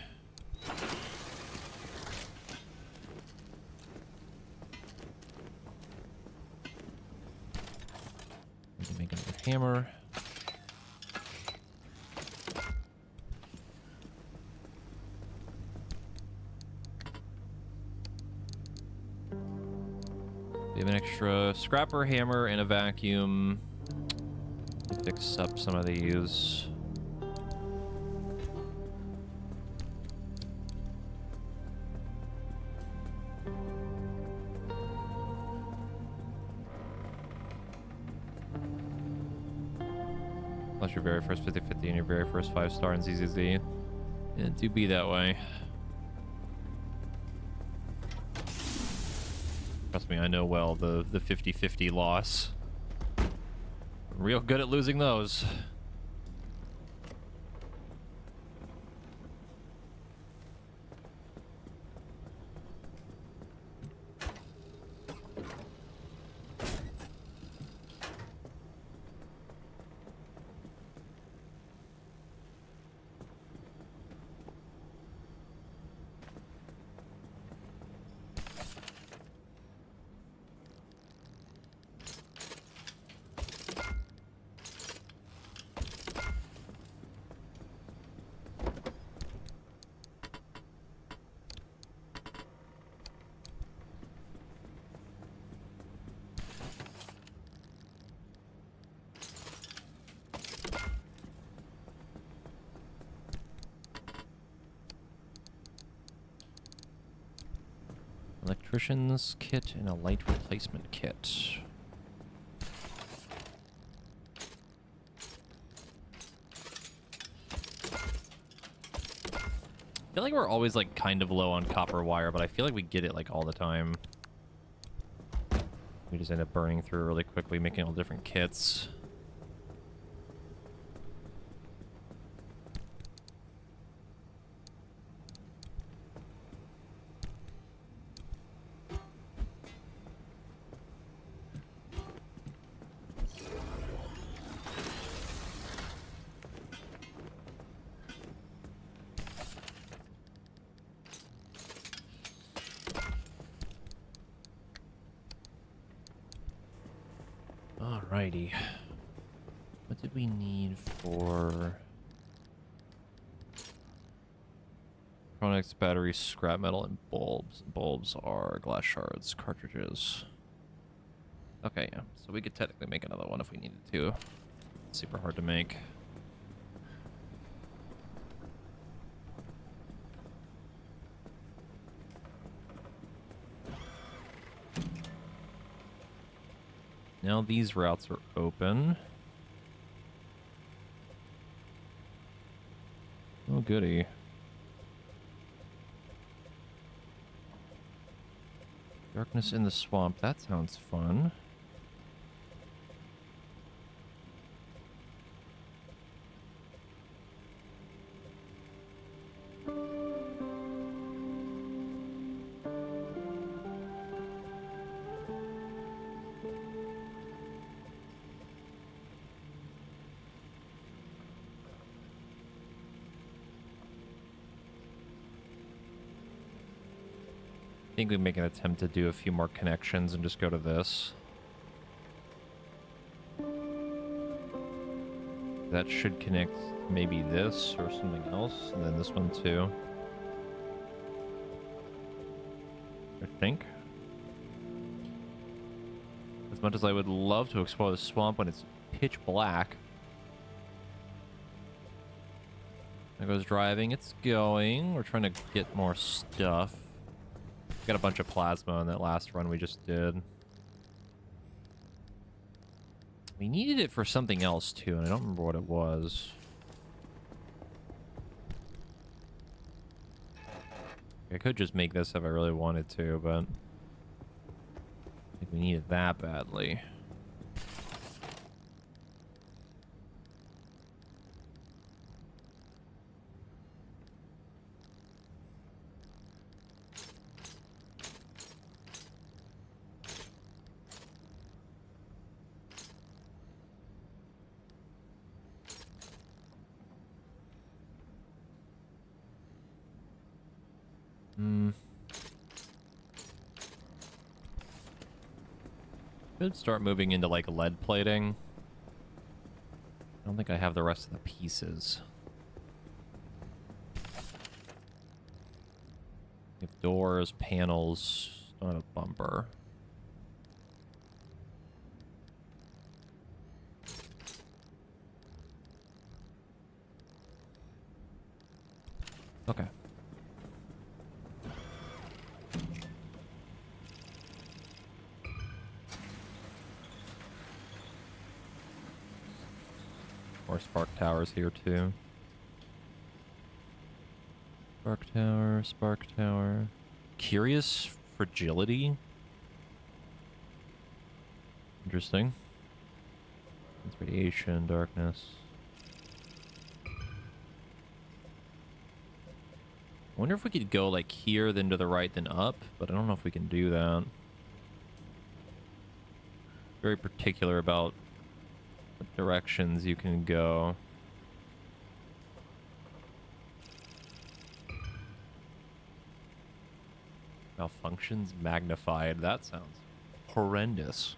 Make another hammer. We have an extra scrapper, hammer, and a vacuum. Fix up some of these. Unless your very first 50-50 and your very first 5-star in ZZZ. It do be that way. Trust me, I know well the 50-50 loss. Real good at losing those. Electrician's kit and a light replacement kit. I feel like we're always like kind of low on copper wire, but I feel like we get it like all the time. We just end up burning through really quickly, making all different kits. Alrighty. What did we need for... Electronics, batteries, scrap metal, and bulbs. Bulbs are glass shards, cartridges. Okay, yeah. So we could technically make another one if we needed to. It's super hard to make. Now these routes are open. Oh, goody. Darkness in the swamp. That sounds fun. I think we make an attempt to do a few more connections and just go to this. That should connect maybe this or something else, and then this one too. I think. As much as I would love to explore the swamp when it's pitch black. There goes driving. It's going. We're trying to get more stuff. Got a bunch of plasma in that last run we just did. We needed it for something else too, and I don't remember what it was. I could just make this if I really wanted to, but I think we needed that badly. Should start moving into like lead plating. I don't think I have the rest of the pieces. We have doors, panels, don't have a bumper. Okay. More spark towers here too. Spark tower, spark tower. Curious fragility. Interesting. It's radiation, darkness. I wonder if we could go like here, then to the right, then up, but I don't know if we can do that. Very particular about what directions you can go. Malfunctions magnified. That sounds horrendous.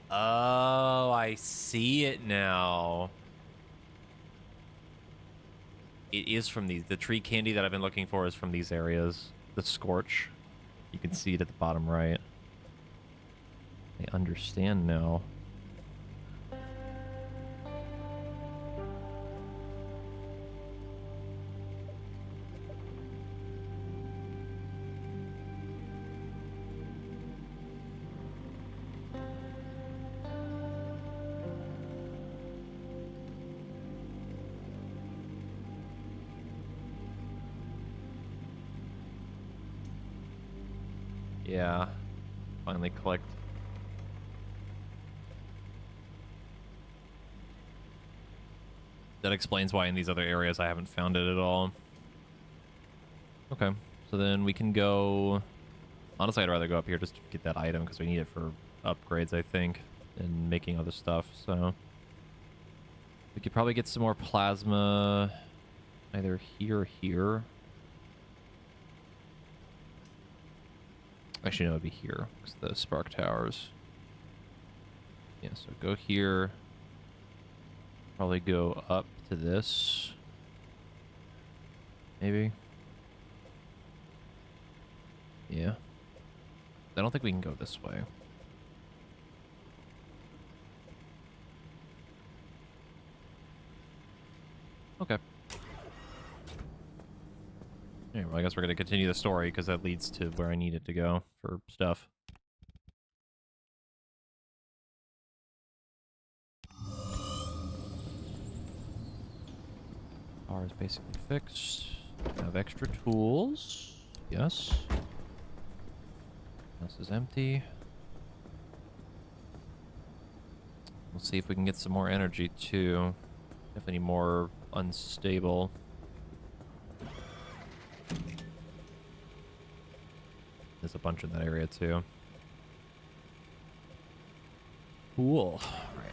Oh, I see it now. It is from these. The tree candy that I've been looking for is from these areas. The Scorch. You can see it at the bottom right. I understand now. Yeah. Finally clicked. That explains why in these other areas I haven't found it at all. Okay. So then we can go... Honestly, I'd rather go up here just to get that item because we need it for upgrades, I think, and making other stuff, so... We could probably get some more plasma either here or here. Actually, no, it'd be here, because the spark towers. Yeah, so go here. Probably go up to this. Maybe. Yeah. I don't think we can go this way. Okay. Anyway, I guess we're going to continue the story because that leads to where I need it to go for stuff. Bar is basically fixed. I have extra tools. Yes. House is empty. We'll see if we can get some more energy too. If any more unstable. There's a bunch in that area too. Cool. All right.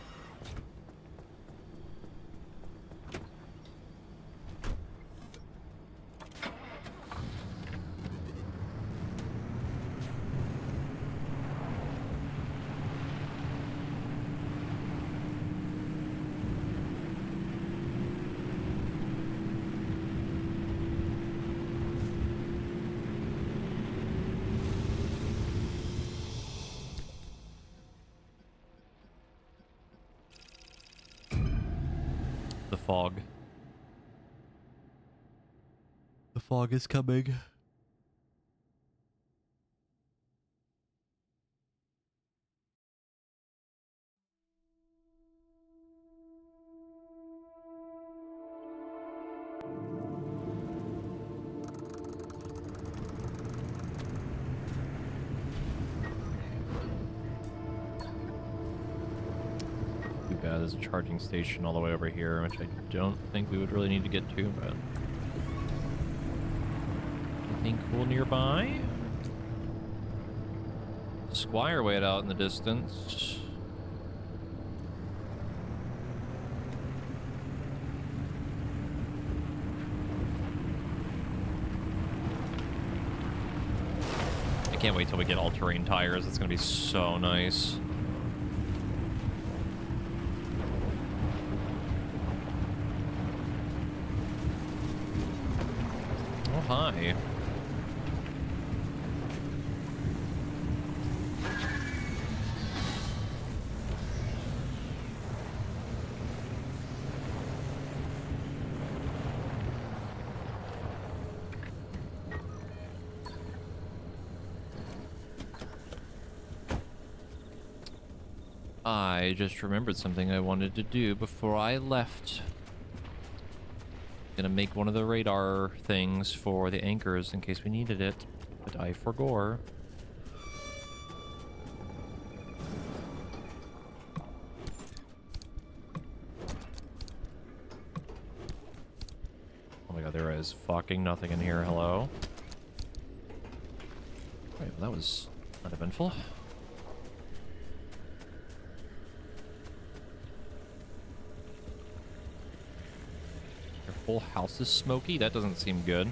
The fog. The fog is coming. Too bad there's a charging station all the way over here, which I don't think we would really need to get to, but... Anything cool nearby? Squire way out in the distance. I can't wait till we get all-terrain tires. It's gonna be so nice. Oh, hi. I just remembered something I wanted to do before I left. Gonna make one of the radar things for the anchors in case we needed it, but I forgore. Oh my god, there is fucking nothing in here. Hello? Right, well, that was uneventful. Your whole house is smoky? That doesn't seem good.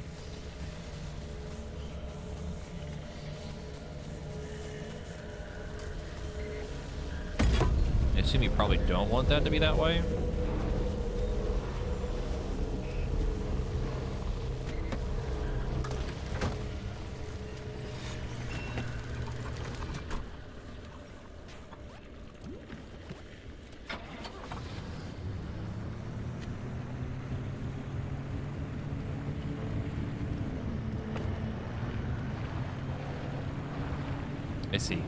I assume you probably don't want that to be that way. I see.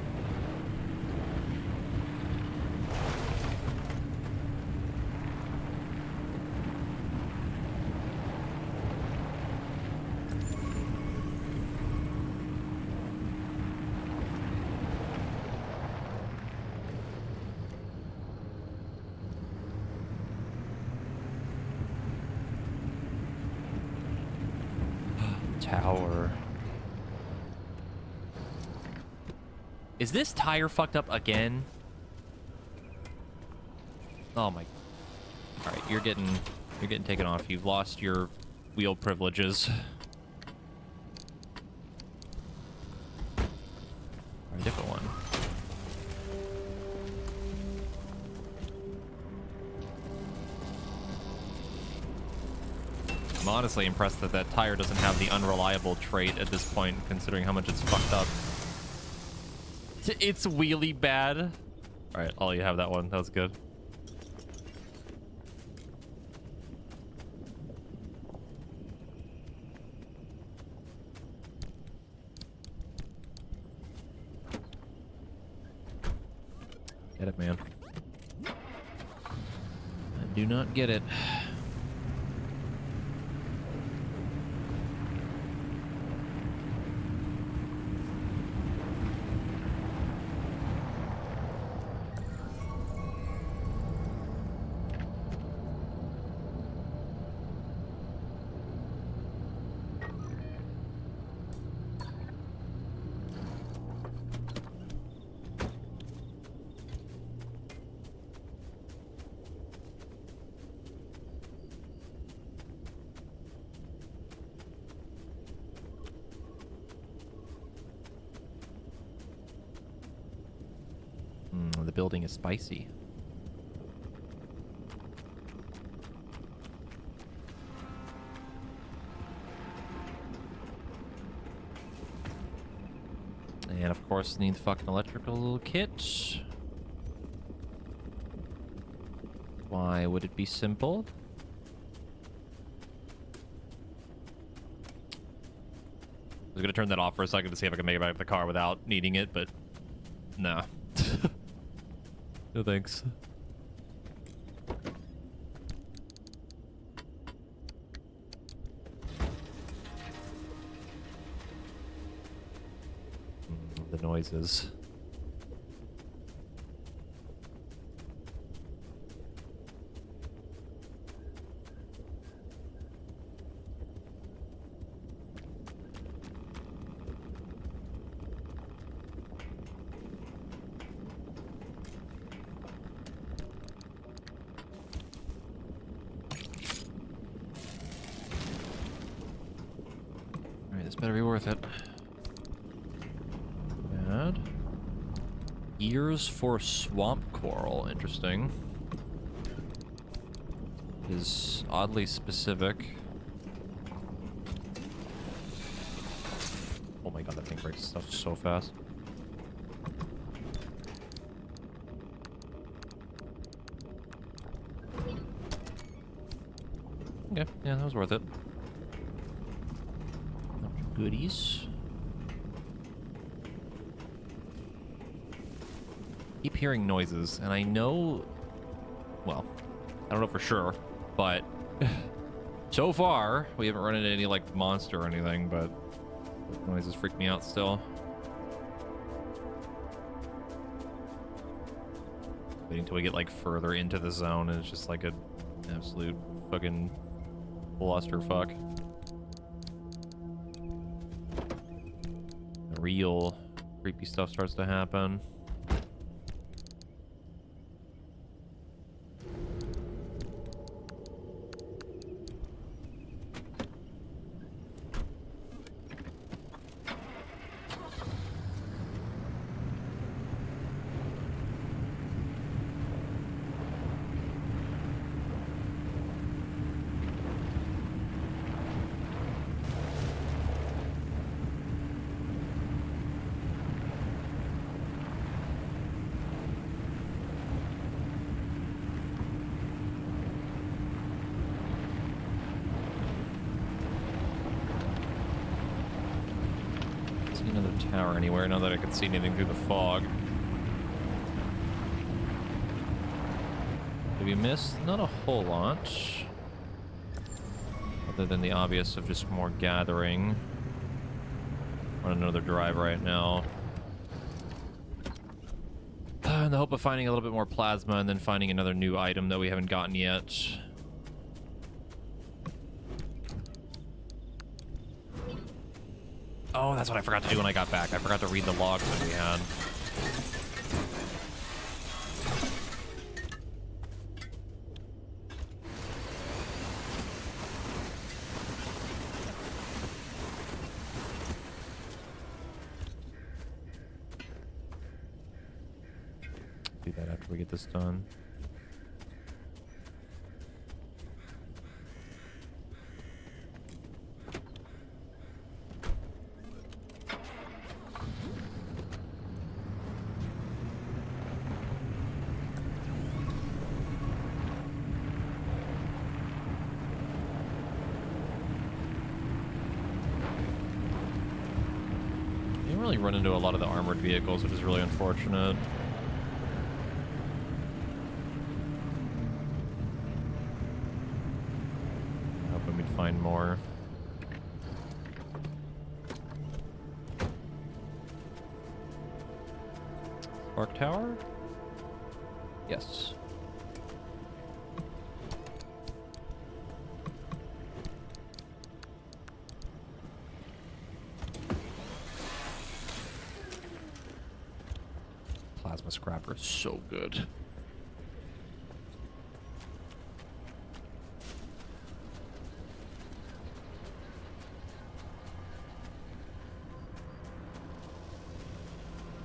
Tower. Is this tire fucked up again? Oh my. Alright, you're getting taken off. You've lost your wheel privileges. Or a different one. I'm honestly impressed that that tire doesn't have the unreliable trait at this point, considering how much it's fucked up. It's wheelie bad. Alright, I'll let you have that one. That was good. Get it, man. I do not get it. The building is spicy. And of course, need the fucking electrical kit. Why would it be simple? I was gonna turn that off for a second to see if I can make it back to the car without needing it, but no. No thanks. The noises. This better be worth it. Bad. Ears for swamp coral. Interesting. Is oddly specific. Oh my god, that thing breaks stuff so fast. Okay, yeah, that was worth it. Goodies. Keep keep hearing noises, and I know... Well, I don't know for sure, but... So far, we haven't run into any, like, monster or anything, but... The noises freak me out still. Waiting until we get, like, further into the zone, and it's just like an absolute fucking clusterfuck. The real creepy stuff starts to happen. Tower anywhere now that I can see anything through the fog. Did we miss? Not a whole lot. Other than the obvious of just more gathering. On another drive right now. In the hope of finding a little bit more plasma and then finding another new item that we haven't gotten yet. Oh, that's what I forgot to do when I got back. I forgot to read the logs that we had. Do that after we get this done. Run into a lot of the armored vehicles, which is really unfortunate. Hoping we'd find more. Spark Tower? Yes. Plasma scrapper is so good.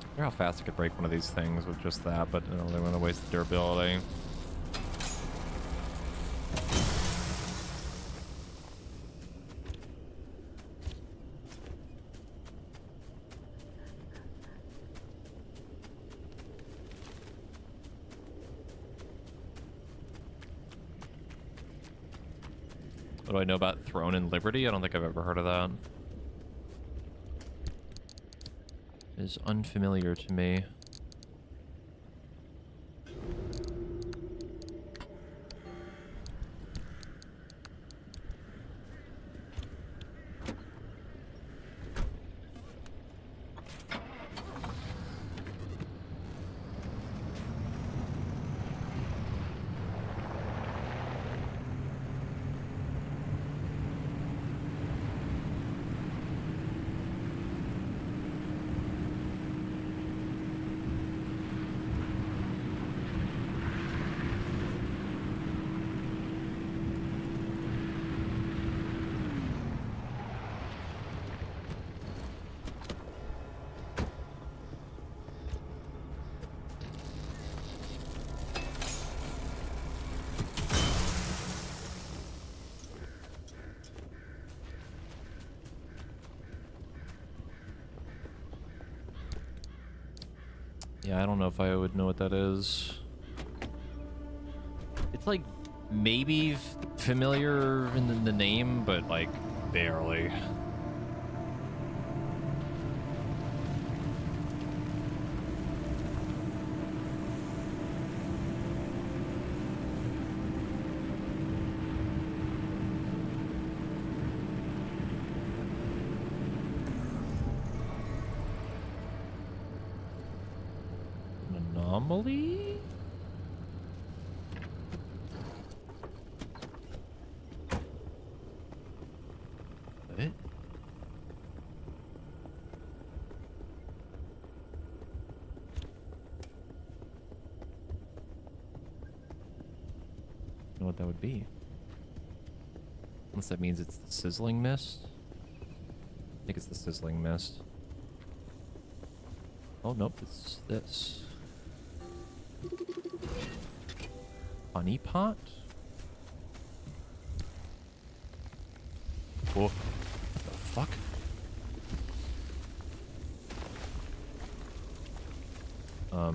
I wonder how fast I could break one of these things with just that, but I don't really want to waste the durability. What do I know about Throne and Liberty? I don't think I've ever heard of that. It is unfamiliar to me. Yeah, I don't know if I would know what that is. It's like maybe familiar in the name, but like barely. anomaly? What? Know what that would be. Unless that means it's the sizzling mist. I think it's the sizzling mist. Oh nope, it's this. Honey pot? Whoa. What the fuck? Oh!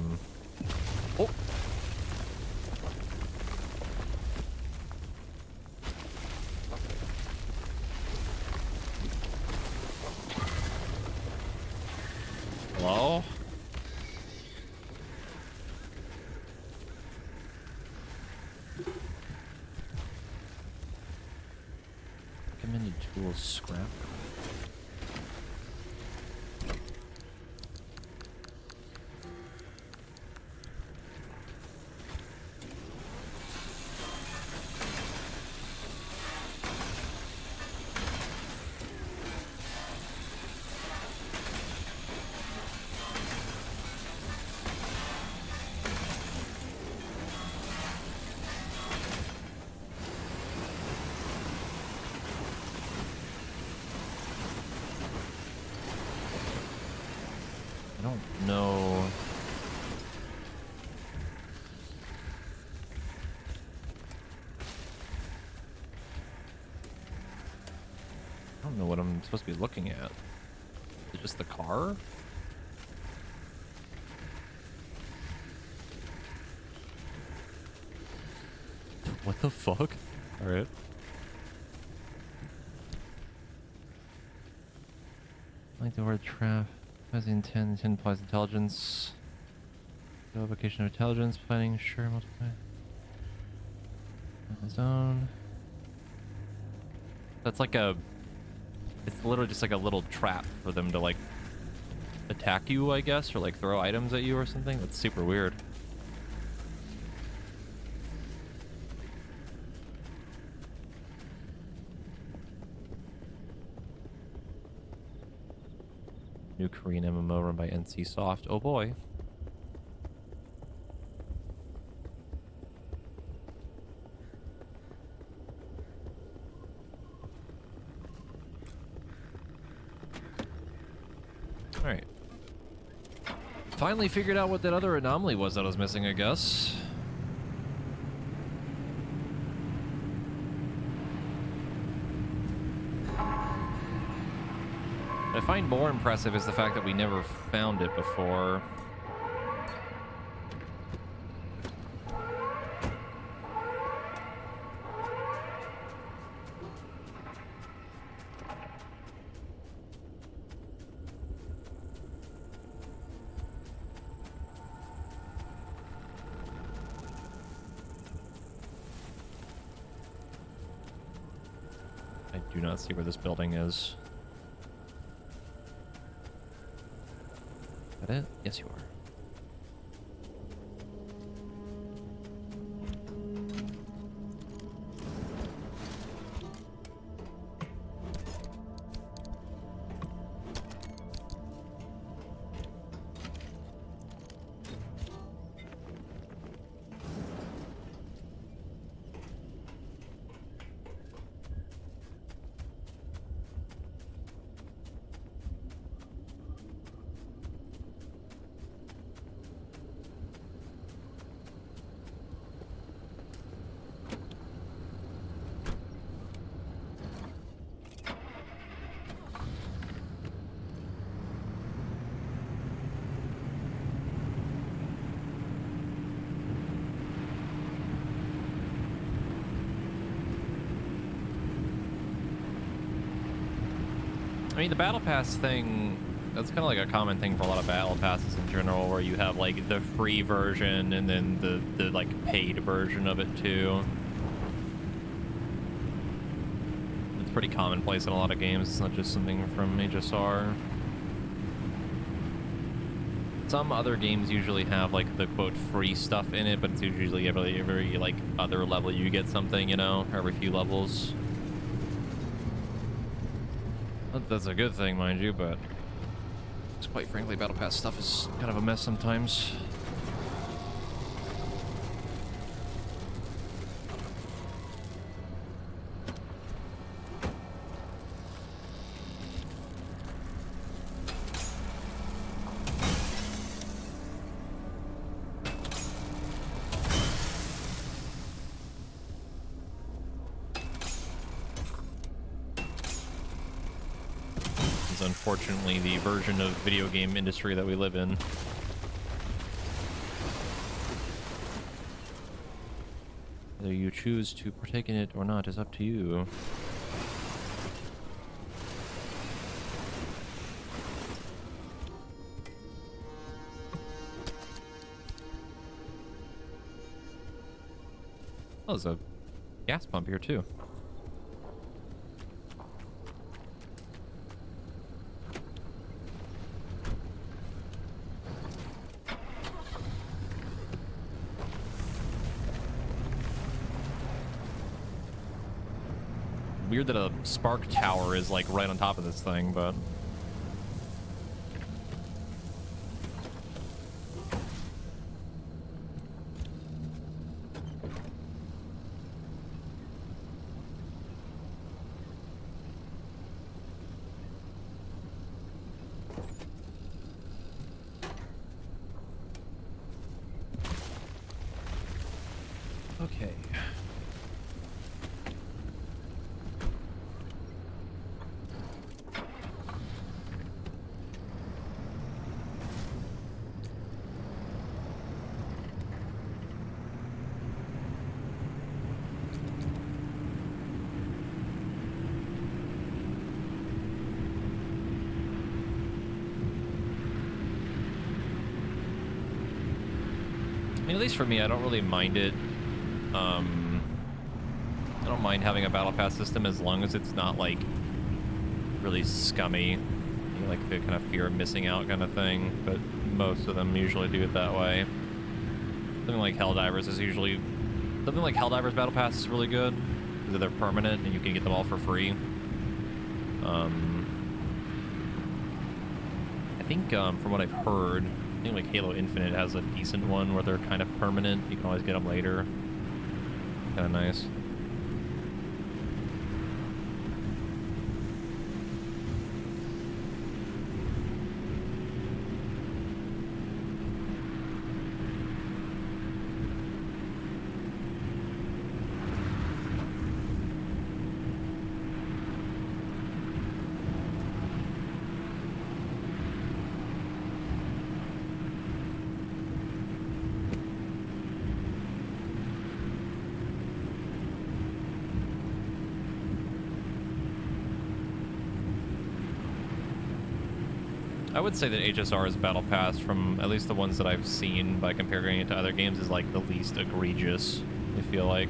Hello? Recommended tools scrap. I don't know. I don't know what I'm supposed to be looking at. Is it just the car? What the fuck? Alright. I like the word trap. Has the intent implies intelligence. No vocation of intelligence, planning, sure, multiply. On his own. That's like a... It's literally just like a little trap for them to like attack you, I guess, or like throw items at you or something. That's super weird. New Korean MMO run by NC Soft. Oh boy. Alright. Finally figured out what that other anomaly was that I was missing, I guess. What I find more impressive is the fact that we never found it before. I do not see where this building is. Is that it? Yes, you are. I mean, the battle pass thing, that's kind of like a common thing for a lot of battle passes in general, where you have like the free version and then the like paid version of it too. It's pretty commonplace in a lot of games. It's not just something from HSR. Some other games usually have like the quote free stuff in it, but it's usually every like other level you get something, you know, or every few levels. That's a good thing, mind you, but quite frankly, Battle Pass stuff is kind of a mess sometimes. Unfortunately, the version of video game industry that we live in. Whether you choose to partake in it or not is up to you. Oh, there's a gas pump here too. Weird that a spark tower is like right on top of this thing, but okay. I mean, at least for me, I don't really mind it. I don't mind having a battle pass system as long as it's not like really scummy, you know, like the kind of fear of missing out kind of thing. But most of them usually do it that way. Something like Helldivers battle pass is really good because they're permanent and you can get them all for free. I think from what I've heard, I think like Halo Infinite has a decent one where they're kind of permanent. You can always get them later. Kind of nice. I would say that HSR's Battle Pass, from at least the ones that I've seen by comparing it to other games, is like the least egregious, I feel like.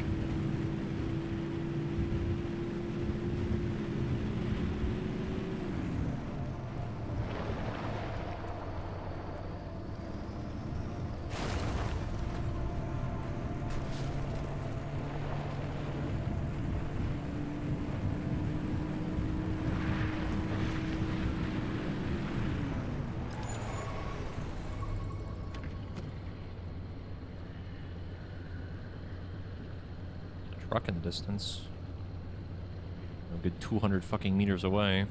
Truck in the distance. A good 200 fucking meters away.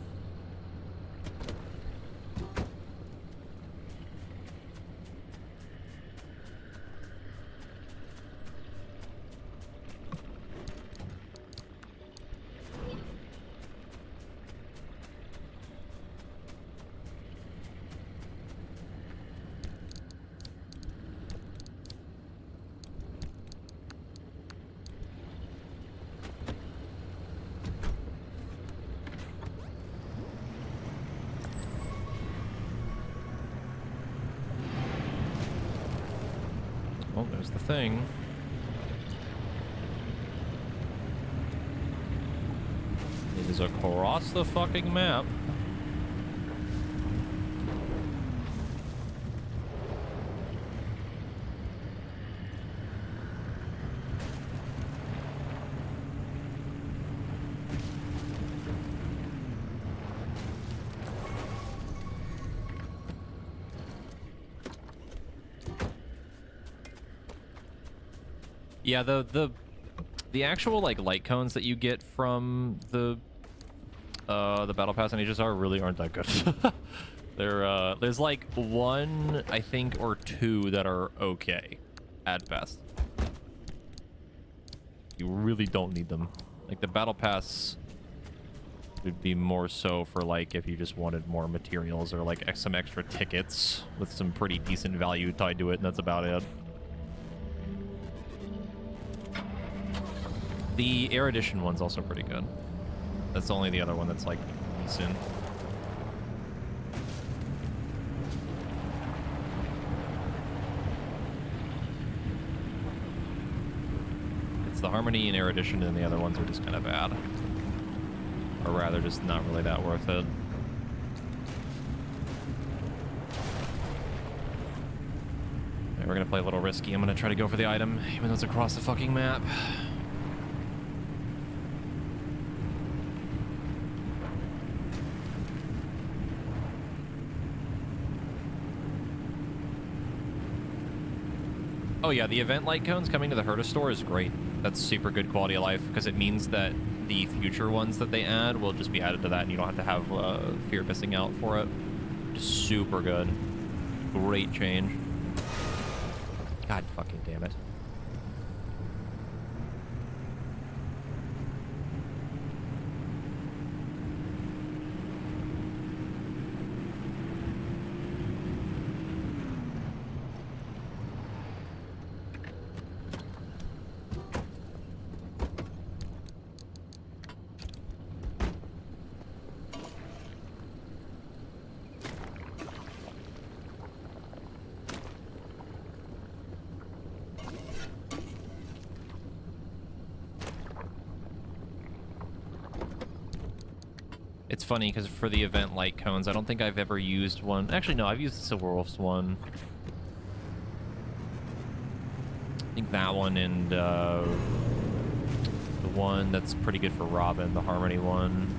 Oh, there's the thing. It is across the fucking map. Yeah, the actual like light cones that you get from the battle pass and HSR really aren't that good. There's like one, I think, or two that are okay at best. You really don't need them. Like the battle pass would be more so for like if you just wanted more materials or like some extra tickets with some pretty decent value tied to it, and that's about it. The Air Edition one's also pretty good. That's only the other one that's like decent. It's the Harmony and Air Edition, and the other ones are just kind of bad. Or rather, just not really that worth it. Right, we're gonna play a little risky. I'm gonna try to go for the item, even though it's across the fucking map. Oh yeah, the event light cones coming to the Herta store is great. That's super good quality of life, because it means that the future ones that they add will just be added to that, and you don't have to have fear of missing out for it. Just super good. Great change. God fucking damn it. It's funny because for the event light cones, I don't think I've ever used one. Actually, no, I've used the Silver Wolf's one. I think that one and the one that's pretty good for Robin, the Harmony one.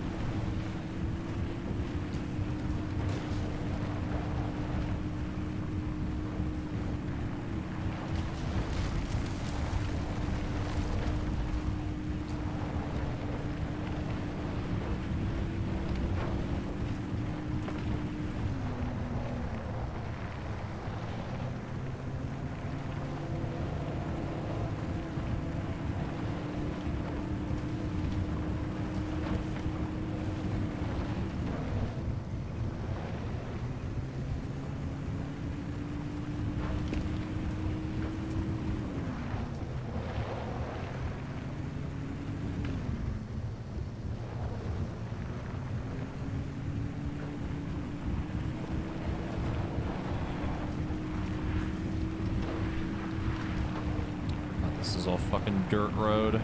This is all fucking dirt road.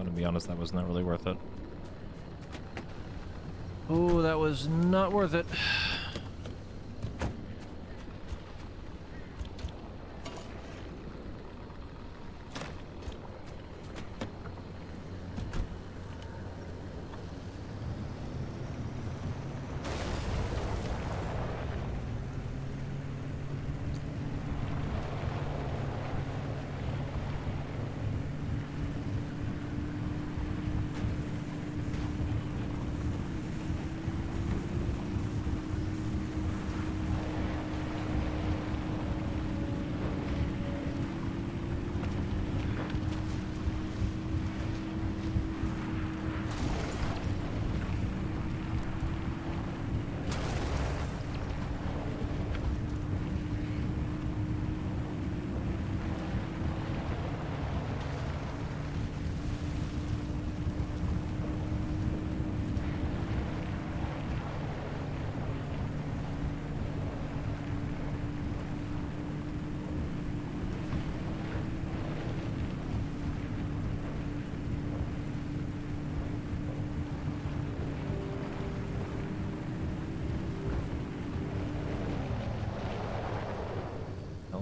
To be honest, that was not really worth it. Oh, that was not worth it.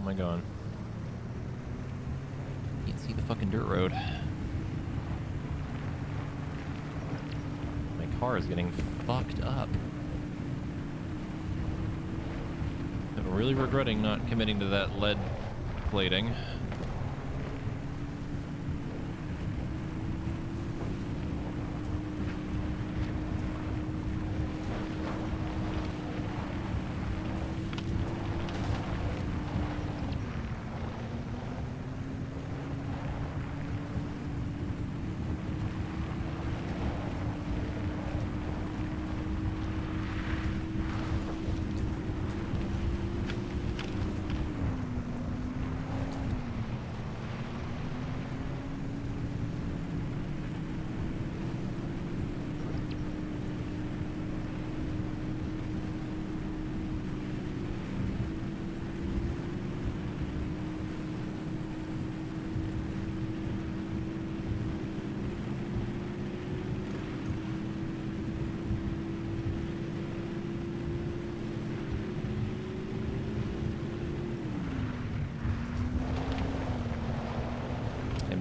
am I going? Can't see the fucking dirt road. My car is getting fucked up. I'm really regretting not committing to that lead plating.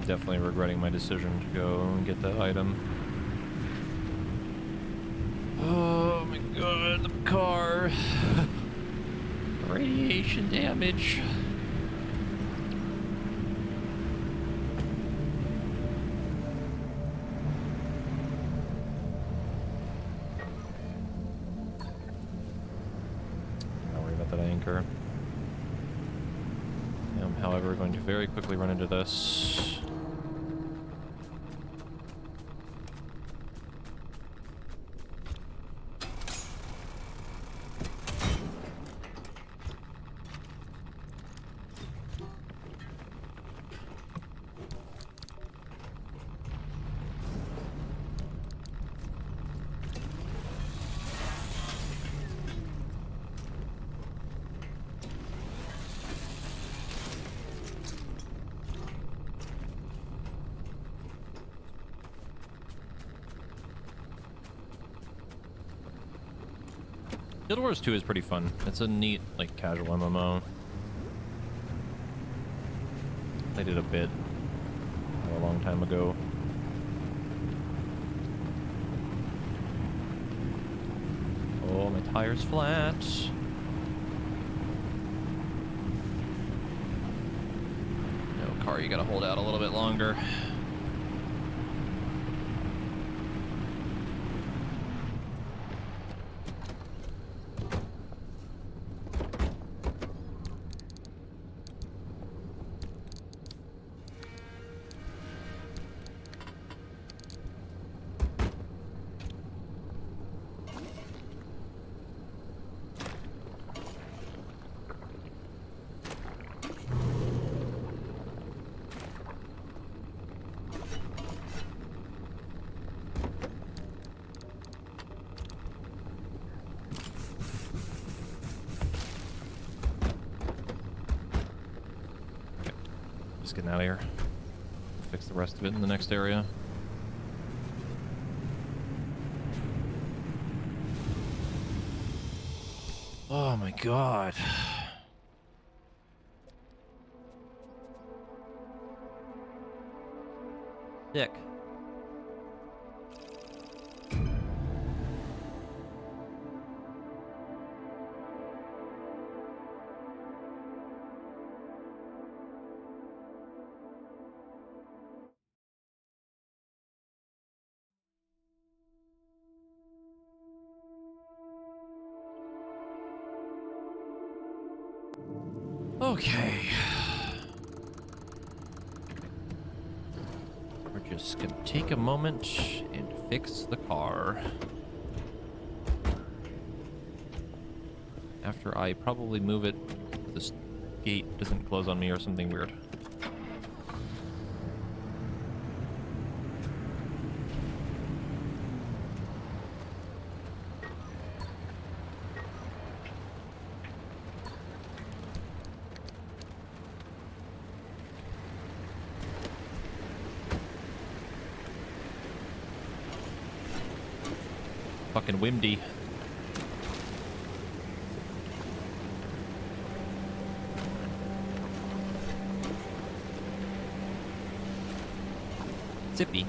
Definitely regretting my decision to go and get that item. Oh my god, the car. Radiation damage. Not worry about that anchor. I am, however, going to very quickly run into this. Guild Wars 2 is pretty fun. It's a neat, like, casual MMO. I did a bit a long time ago. Oh, my tire's flat. No, car, you gotta hold out a little bit longer. Just getting out of here. Fix the rest of it in the next area. Oh my god. Sick. Okay. We're just gonna take a moment and fix the car. After I probably move it, this gate doesn't close on me or something weird. Fucking windy. Mississippi.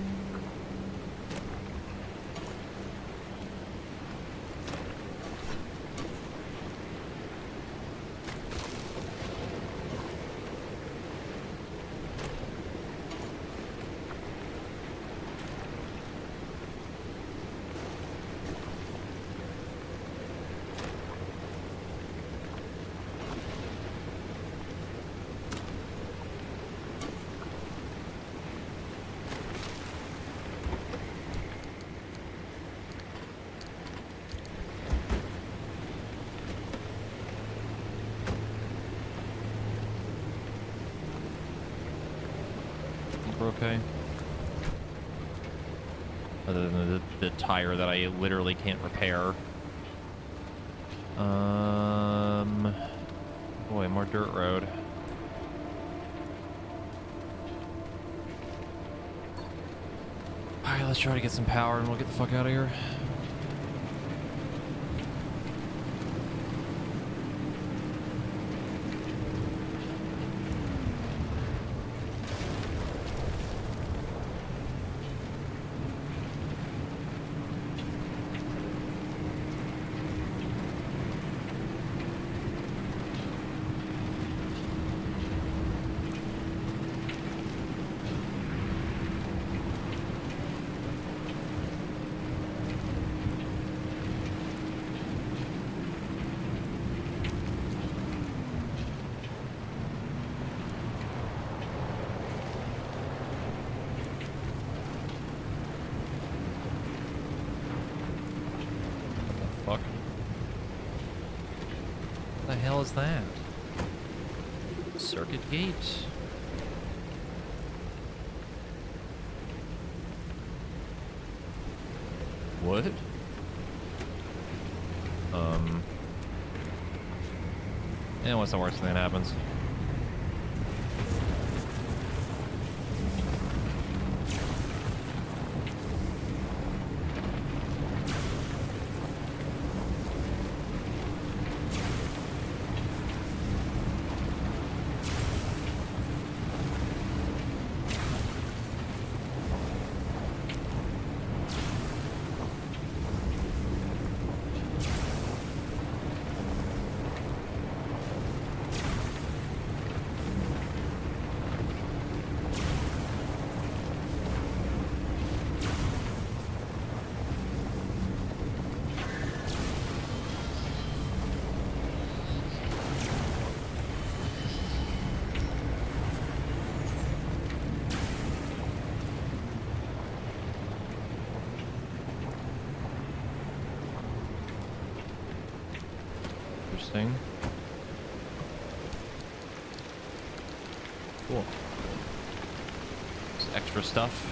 We're okay. Other than the tire that I literally can't repair. Boy, more dirt road. Alright, let's try to get some power and we'll get the fuck out of here. Fuck. What the hell is that? Circuit gate. What? Yeah, what's the worst thing that happens? Interesting. Cool. Just extra stuff.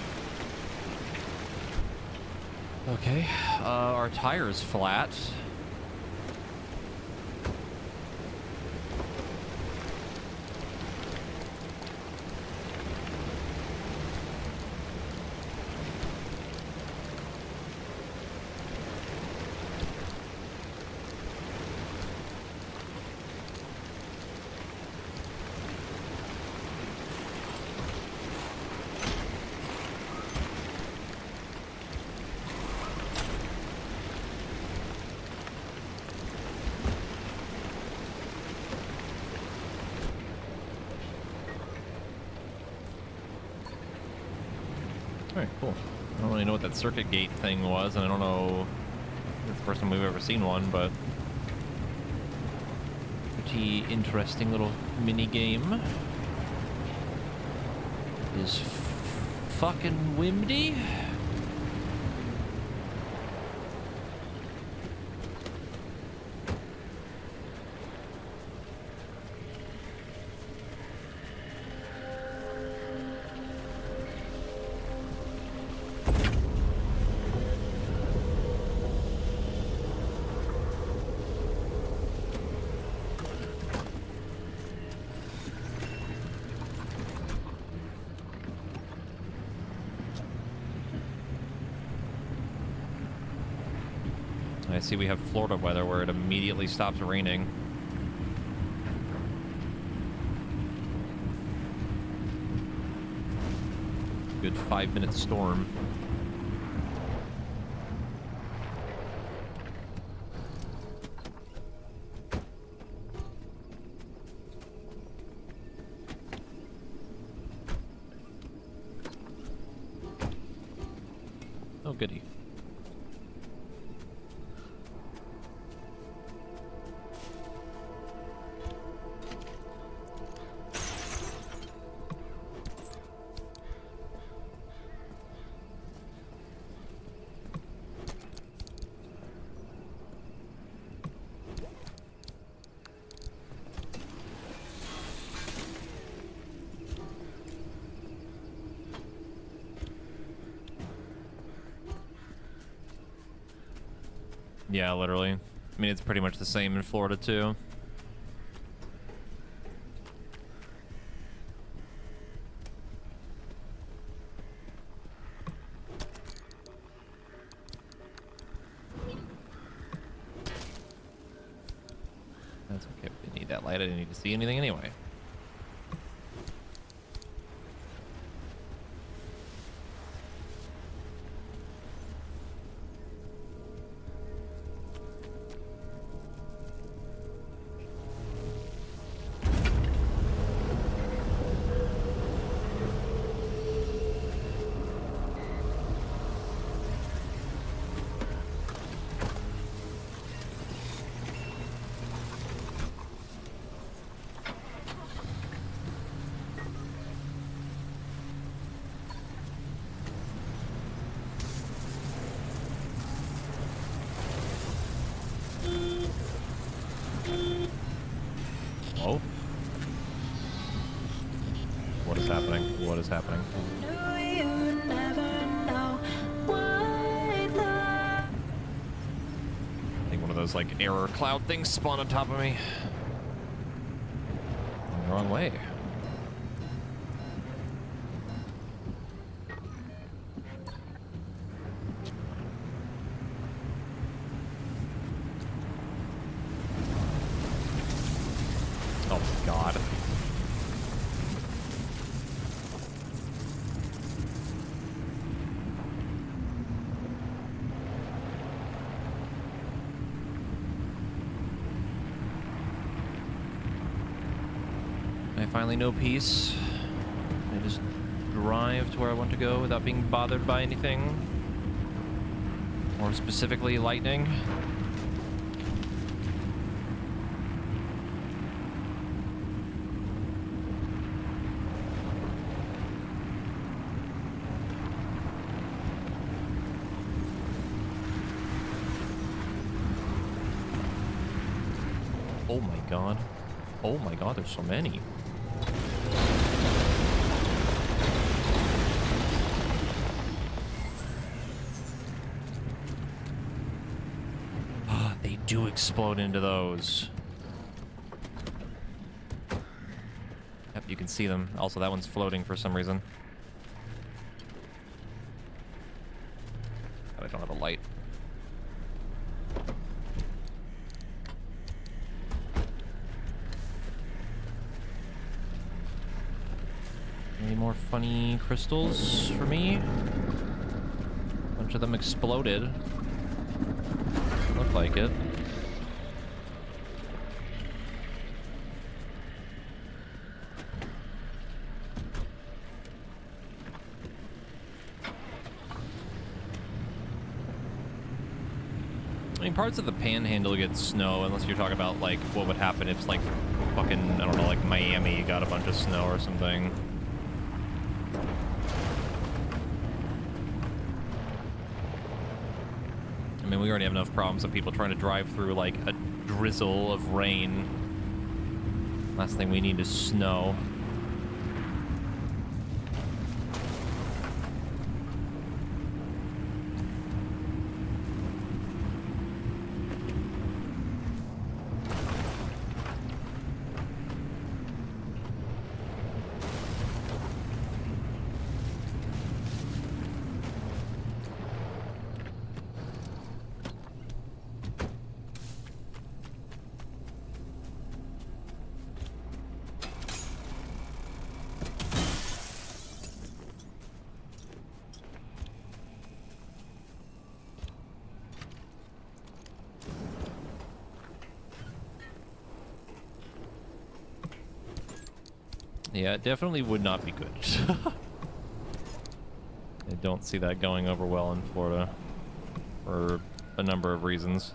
Okay, our tire's flat. Alright, cool. I don't really know what that circuit gate thing was, and I don't know if it's the first time we've ever seen one, but pretty interesting little mini game. Is fucking windy. I see we have Florida weather where it immediately stops raining. Good good 5-minute storm. Oh, goody. Yeah, literally. I mean, it's pretty much the same in Florida, too. That's okay. We didn't need that light. I didn't need to see anything anyway. Oh. What is happening? What is happening? I think one of those, like, error cloud things spawned on top of me. Going the wrong way. Oh, God. I finally know peace. I just drive to where I want to go without being bothered by anything. More specifically, lightning. Oh my God. Oh my God, there's so many. They do explode into those. Yep, you can see them. Also, that one's floating for some reason. God, I don't have a light. Any more funny crystals for me? A bunch of them exploded. Looked like it. I mean, parts of the Panhandle get snow, unless you're talking about, like, what would happen if, like, fucking, I don't know, like, Miami got a bunch of snow or something. I mean, we already have enough problems of people trying to drive through, like, a drizzle of rain. Last thing we need is snow. Yeah, it definitely would not be good. I don't see that going over well in Florida for a number of reasons.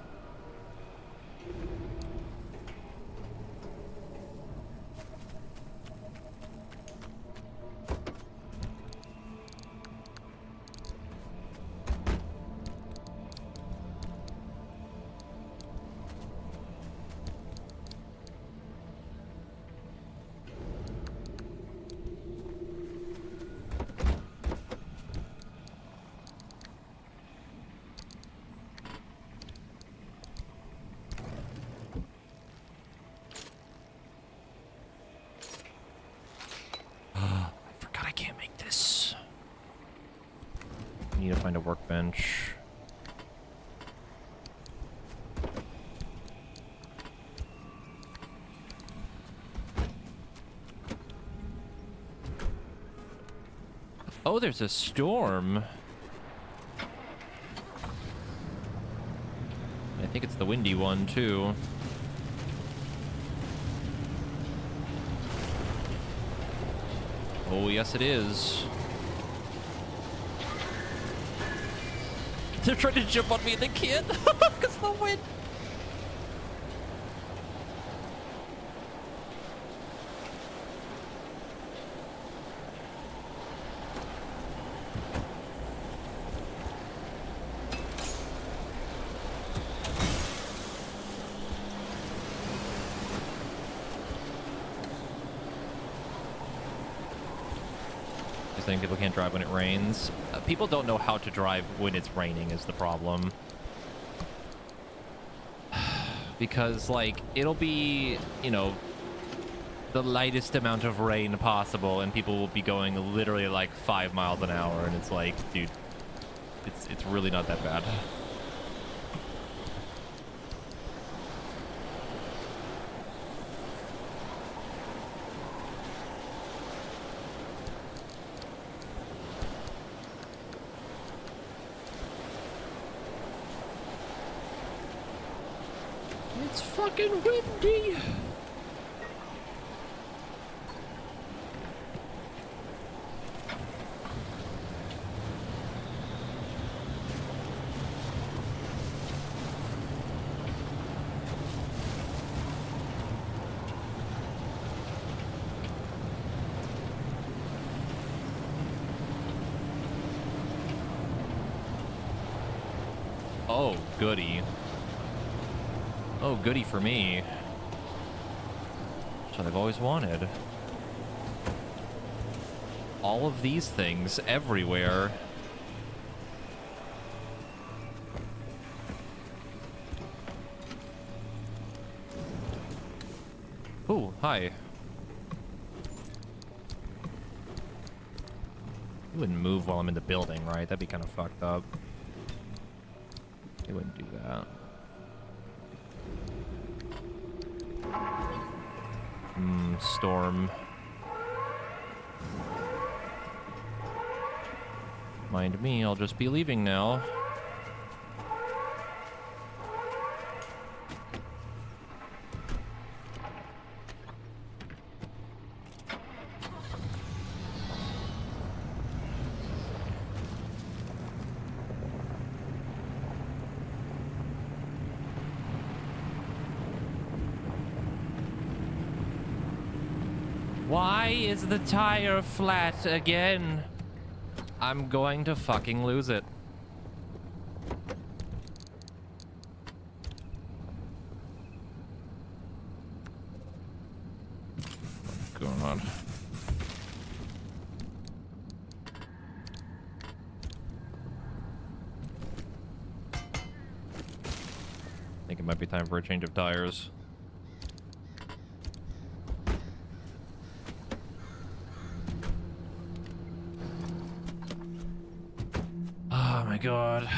I forgot I can't make this. I need to find a workbench. Oh, there's a storm. I think it's the windy one, too. Oh, yes, it is. They're trying to jump on me and they can't because of the wind. I think people can't drive when it rains. People don't know how to drive when it's raining is the problem. Because, like, it'll be, you know, the lightest amount of rain possible, and people will be going literally like 5 miles an hour, and it's like, dude, it's really not that bad. It's fucking windy. Oh, goody. Oh, goody for me. That's what I've always wanted. All of these things everywhere. Ooh, hi. You wouldn't move while I'm in the building, right? That'd be kind of fucked up. You wouldn't do that. Storm. Mind me, I'll just be leaving now. Why is the tire flat again? I'm going to fucking lose it. God. I think it might be time for a change of tires. Oh my god.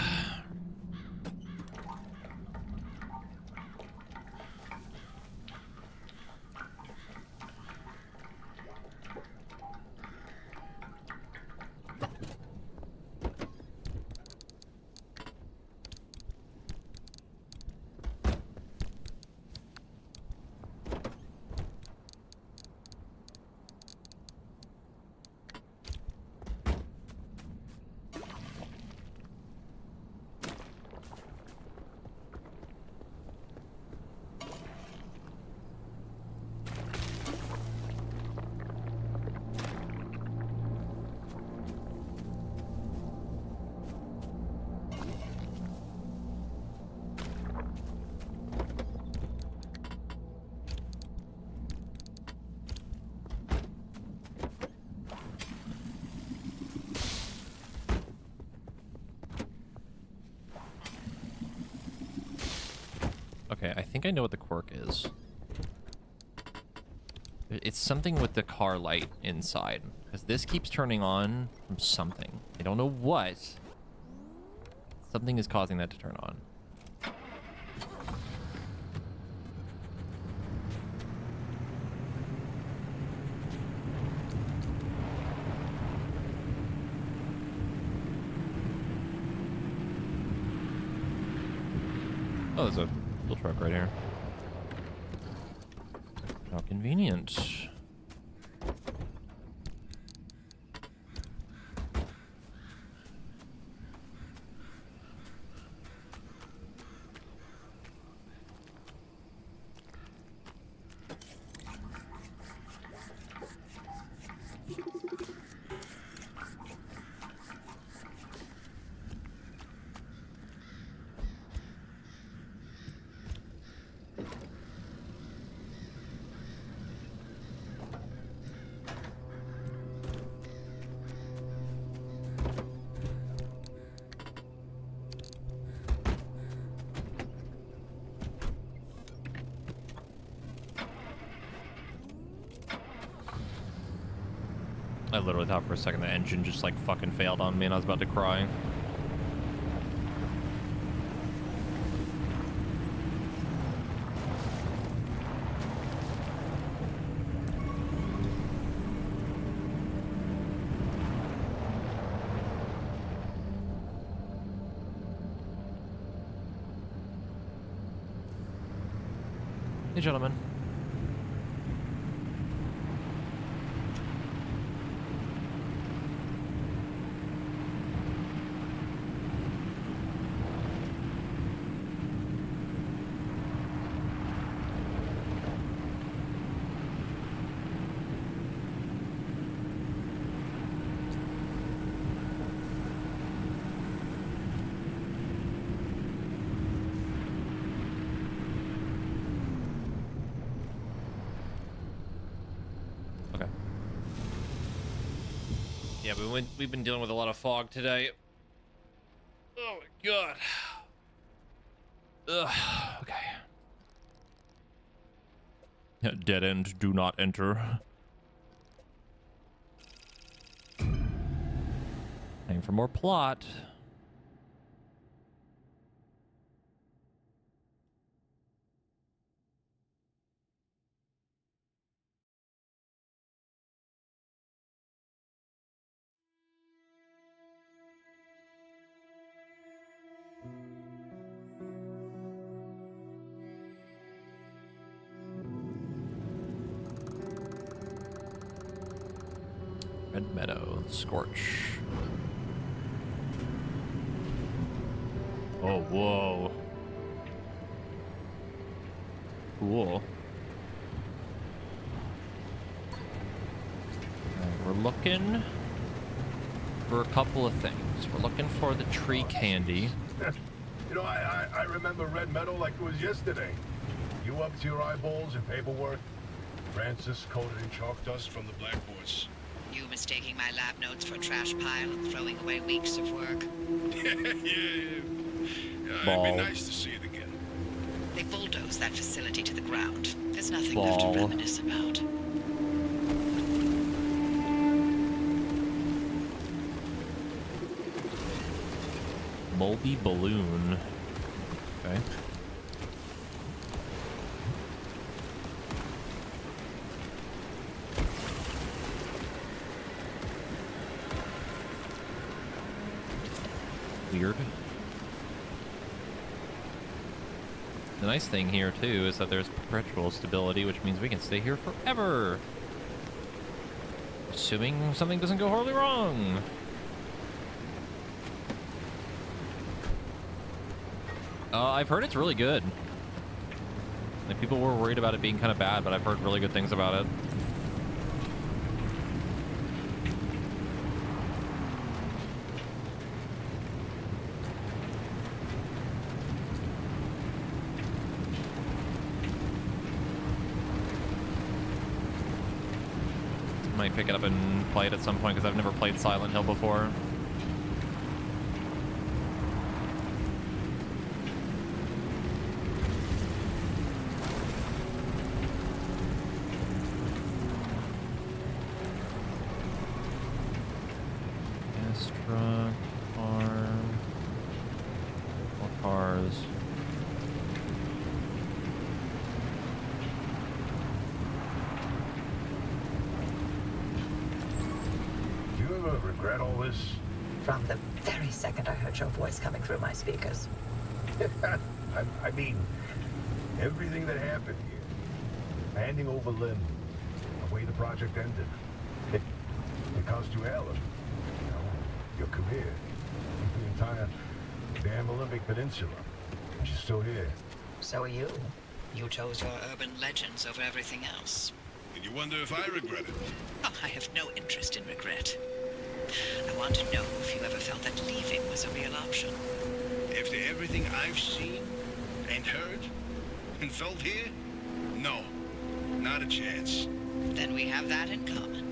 Okay, I think I know what the quirk is. It's something with the car light inside, because this keeps turning on from something. I don't know what. Something is causing that to turn on. Oh, there's a fuel truck right here. How convenient. I literally thought for a second the engine just like fucking failed on me and I was about to cry. Hey, gentlemen. Yeah, we've been dealing with a lot of fog today. Oh my god. Ugh. Okay. Dead end, do not enter. Time for more plot. Red Meadow, Scorch. Oh, whoa. Cool. We're looking for a couple of things. We're looking for the tree candy. You know, I remember Red Meadow like it was yesterday. You up to your eyeballs in paperwork? Francis coated in chalk dust from the blackboards. You mistaking my lab notes for a trash pile and throwing away weeks of work. Yeah, it'd be nice to see it again. They bulldozed that facility to the ground. There's nothing Ball. left to reminisce about. Moldy balloon. Okay. Weird. The nice thing here too is that there's perpetual stability, which means we can stay here forever. Assuming something doesn't go horribly wrong. I've heard it's really good. Like, people were worried about it being kind of bad, but I've heard really good things about it. Might pick it up and play it at some point because I've never played Silent Hill before. regret all this? From the very second I heard your voice coming through my speakers. I mean, everything that happened here. Handing over Lynn. The way the project ended. It cost you Alan. You know, your career. The entire damn Olympic Peninsula. And she's still here. So are you. You chose your urban legends over everything else. And you wonder if I regret it? Oh, I have no interest in regret. I want to know if you ever felt that leaving was a real option. After everything I've seen and heard and felt here? No. Not a chance. Then we have that in common.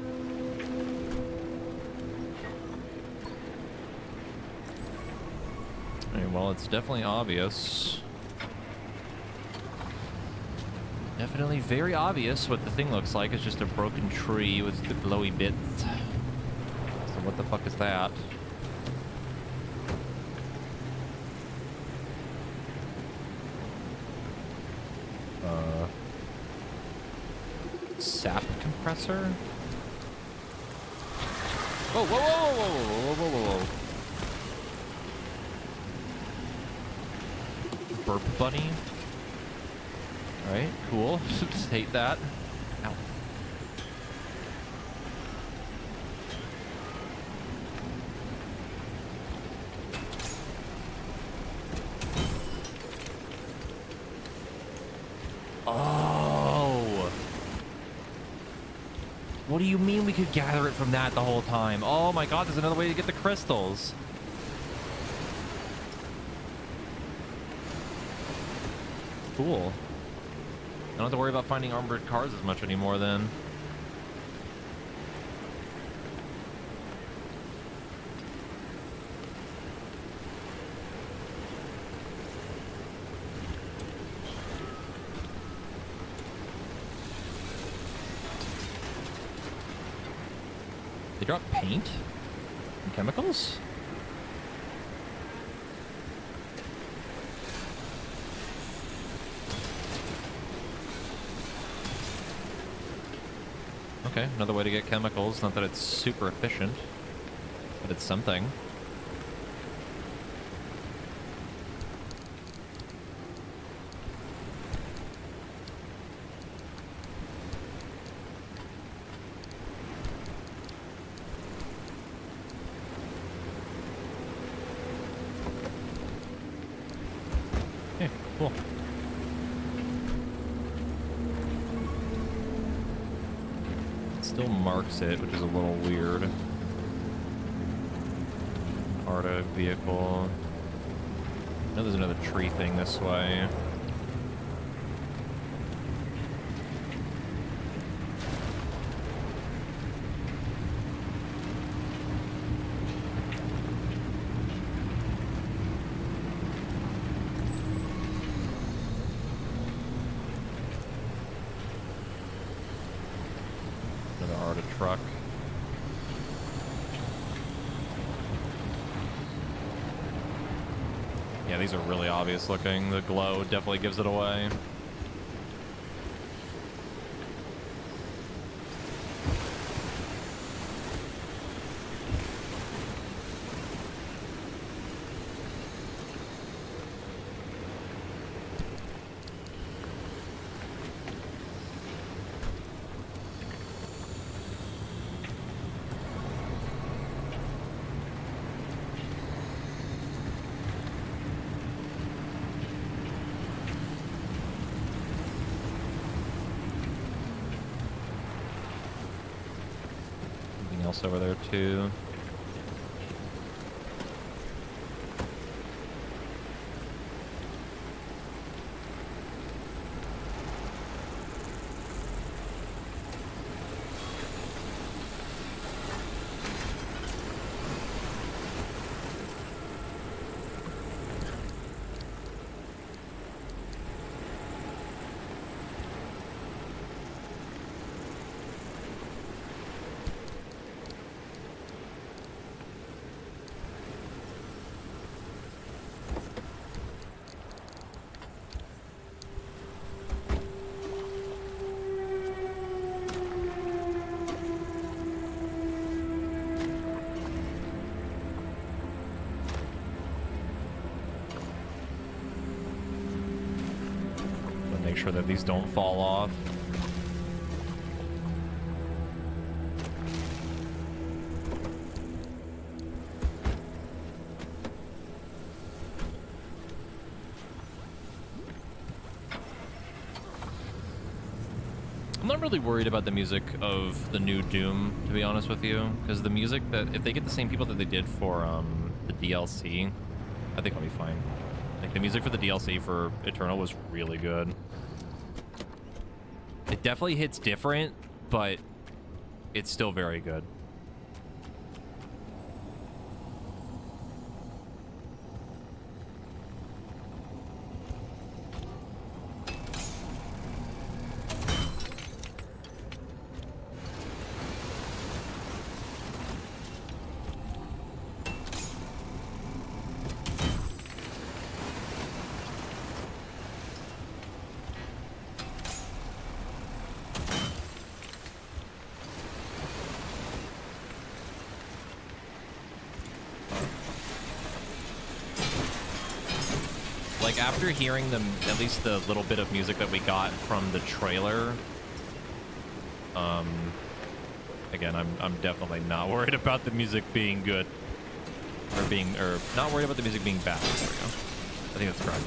Okay, well, it's definitely obvious. Definitely very obvious what the thing looks like. It's just a broken tree with the glowy bits. So what the fuck is that? Sap compressor? Whoa, whoa, whoa, whoa, whoa, whoa, whoa, whoa. Burp bunny. Alright, cool. Just hate that. Ow. Oh! What do you mean we could gather it from that the whole time? Oh my god, there's another way to get the crystals. Cool. I don't have to worry about finding armored cars as much anymore then. They drop paint and chemicals? Okay, another way to get chemicals. Not that it's super efficient, but it's something. Okay, cool. Still marks it, which is a little weird. Arta vehicle. I know there's another tree thing this way. Truck. Yeah, these are really obvious looking. The glow definitely gives it away. Else over there too. make sure that these don't fall off. I'm not really worried about the music of the new Doom, to be honest with you, because the music that, if they get the same people that they did for the DLC, I think I'll be fine. Like, the music for the DLC for Eternal was really good. It definitely hits different, but it's still very good. Like, after hearing them, at least the little bit of music that we got from the trailer, again, I'm definitely not worried about the music being good, or not worried about the music being bad. There we go. I think that's correct.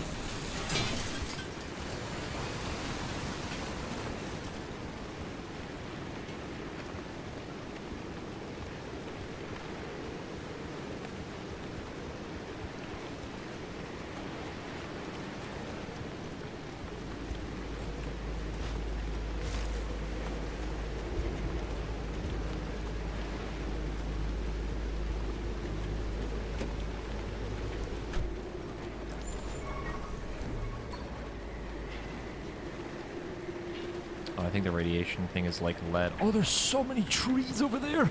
I think the radiation thing is like lead. Oh, there's so many trees over there.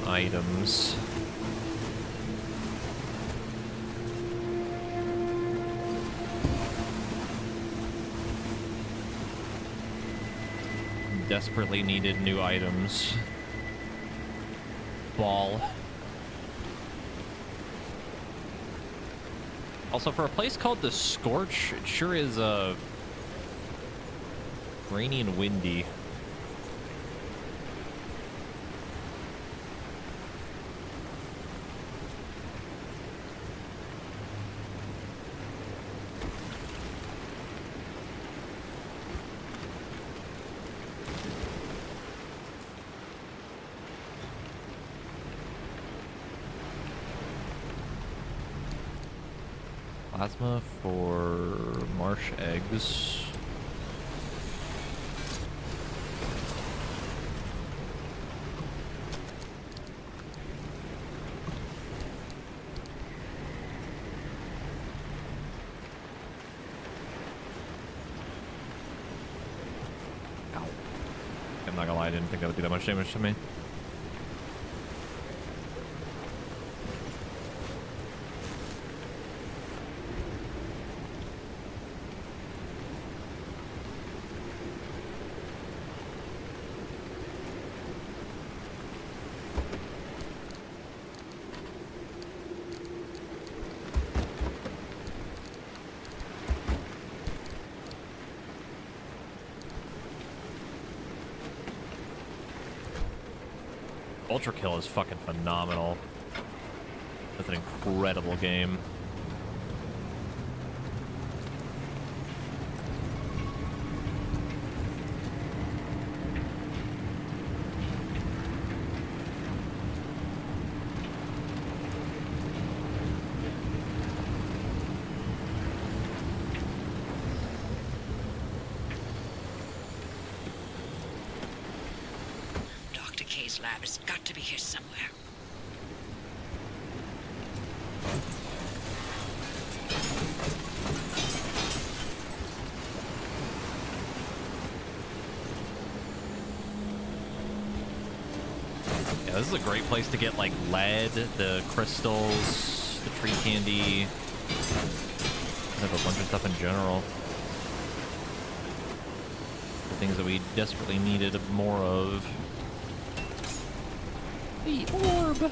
Items. Desperately needed new items. Ball. Also, for a place called the Scorch, it sure is rainy and windy. Plasma for marsh eggs. Ow. I'm not gonna lie, I didn't think that would do that much damage to me. Ultra Kill is fucking phenomenal. That's an incredible game. Lab has got to be here somewhere. Yeah, this is a great place to get like lead, the crystals, the tree candy. I have a bunch of stuff in general. The things that we desperately needed more of. The orb.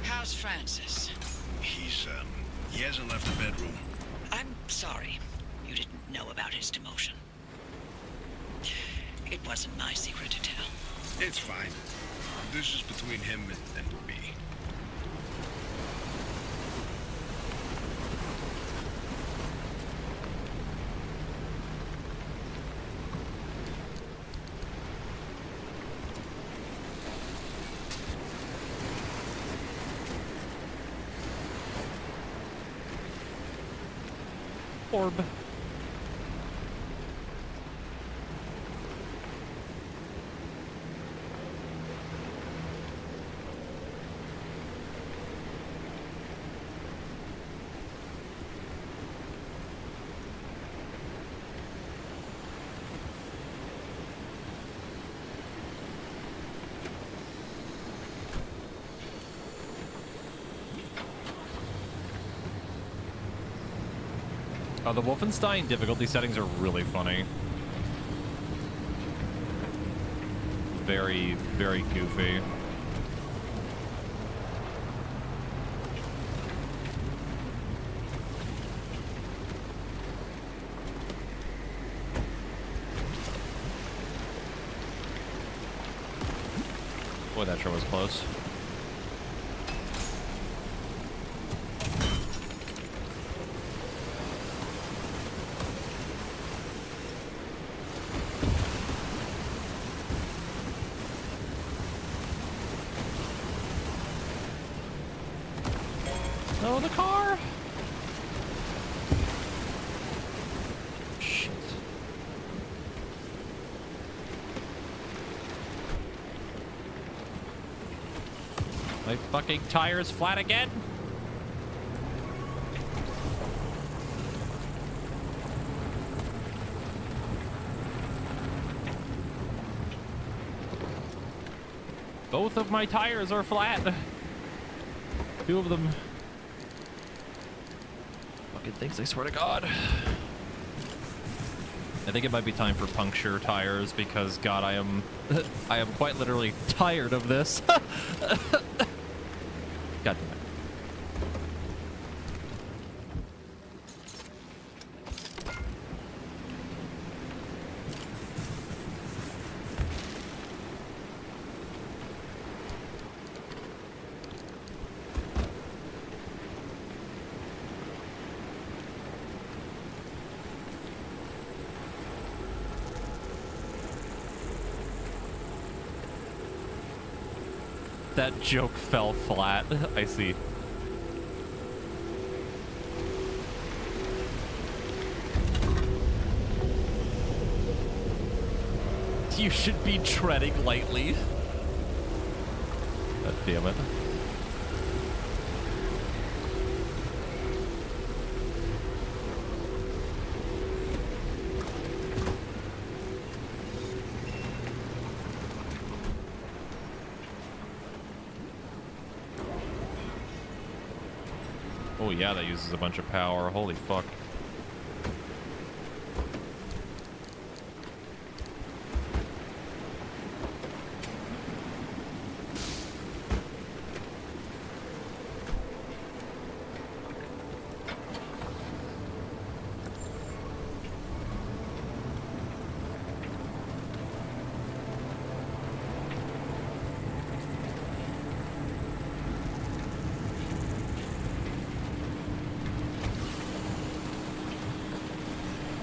How's Francis? He hasn't left the bedroom. I'm sorry you didn't know about his demotion. It wasn't my secret to tell. It's fine. This is between him and me. Orb. The Wolfenstein difficulty settings are really funny. Very, very goofy. Boy, that sure was close. Oh, the car! Shit. My fucking tire's flat again? Both of my tires are flat. Two of them. Things, I swear to God. I think it might be time for puncture tires because, God, I am quite literally tired of this. God damn it. That joke fell flat. I see. You should be treading lightly. God damn it. Oh yeah, that uses a bunch of power. Holy fuck.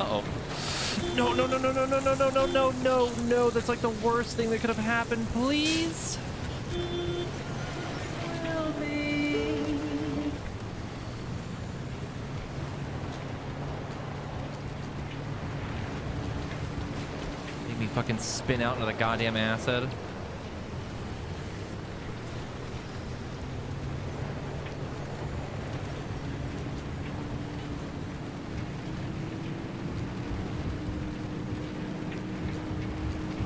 Uh-oh. No, no, no, no, no, no, no, no, no, no, no, no. That's like the worst thing that could have happened. Please? Help me. me fucking spin out into the goddamn acid.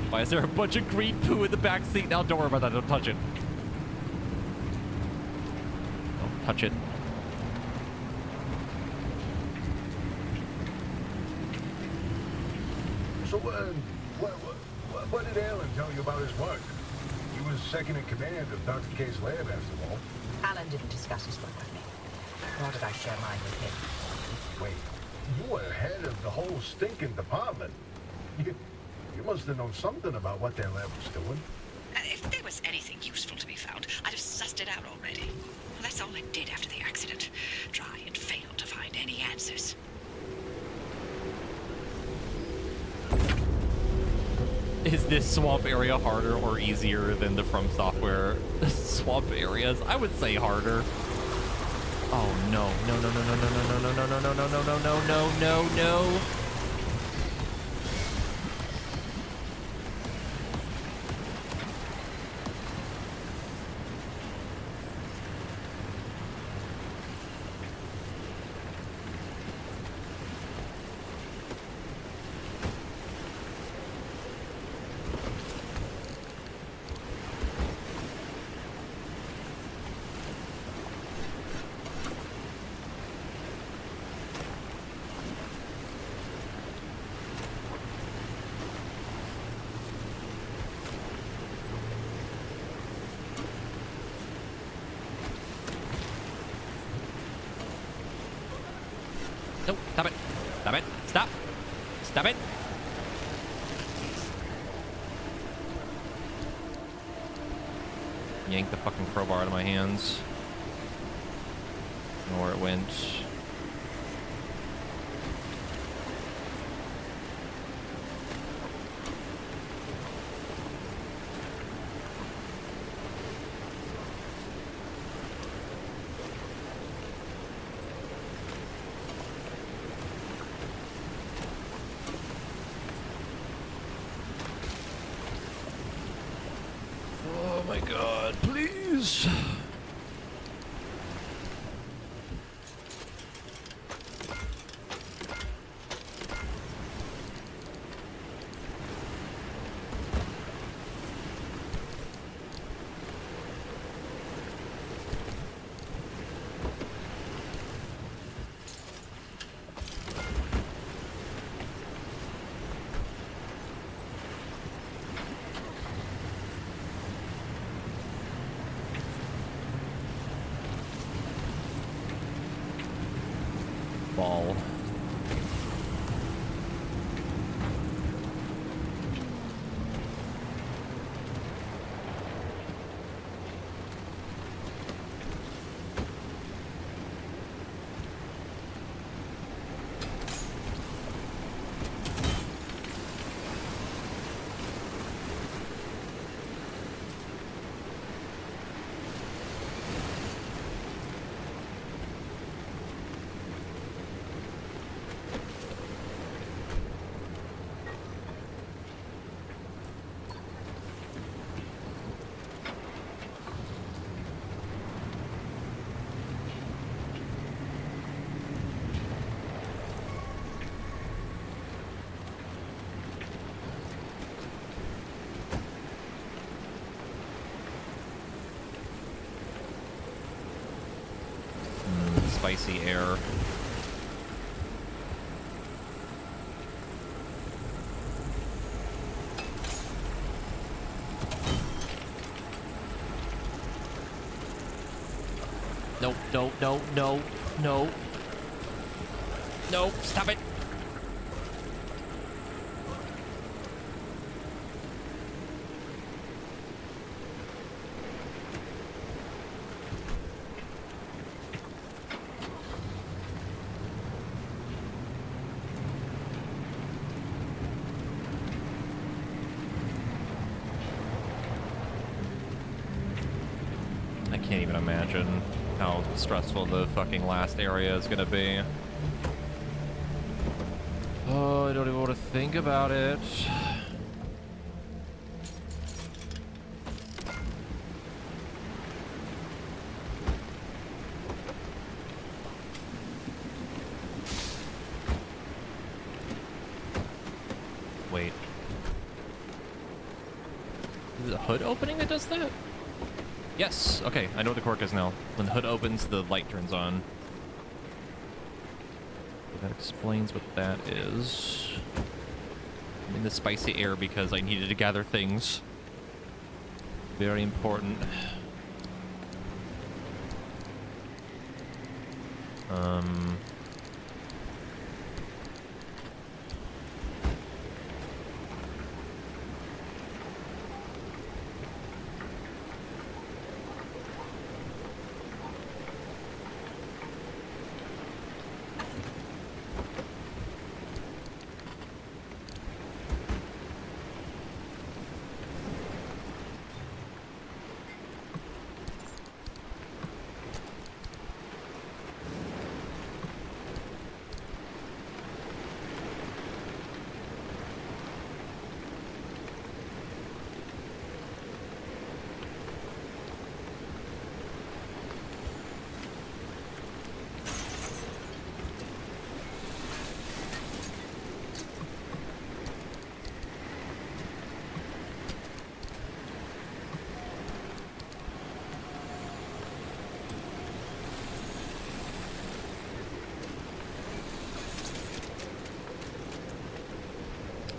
Why is there a bunch of green poo in the back seat? Now don't worry about that. Don't touch it. Don't touch it. So, what did Alan tell you about his work? He was second in command of Dr. K's lab, after all. Alan didn't discuss his work with me, nor did I share mine with him. Wait, you were head of the whole stinking department. You must have known something about what their lab was doing. If there was anything useful to be found, I'd have sussed it out already. Well, that's all I did after the accident. Try and fail to find any answers. Is this swamp area harder or easier than the From Software swamp areas? I would say harder. Oh no. No, no, no, no, no, no, no, no, no, no, no, no, no, no, no, no, no. No, stop it. Stop it. Stop. Stop it. Yank the fucking crowbar out of my hands. I don't know where it went. Oh my god, please. Ball. Spicy air. No, no, no, no, no. No, stop it. I can't even imagine how stressful the fucking last area is gonna be. Oh, I don't even want to think about it. Is it the hood opening that does that? Yes. Okay, I know what the quirk is now. When the hood opens, the light turns on. That explains what that is. I'm in the spicy air because I needed to gather things. Very important.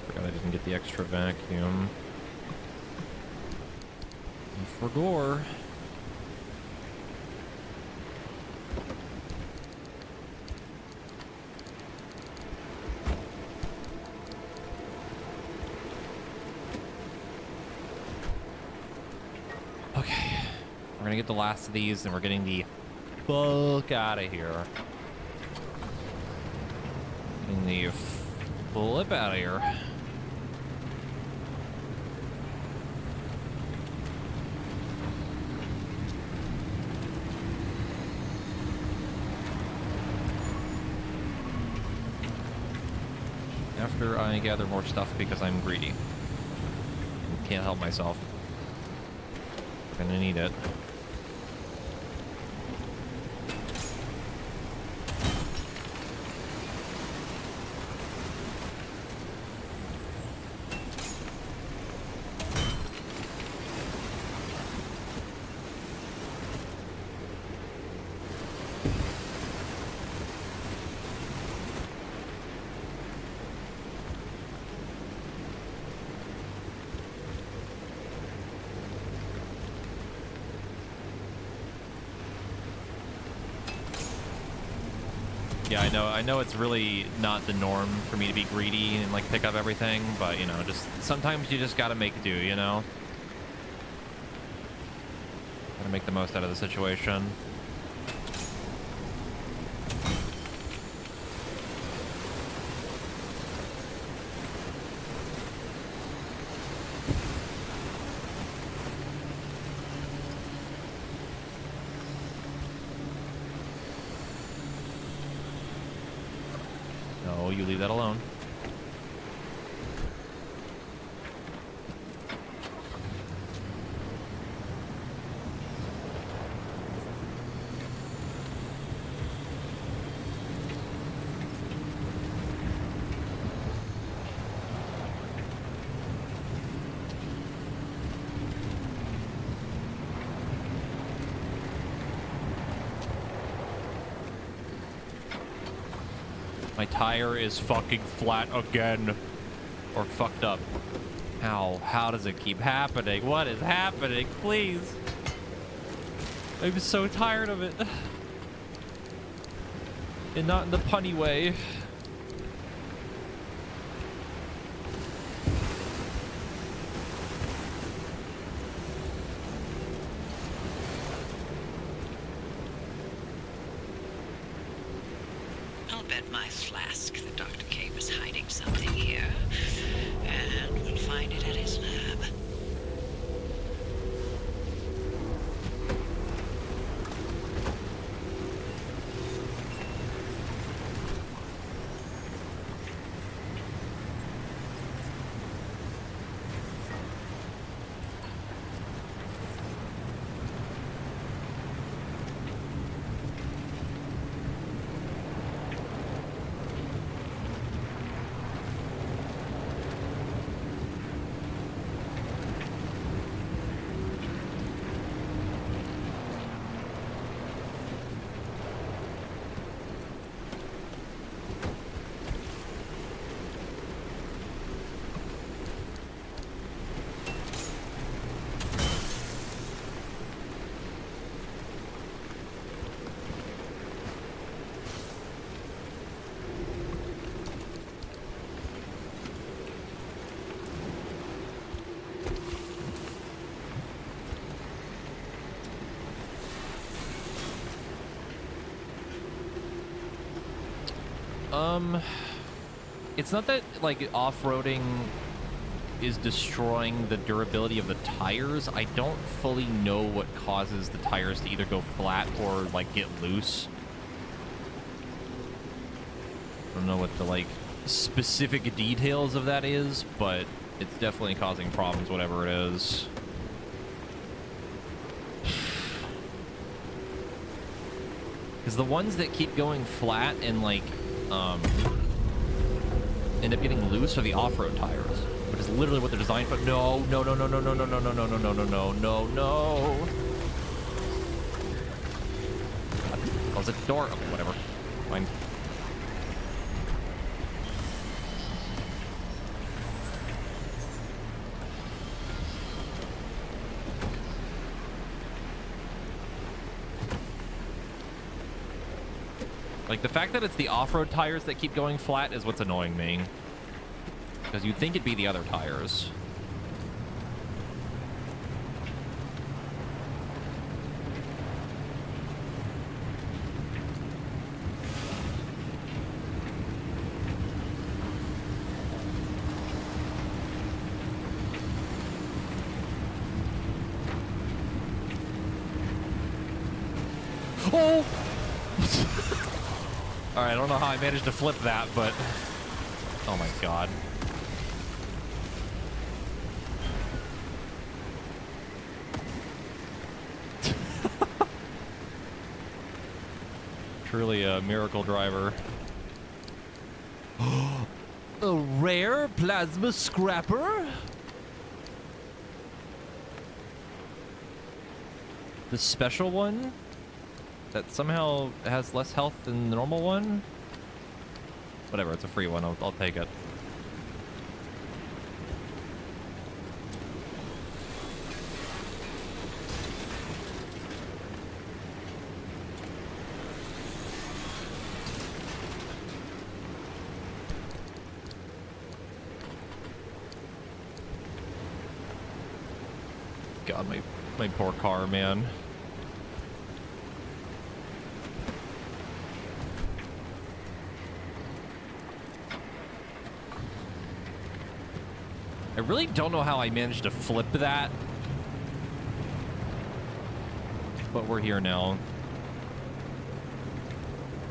Forgot I didn't get the extra vacuum. And for gore. Okay. We're gonna get the last of these and we're getting the fuck out of here. Getting the flip out of here. After I gather more stuff because I'm greedy. Can't help myself. Gonna need it. Yeah, I know it's really not the norm for me to be greedy and like pick up everything, but you know, just sometimes you just gotta make do, you know? Gotta make the most out of the situation. No, you leave that alone. My tire is fucking flat again. Or fucked up. How does it keep happening? What is happening? Please. I'm so tired of it. And not in the punny way. I'll bet my flask that Dr. K was hiding something here, and we'll find it at his lab. It's not that, like, off-roading is destroying the durability of the tires. I don't fully know what causes the tires to either go flat or, like, get loose. I don't know what the, like, specific details of that is, but it's definitely causing problems, whatever it is. Because the ones that keep going flat and, like, end up getting loose are the off-road tires, which is literally what they're designed for. No, no, no, no, no, no, no, no, no, no, no, no, no, no, no. Close the door. Okay, whatever. Fine. Like, the fact that it's the off-road tires that keep going flat is what's annoying me. Because you'd think it'd be the other tires. Oh! Alright, I don't know how I managed to flip that, but... Oh my god. Truly a miracle driver. A rare plasma scrapper? The special one? That somehow has less health than the normal one? Whatever, it's a free one. I'll take it. God, my poor car, man. I really don't know how I managed to flip that. But we're here now.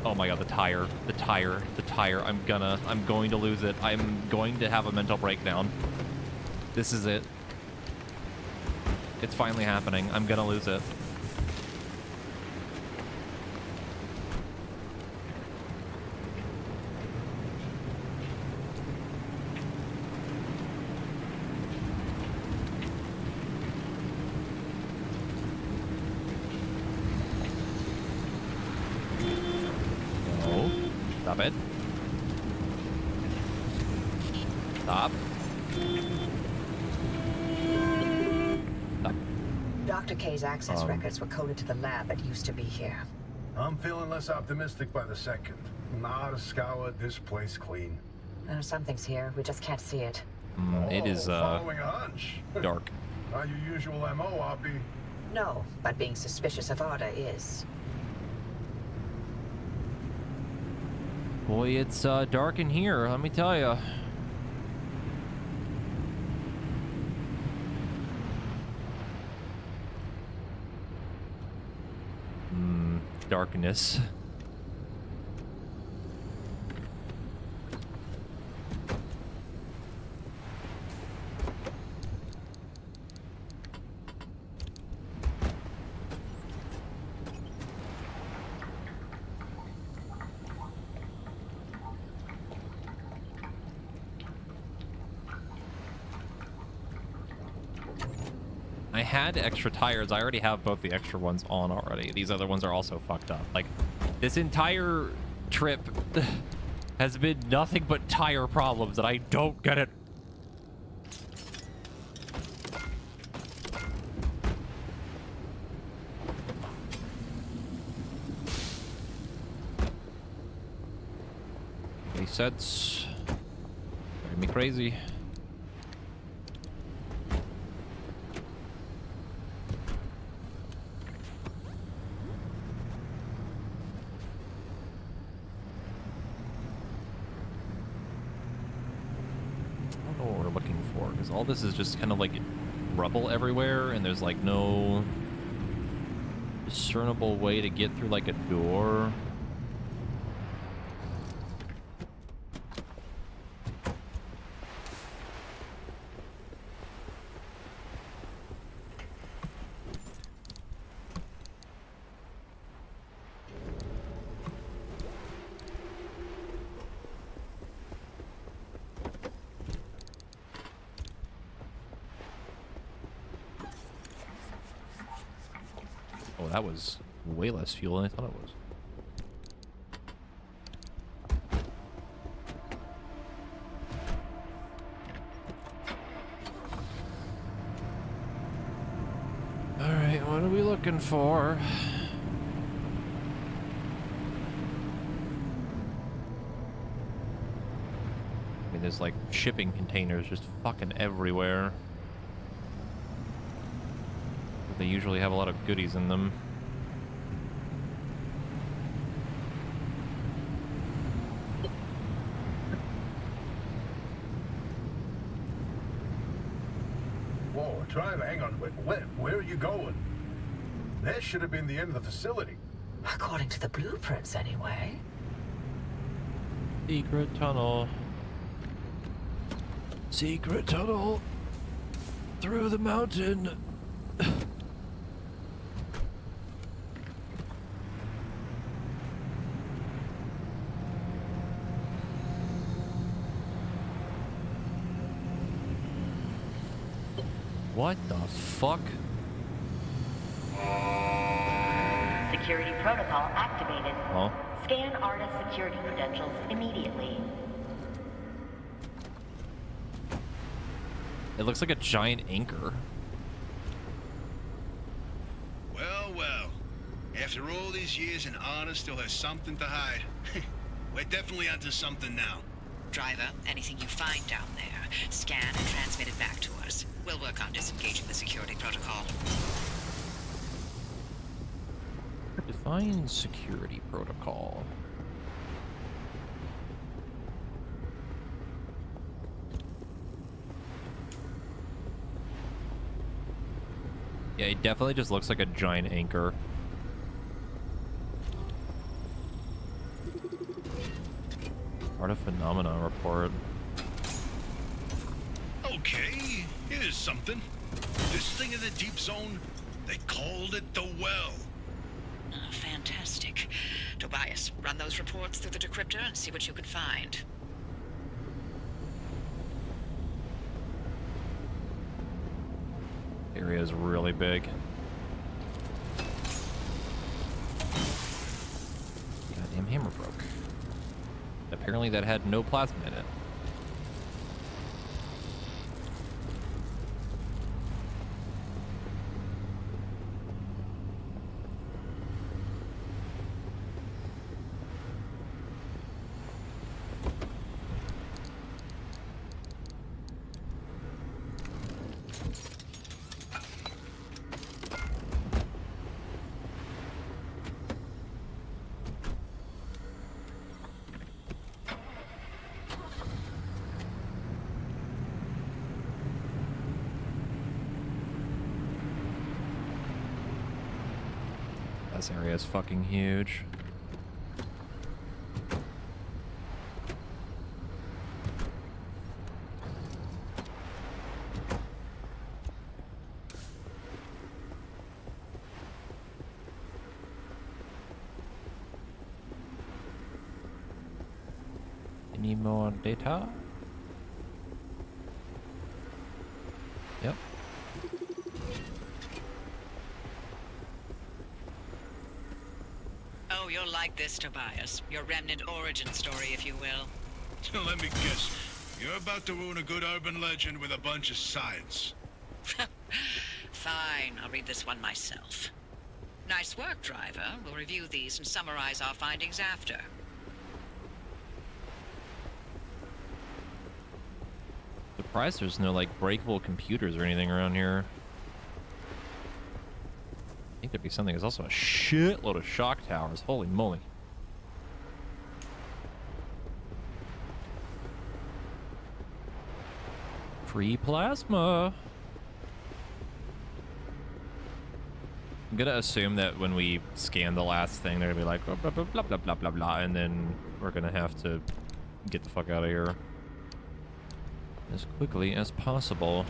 Oh my god, the tire. The tire. The tire. I'm going to lose it. I'm going to have a mental breakdown. This is it. It's finally happening. I'm gonna lose it. No. Stop it. Stop. Dr. K's access records were coded to the lab that used to be here. I'm feeling less optimistic by the second. Not a scoured this place clean. Something's here. We just can't see it. It is following a hunch. dark. Not your usual MO, Oppie. No, but being suspicious of Arda is. Boy, it's dark in here, let me tell you. Darkness. I had extra tires. I already have both the extra ones on already. These other ones are also fucked up. Like, this entire trip has been nothing but tire problems, and I don't get it. Any sets? Drive me crazy. Because all this is just kind of like rubble everywhere, and there's like no discernible way to get through like a door. Oh, that was way less fuel than I thought it was. Alright, what are we looking for? I mean, there's like shipping containers just fucking everywhere. They usually have a lot of goodies in them. Whoa, driver, hang on. Where are you going? That should have been the end of the facility. According to the blueprints, anyway. Secret tunnel. Secret tunnel. Through the mountain. What the fuck? Security protocol activated. Oh. Scan artist security credentials immediately. It looks like a giant anchor. Well, well. After all these years, an artist still has something to hide. We're definitely onto something now. Driver, anything you find down there, scan and transmit it back to us. We'll work on disengaging the security protocol. Define security protocol. Yeah, it definitely just looks like a giant anchor. Art of Phenomena report. Okay, here's something. This thing in the deep zone, they called it the Well. Oh, fantastic. Tobias, run those reports through the decryptor and see what you can find. Area is really big. Goddamn hammer broke. Apparently that had no plasma in it. This area is fucking huge. Any more data? Yep. Oh, you'll like this, Tobias. Your remnant origin story, if you will. Let me guess. You're about to ruin a good urban legend with a bunch of science. Fine, I'll read this one myself. Nice work, driver. We'll review these and summarize our findings after. Surprised there's no like breakable computers or anything around here. I think there'd be something. There's also a shitload of shock towers. Holy moly. Free plasma. I'm gonna assume that when we scan the last thing, they're gonna be like, blah, blah, blah, blah, blah, blah, blah, and then we're gonna have to get the fuck out of here as quickly as possible.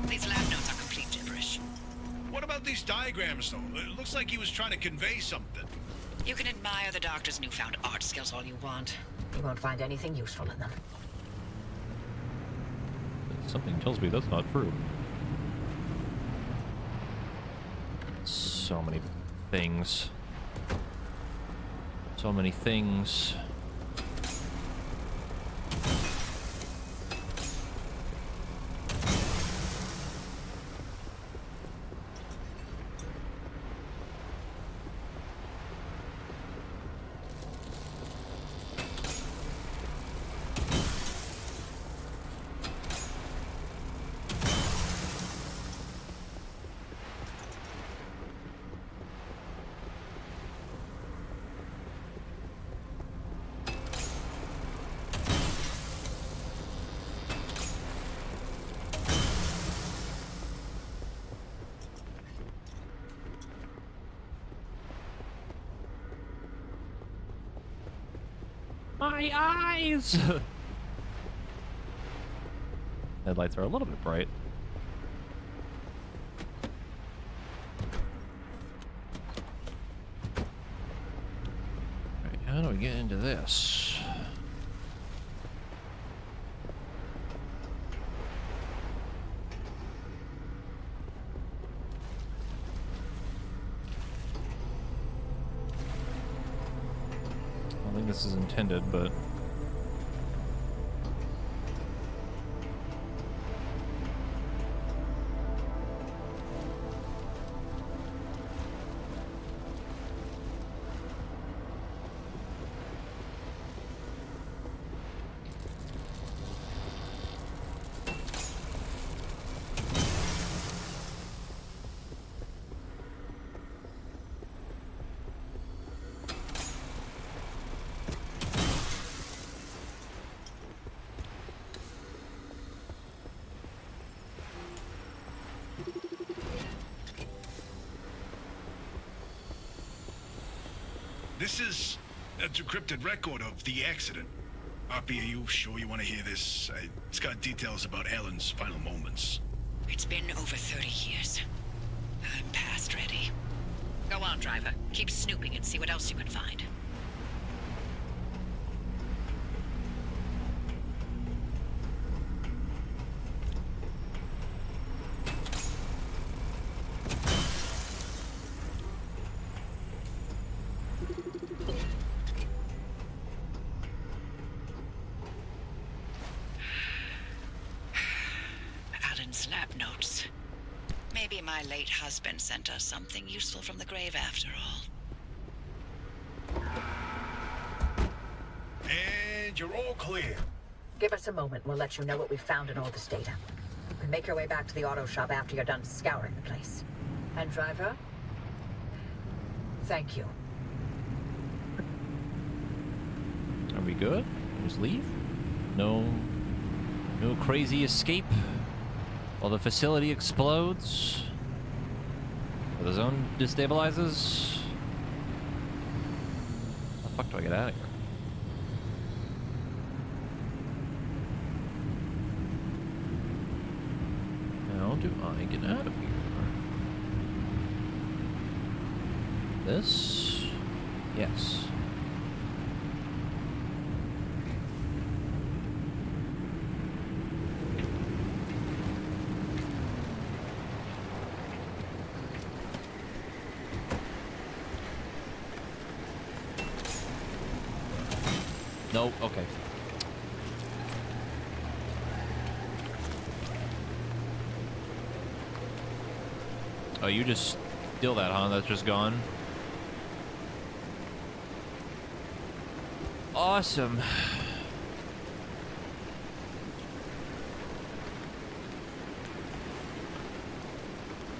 These lab notes are complete gibberish. What about these diagrams, though? It looks like he was trying to convey something. You can admire the doctor's newfound art skills all you want. You won't find anything useful in them. Something tells me that's not true. So many things. So many things. My eyes! Headlights are a little bit bright. Alright, how do we get into this? I don't think this is intended, but... This is a decrypted record of the accident. Oppie, are you sure you want to hear this? It's got details about Alan's final moments. It's been over 30 years. I'm past ready. Go on, driver. Keep snooping and see what else you can find. Alan's lab notes. Maybe my late husband sent us something useful from the grave after all. And you're all clear. Give us a moment. We'll let you know what we've found in all this data. You can make your way back to the auto shop after you're done scouring the place. And driver, thank you. Are we good? Just leave? No crazy escape while the facility explodes? Or the zone destabilizes? How the fuck do I get out of here? do I get out of here? This? Yes. No, okay. Oh, you just steal that, huh? That's just gone. Awesome.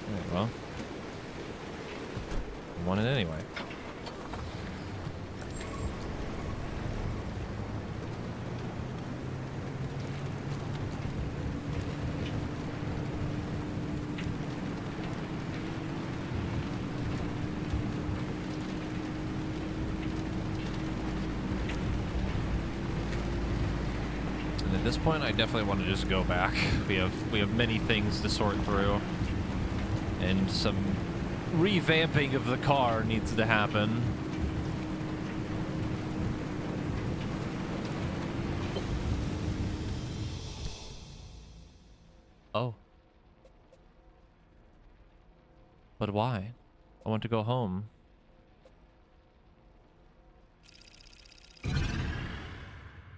Alright, well. I want it anyway. At this point, I definitely want to just go back. We have many things to sort through, and some revamping of the car needs to happen. Oh. But why? I want to go home.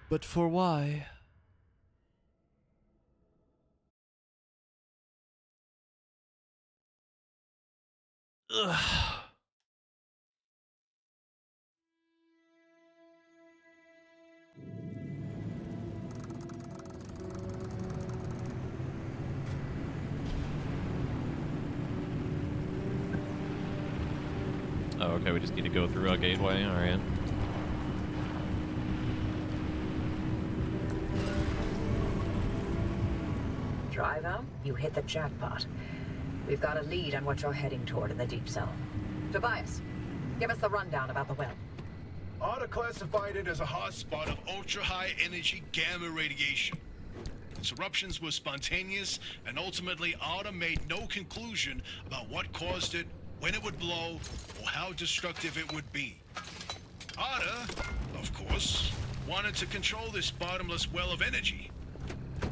But for why? Ugh. Oh, okay, we just need to go through a gateway, alright. Driver, you hit the jackpot. We've got a lead on what you're heading toward in the deep zone. Tobias, give us the rundown about the well. Arda classified it as a hotspot of ultra-high energy gamma radiation. Its eruptions were spontaneous, and ultimately Arda made no conclusion about what caused it, when it would blow, or how destructive it would be. Arda, of course, wanted to control this bottomless well of energy.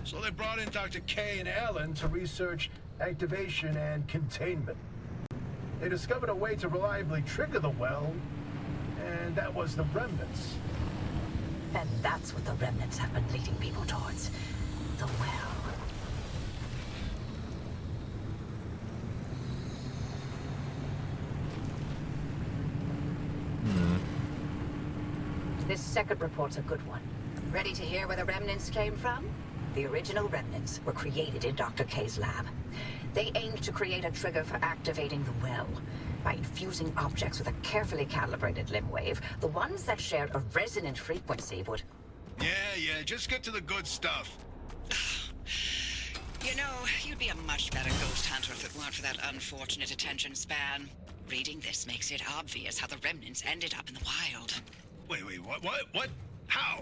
So they brought in Dr. K and Allen to research activation and containment. They discovered a way to reliably trigger the well, and that was the remnants. And that's what the remnants have been leading people towards. The well. This second report's a good one. Ready to hear where the remnants came from? The original remnants were created in Dr. K's lab. They aimed to create a trigger for activating the well by infusing objects with a carefully calibrated limb wave. The ones that shared a resonant frequency would... Yeah, just get to the good stuff. You know, you'd be a much better ghost hunter if it weren't for that unfortunate attention span. Reading this makes it obvious how the remnants ended up in the wild. Wait, what? How?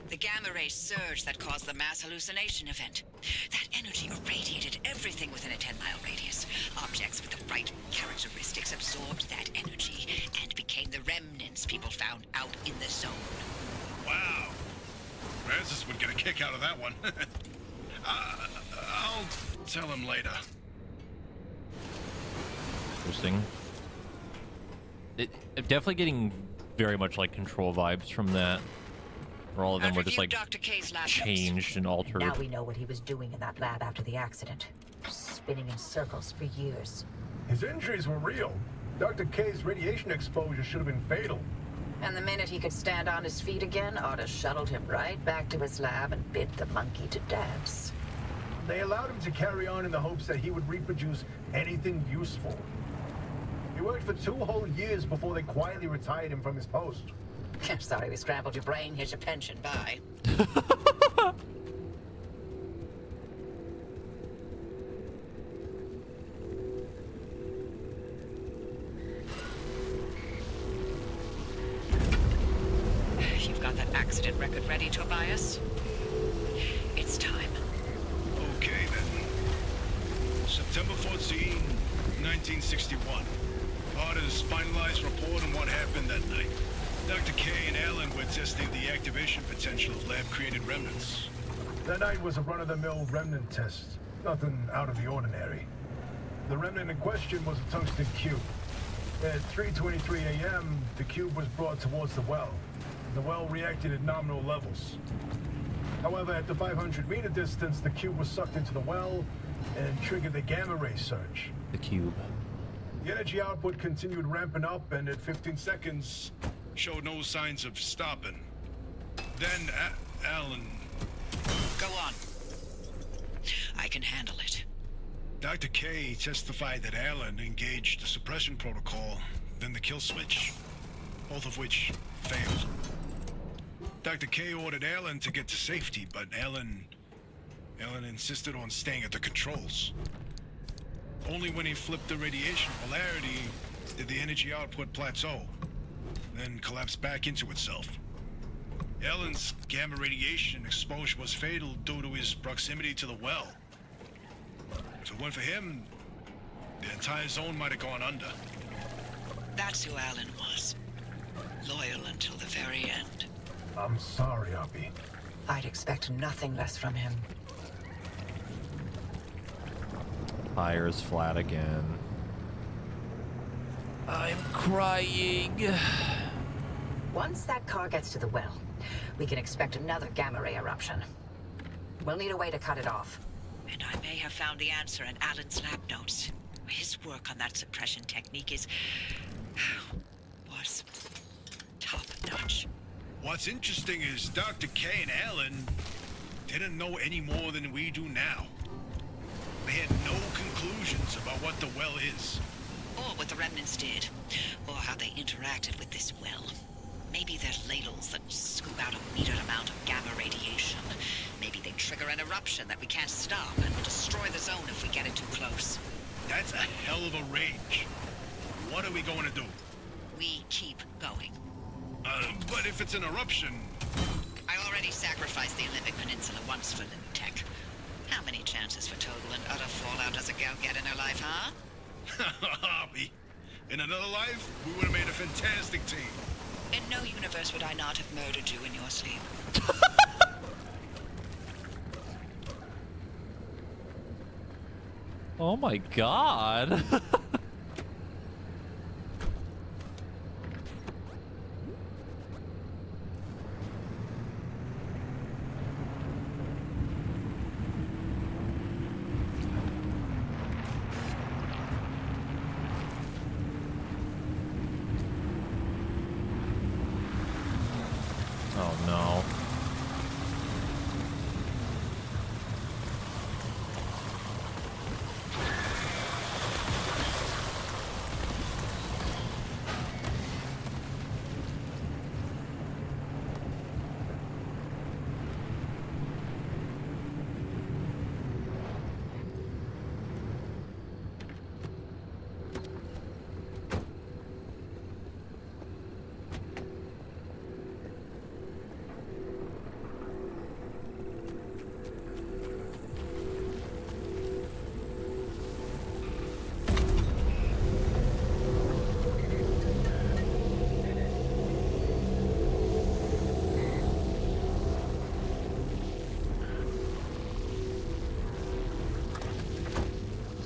The gamma ray surge that caused the mass hallucination event. That energy irradiated everything within a 10-mile radius. Objects with the right characteristics absorbed that energy and became the remnants people found out in the zone. Wow. Francis would get a kick out of that one. I'll tell him later. Interesting. I'm definitely getting very much like Control vibes from that. Where all of them I've were just like reviewed Dr. K's lab changed and altered. Now we know what he was doing in that lab after the accident. Spinning in circles for years. His injuries were real. Dr. K's radiation exposure should have been fatal. And the minute he could stand on his feet again, Otto shuttled him right back to his lab and bid the monkey to dance. They allowed him to carry on in the hopes that he would reproduce anything useful. He worked for 2 whole years before they quietly retired him from his post. Sorry we scrambled your brain. Here's your pension. Bye. You've got that accident record ready, Tobias? It's time. Okay, then. September 14, 1961. Carter's finalized report on what happened that night. Dr. K and Alan were testing the activation potential of lab-created remnants. That night was a run-of-the-mill remnant test. Nothing out of the ordinary. The remnant in question was a tungsten cube. At 3:23 a.m., the cube was brought towards the well. The well reacted at nominal levels. However, at the 500-meter distance, the cube was sucked into the well and triggered the gamma ray surge. The cube. The energy output continued ramping up, and at 15 seconds... showed no signs of stopping. Then Alan... Go on. I can handle it. Dr. K testified that Alan engaged the suppression protocol, then the kill switch, both of which failed. Dr. K ordered Alan to get to safety, but Alan insisted on staying at the controls. Only when he flipped the radiation polarity did the energy output plateau, then collapse back into itself. Alan's gamma radiation exposure was fatal due to his proximity to the well. If it weren't for him, the entire zone might have gone under. That's who Alan was. Loyal until the very end. I'm sorry, Oppie. I'd expect nothing less from him. Tire's flat again. I'm crying. Once that car gets to the well, we can expect another gamma ray eruption. We'll need a way to cut it off. And I may have found the answer in Alan's lab notes. His work on that suppression technique was top-notch. What's interesting is Dr. K and Alan didn't know any more than we do now. They had no conclusions about what the well is. Or what the remnants did. Or how they interacted with this well. Maybe they're ladles that scoop out a metered amount of gamma radiation. Maybe they trigger an eruption that we can't stop and will destroy the zone if we get it too close. That's a hell of a range. What are we going to do? We keep going. But if it's an eruption... I already sacrificed the Olympic Peninsula once for Limtech. How many chances for total and utter fallout does a gal get in her life, huh? Hobby. In another life, we would have made a fantastic team. In no universe would I not have murdered you in your sleep. Oh my god. Oh no.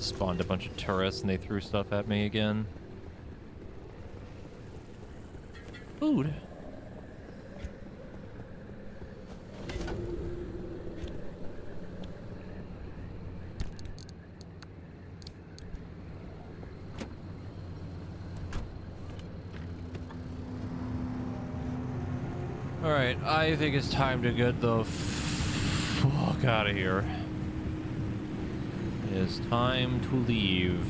Spawned a bunch of tourists and they threw stuff at me again. Food. Alright, I think it's time to get the fuck out of here. It is time to leave.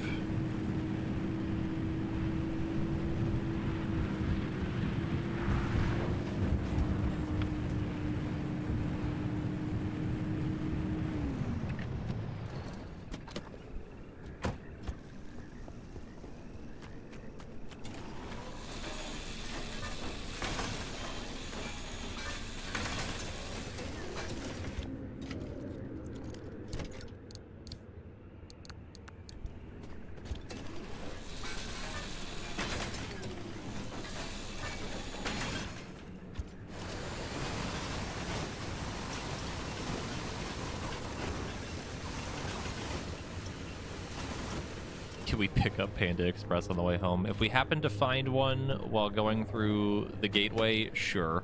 we pick up Panda Express on the way home? If we happen to find one while going through the gateway, sure.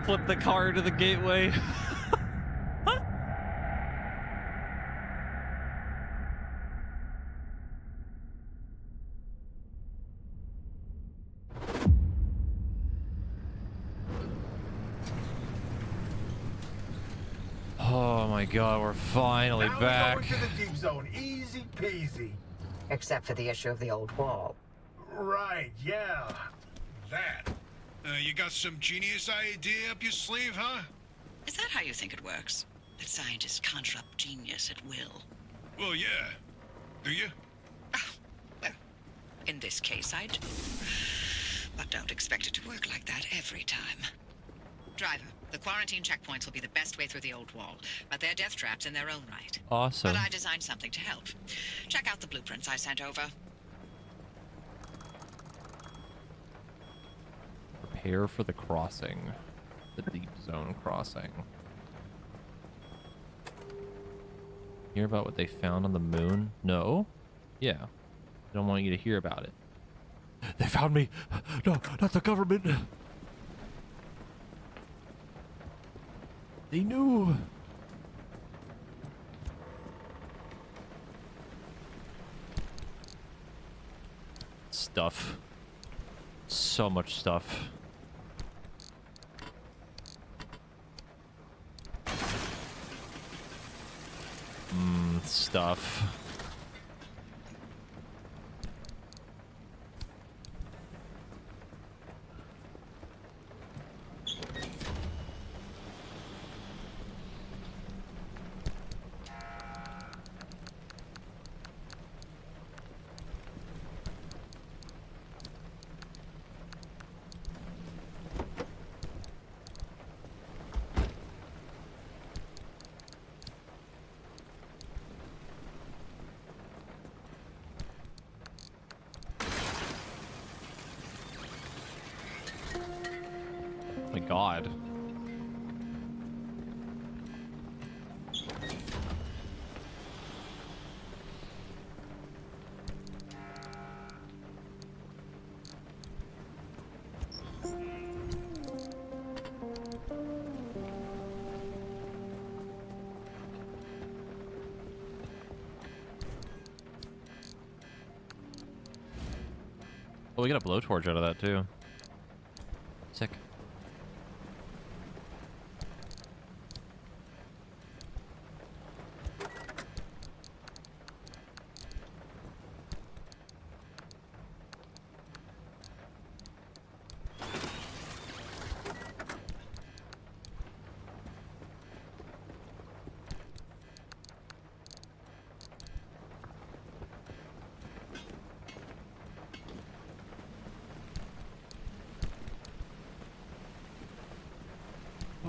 Flip the car to the gateway. Oh my god, we're finally now back. We're going to the deep zone. Easy peasy. Except for the issue of the old wall. Right, yeah. That. You got some genius idea up your sleeve, huh? Is that how you think it works? That scientists conjure up genius at will? Well, yeah. Do you? Well, in this case, I do. But don't expect it to work like that every time. Driver, the quarantine checkpoints will be the best way through the old wall, but they're death traps in their own right. Awesome. But I designed something to help. Check out the blueprints I sent over. Prepare for the crossing. The deep zone crossing. Hear about what they found on the moon? No? Yeah. I don't want you to hear about it. They found me! No, not the government! They knew! Stuff. So much stuff. Stuff. Oh my god. Oh, we got a blowtorch out of that too. Sick.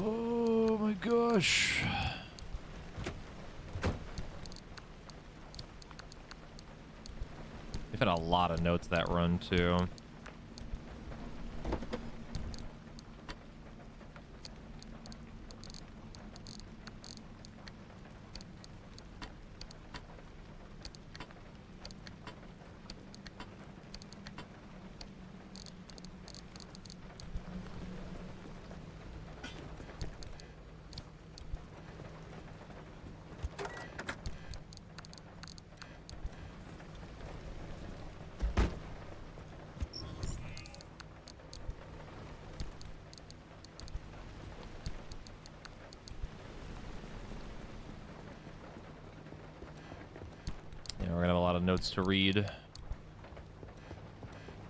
Oh my gosh. They've had a lot of notes that run too. notes to read.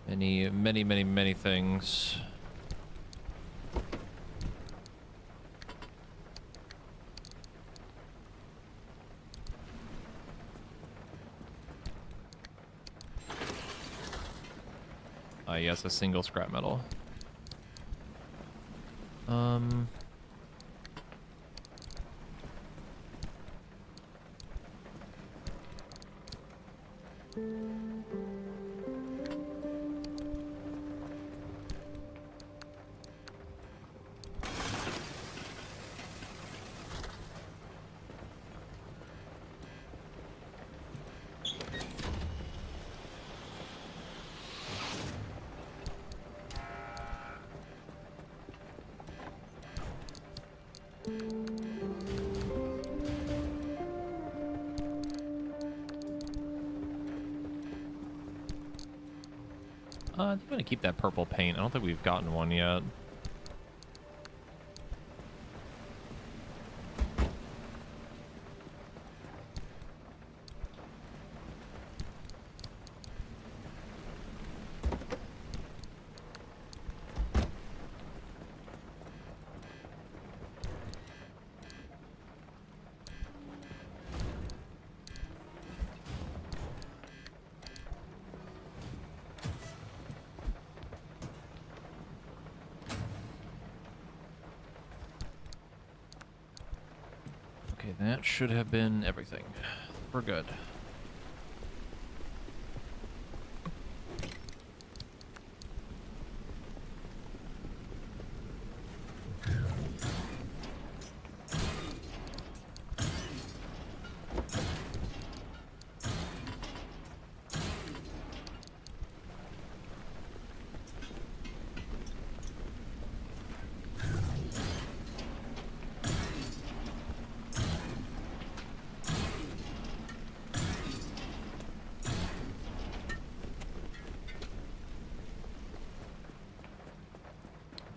Many things. Yes, a single scrap metal. I'm gonna keep that purple paint. I don't think we've gotten one yet. Okay, that should have been everything. We're good.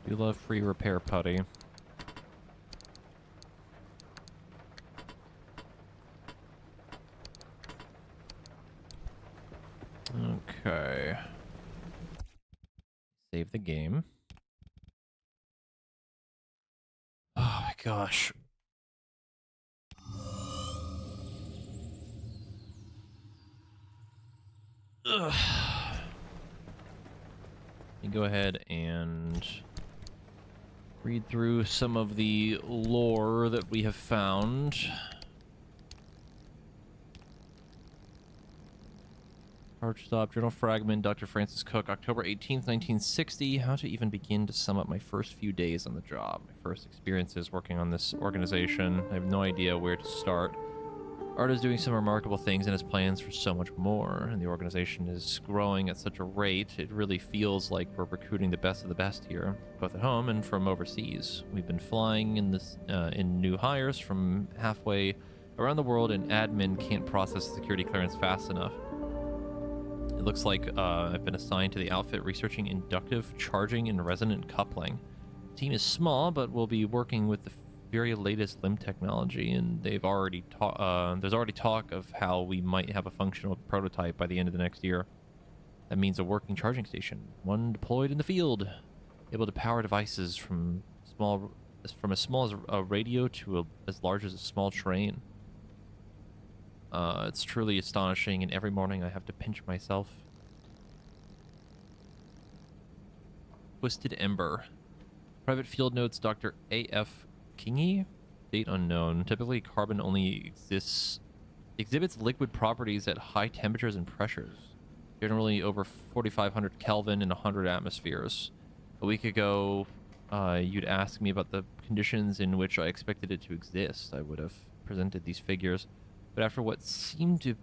You love free repair putty. Okay. Save the game. Oh my gosh. Ugh. Let me go ahead and read through some of the lore that we have found. Charge stop, journal fragment, Dr. Francis Cook, October 18th, 1960. How to even begin to sum up my first few days on the job. My first experiences working on this organization. I have no idea where to start. Art is doing some remarkable things and has plans for so much more, and the organization is growing at such a rate, it really feels like we're recruiting the best of the best here, both at home and from overseas. We've been flying in new hires from halfway around the world, and admin can't process security clearance fast enough. It looks like I've been assigned to the outfit researching inductive charging and resonant coupling. The team is small, but we'll be working with the very latest limb technology, and there's already talk of how we might have a functional prototype by the end of the next year. That means a working charging station, one deployed in the field, able to power devices from as small as a radio to as large as a small train. It's truly astonishing, and every morning I have to pinch myself. Twisted Ember. Private field notes Dr. A.F. Kingy? Date unknown. Typically, carbon only exhibits liquid properties at high temperatures and pressures, generally over 4,500 Kelvin and 100 atmospheres. A week ago, you'd ask me about the conditions in which I expected it to exist. I would have presented these figures, but after what seemed to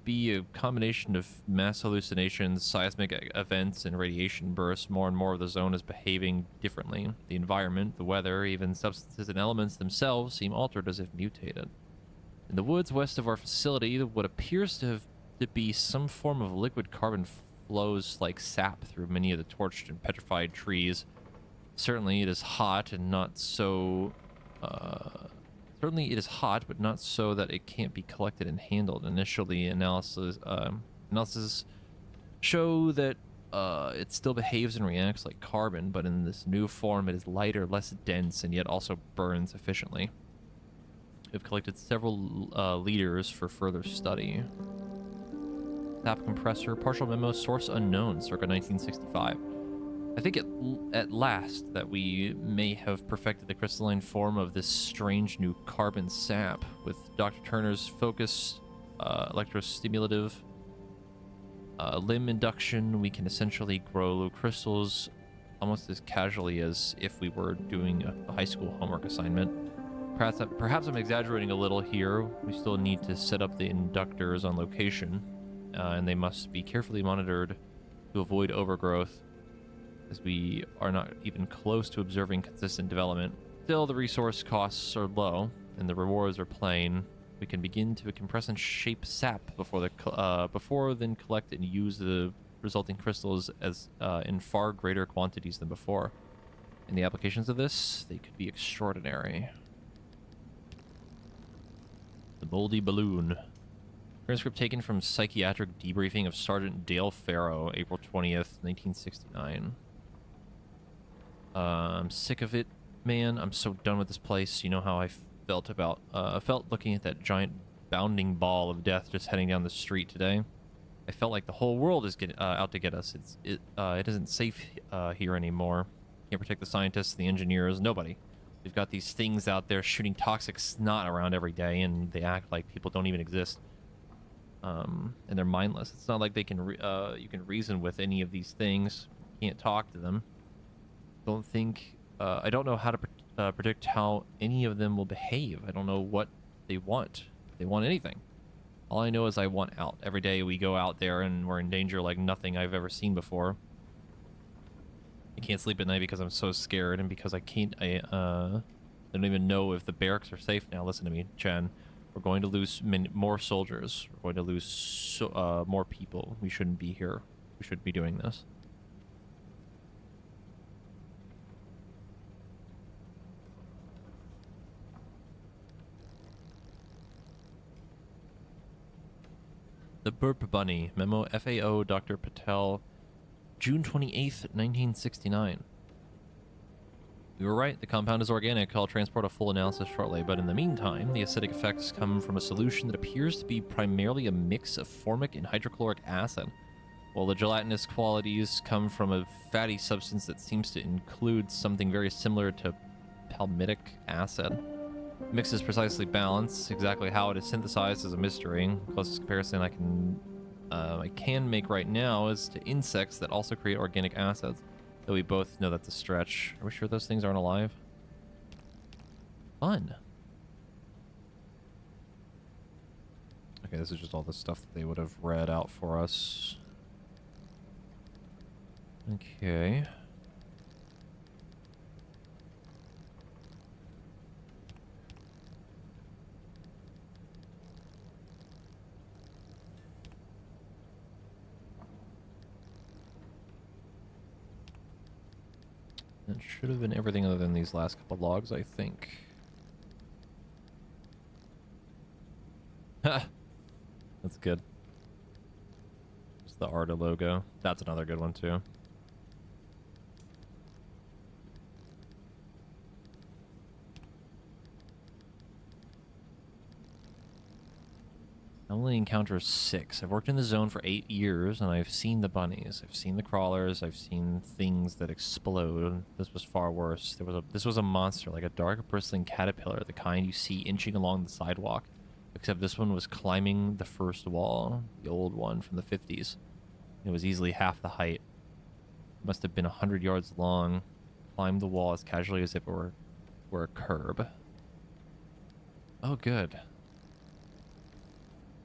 be a combination of mass hallucinations, seismic events, and radiation bursts, more and more of the zone is behaving differently. The environment, the weather, even substances and elements themselves seem altered, as if mutated. In the woods west of our facility, what appears to be some form of liquid carbon flows like sap through many of the torched and petrified trees. Certainly it is hot and not so Certainly it is hot, but not so that it can't be collected and handled. Initially, analysis show that it still behaves and reacts like carbon, but in this new form it is lighter, less dense, and yet also burns efficiently. We've collected several liters for further study. Tap compressor, partial memo, source unknown, circa 1965. I think at last that we may have perfected the crystalline form of this strange new carbon sap. With Dr. Turner's focus, electrostimulative, limb induction, we can essentially grow crystals almost as casually as if we were doing a high school homework assignment. Perhaps I'm exaggerating a little here. We still need to set up the inductors on location, and they must be carefully monitored to avoid overgrowth, as we are not even close to observing consistent development. Still, the resource costs are low, and the rewards are plain. We can begin to compress and shape sap before then collect and use the resulting crystals as in far greater quantities than before. In the applications of this, they could be extraordinary. The Moldy Balloon. Transcript taken from psychiatric debriefing of Sergeant Dale Farrow, April 20th, 1969. I'm sick of it, man. I'm so done with this place. You know how I felt looking at that giant bounding ball of death just heading down the street today. I felt like the whole world is out to get us. It isn't safe here anymore. Can't protect the scientists, the engineers, nobody. We've got these things out there shooting toxic snot around every day, and they act like people don't even exist. And they're mindless. It's not like they can you can reason with any of these things. You can't talk to them. I don't know how to predict how any of them will behave. I don't know what they want. If they want anything. All I know is I want out. Every day we go out there and we're in danger like nothing I've ever seen before. I can't sleep at night because I'm so scared, and because I don't even know if the barracks are safe now. Listen to me, Chen. We're going to lose more soldiers. We're going to lose more people. We shouldn't be here. We shouldn't be doing this. The Burp Bunny. Memo FAO Dr. Patel, June 28th, 1969. We were right. The compound is organic. I'll transport a full analysis shortly. But in the meantime, the acidic effects come from a solution that appears to be primarily a mix of formic and hydrochloric acid, while the gelatinous qualities come from a fatty substance that seems to include something very similar to palmitic acid. The mix is precisely balanced. Exactly how it is synthesized is a mystery. The closest comparison I can make right now is to insects that also create organic acids. Though we both know that's a stretch. Are we sure those things aren't alive? Fun. Okay, this is just all the stuff that they would have read out for us. Okay. That should have been everything other than these last couple logs, I think. Ha! That's good. Just the Arda logo. That's another good one, too. I only encountered 6. I've worked in the zone for 8 years, and I've seen the bunnies. I've seen the crawlers. I've seen things that explode. This was far worse. This was a monster, like a dark, bristling caterpillar, the kind you see inching along the sidewalk. Except this one was climbing the first wall, the old one from the 50s. It was easily half the height. It must have been 100 yards long. Climbed the wall as casually as if it were a curb. Oh, good.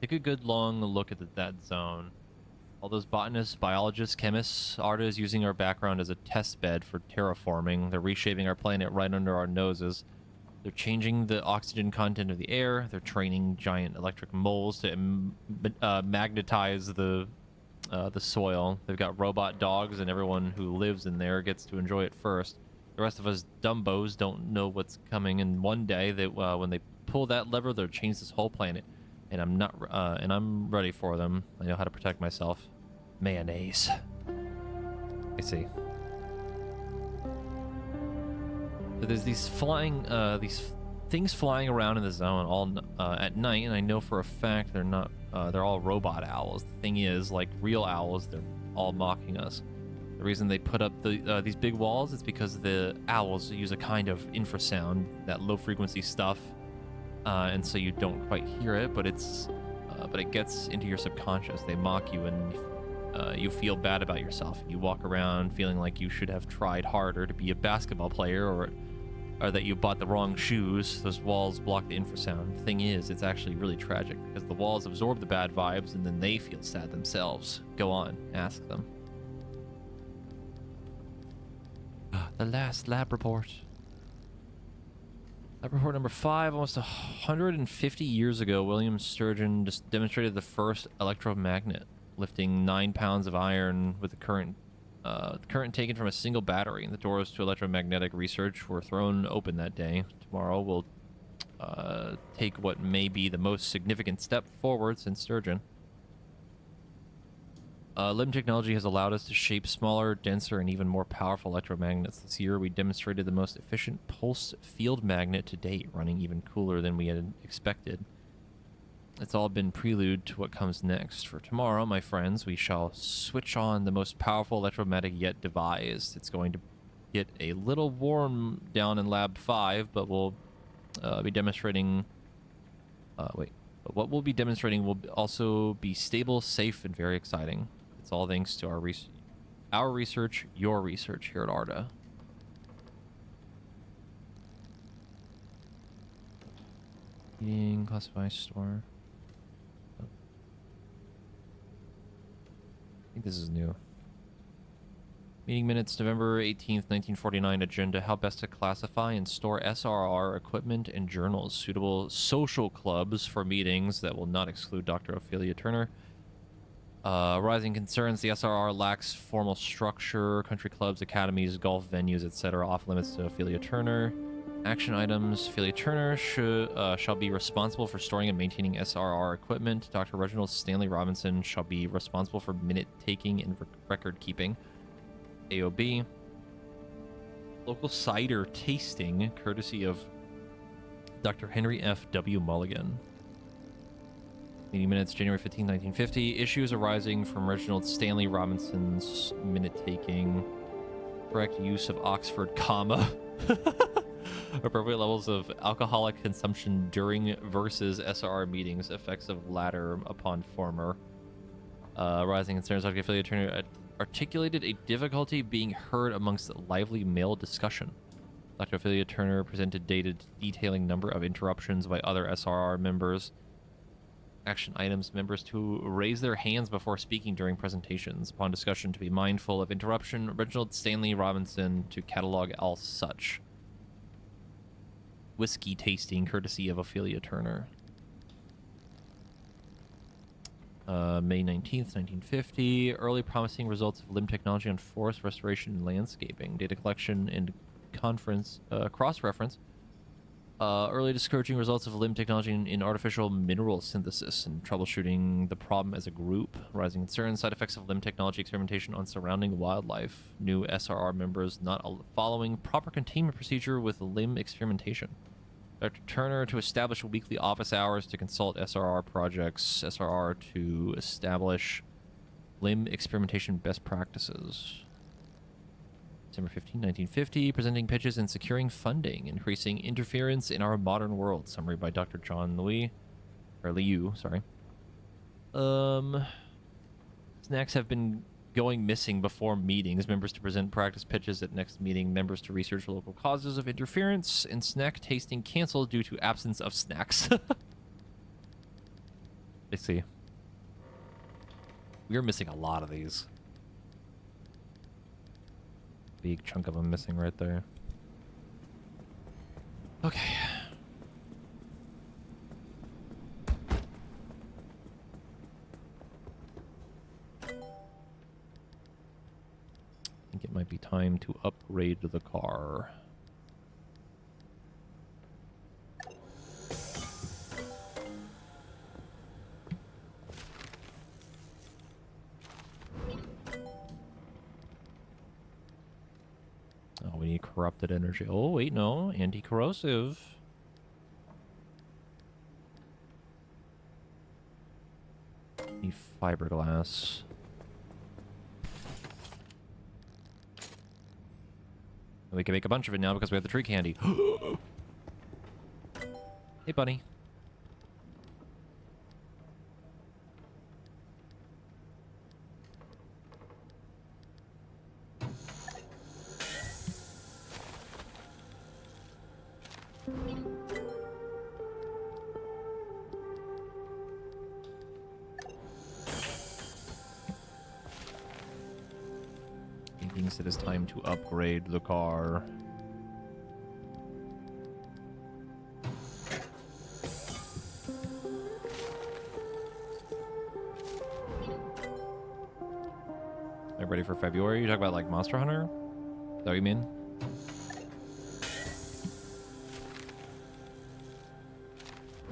Take a good long look at that zone. All those botanists, biologists, chemists, Arda is using our background as a test bed for terraforming. They're reshaping our planet right under our noses. They're changing the oxygen content of the air. They're training giant electric moles to magnetize the soil. They've got robot dogs, and everyone who lives in there gets to enjoy it first. The rest of us dumbos don't know what's coming, and one day, when they pull that lever, they'll change this whole planet. And I'm not, and I'm ready for them. I know how to protect myself. Mayonnaise. I see. So there's these flying, these things flying around in the zone all at night, and I know for a fact they're not, they're all robot owls. The thing is, like real owls, they're all mocking us. The reason they put up these big walls is because the owls use a kind of infrasound, that low frequency stuff, and so you don't quite hear it, but it's, but it gets into your subconscious. They mock you, and you feel bad about yourself. You walk around feeling like you should have tried harder to be a basketball player, or that you bought the wrong shoes. Those walls block the infrasound. The thing is, it's actually really tragic because the walls absorb the bad vibes and then they feel sad themselves. Go on, ask them. The last lab report. Lab report number 5. Almost 150 years ago, William Sturgeon just demonstrated the first electromagnet, lifting 9 pounds of iron with the current taken from a single battery, and the doors to electromagnetic research were thrown open that day. Tomorrow we'll take what may be the most significant step forward since Sturgeon. LIM technology has allowed us to shape smaller, denser, and even more powerful electromagnets. This year we demonstrated the most efficient pulse field magnet to date, running even cooler than we had expected. It's all been prelude to what comes next. For tomorrow, my friends, we shall switch on the most powerful electromagnet yet devised. It's going to get a little warm down in Lab 5, but we'll be demonstrating... But what we'll be demonstrating will also be stable, safe, and very exciting. It's all thanks to our research, your research here at ARDA. Eating, classify, store... I think this is new. Meeting minutes, November 18th, 1949. Agenda: how best to classify and store SRR equipment and journals. Suitable social clubs for meetings that will not exclude Dr. Ophelia Turner. Rising concerns: the SRR lacks formal structure. Country clubs, academies, golf venues, etc. Off limits to Ophelia Turner. Action items: Ophelia Turner shall be responsible for storing and maintaining SRR equipment. Dr. Reginald Stanley Robinson shall be responsible for minute taking and record keeping. AOB: local cider tasting, courtesy of Dr. Henry F. W. Mulligan. Meeting minutes, January 15, 1950. Issues arising from Reginald Stanley Robinson's minute taking. Correct use of Oxford comma. Appropriate levels of alcoholic consumption during versus SRR meetings. Effects of latter upon former. Rising concerns. Dr. Ophelia Turner articulated a difficulty being heard amongst lively male discussion. Dr. Ophelia Turner presented data detailing number of interruptions by other SRR members. Action items: members to raise their hands before speaking during presentations. Upon discussion, to be mindful of interruption. Reginald Stanley Robinson to catalog all such. Whiskey tasting, courtesy of Ophelia Turner. May 19th, 1950. Early promising results of LIM technology on forest restoration and landscaping. Data collection and cross-reference. Early discouraging results of LIM technology in artificial mineral synthesis and troubleshooting the problem as a group. Rising concerns: side effects of LIM technology experimentation on surrounding wildlife. New SRR members not following proper containment procedure with LIM experimentation. Dr. Turner to establish weekly office hours to consult SRR projects. SRR to establish LIM experimentation best practices. December 15, 1950. Presenting pitches and securing funding. Increasing interference in our modern world. Summary by Dr. John Liu. Sorry. Snacks have been going missing before meetings. Members to present practice pitches at next meeting. Members to research local causes of interference. And snack tasting canceled due to absence of snacks. I see. We're missing a lot of these. Big chunk of them missing right there. Okay. I think it might be time to upgrade the car. we need corrupted energy. Oh, wait, no. Anti-corrosive. Need fiberglass. And we can make a bunch of it now because we have the tree candy. Hey, buddy. He thinks it is time to upgrade the car. Are you ready for February? You talk about like Monster Hunter? Is that what you mean?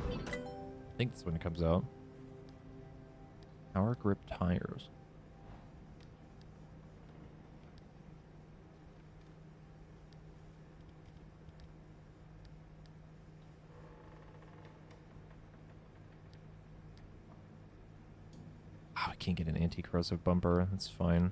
I think that's when it comes out. Power grip tires. Oh, I can't get an anti-corrosive bumper. That's fine.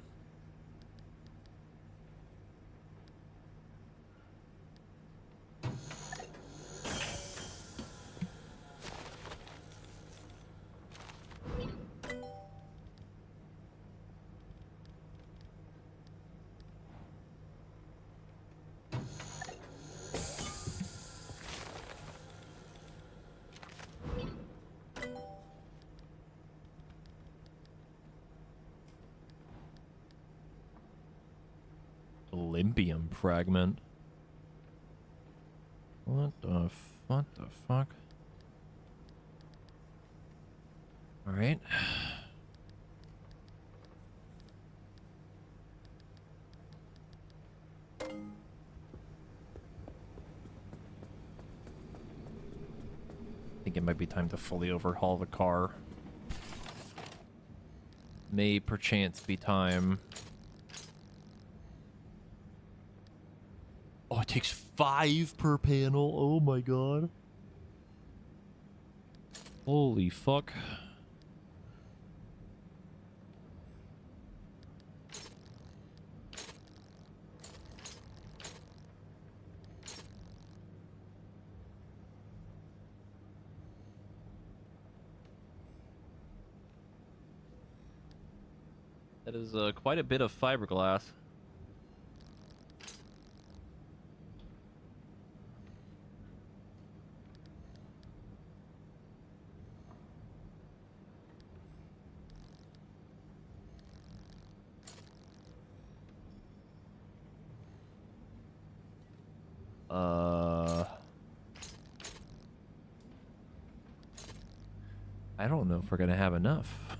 Olympium fragment. What the fuck? All right. I think it might be time to fully overhaul the car. May perchance be time. Oh, it takes 5 per panel. Oh my god. Holy fuck. That is quite a bit of fiberglass. I don't know if we're gonna have enough.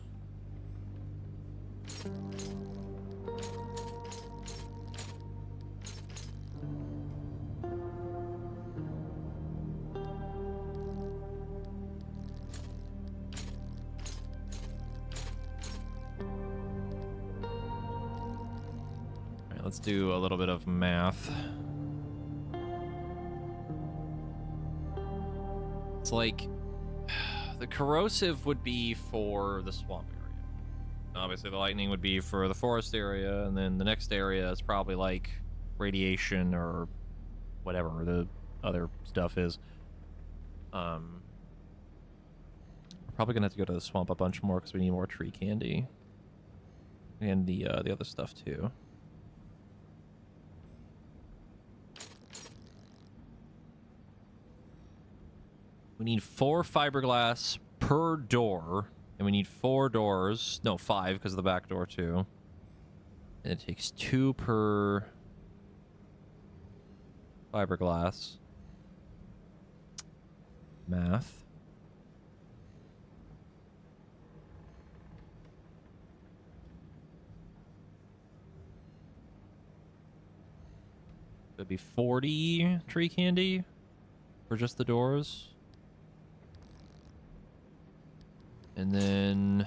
Alright, let's do a little bit of math. It's like the corrosive would be for the swamp area. Obviously, the lightning would be for the forest area, and then the next area is probably like radiation or whatever the other stuff is. We're probably gonna have to go to the swamp a bunch more because we need more tree candy and the other stuff too. We need 4 fiberglass per door, and we need 4 doors. No, 5 because of the back door too. And it takes 2 per fiberglass. Math. It'd be 40 tree candy for just the doors. And then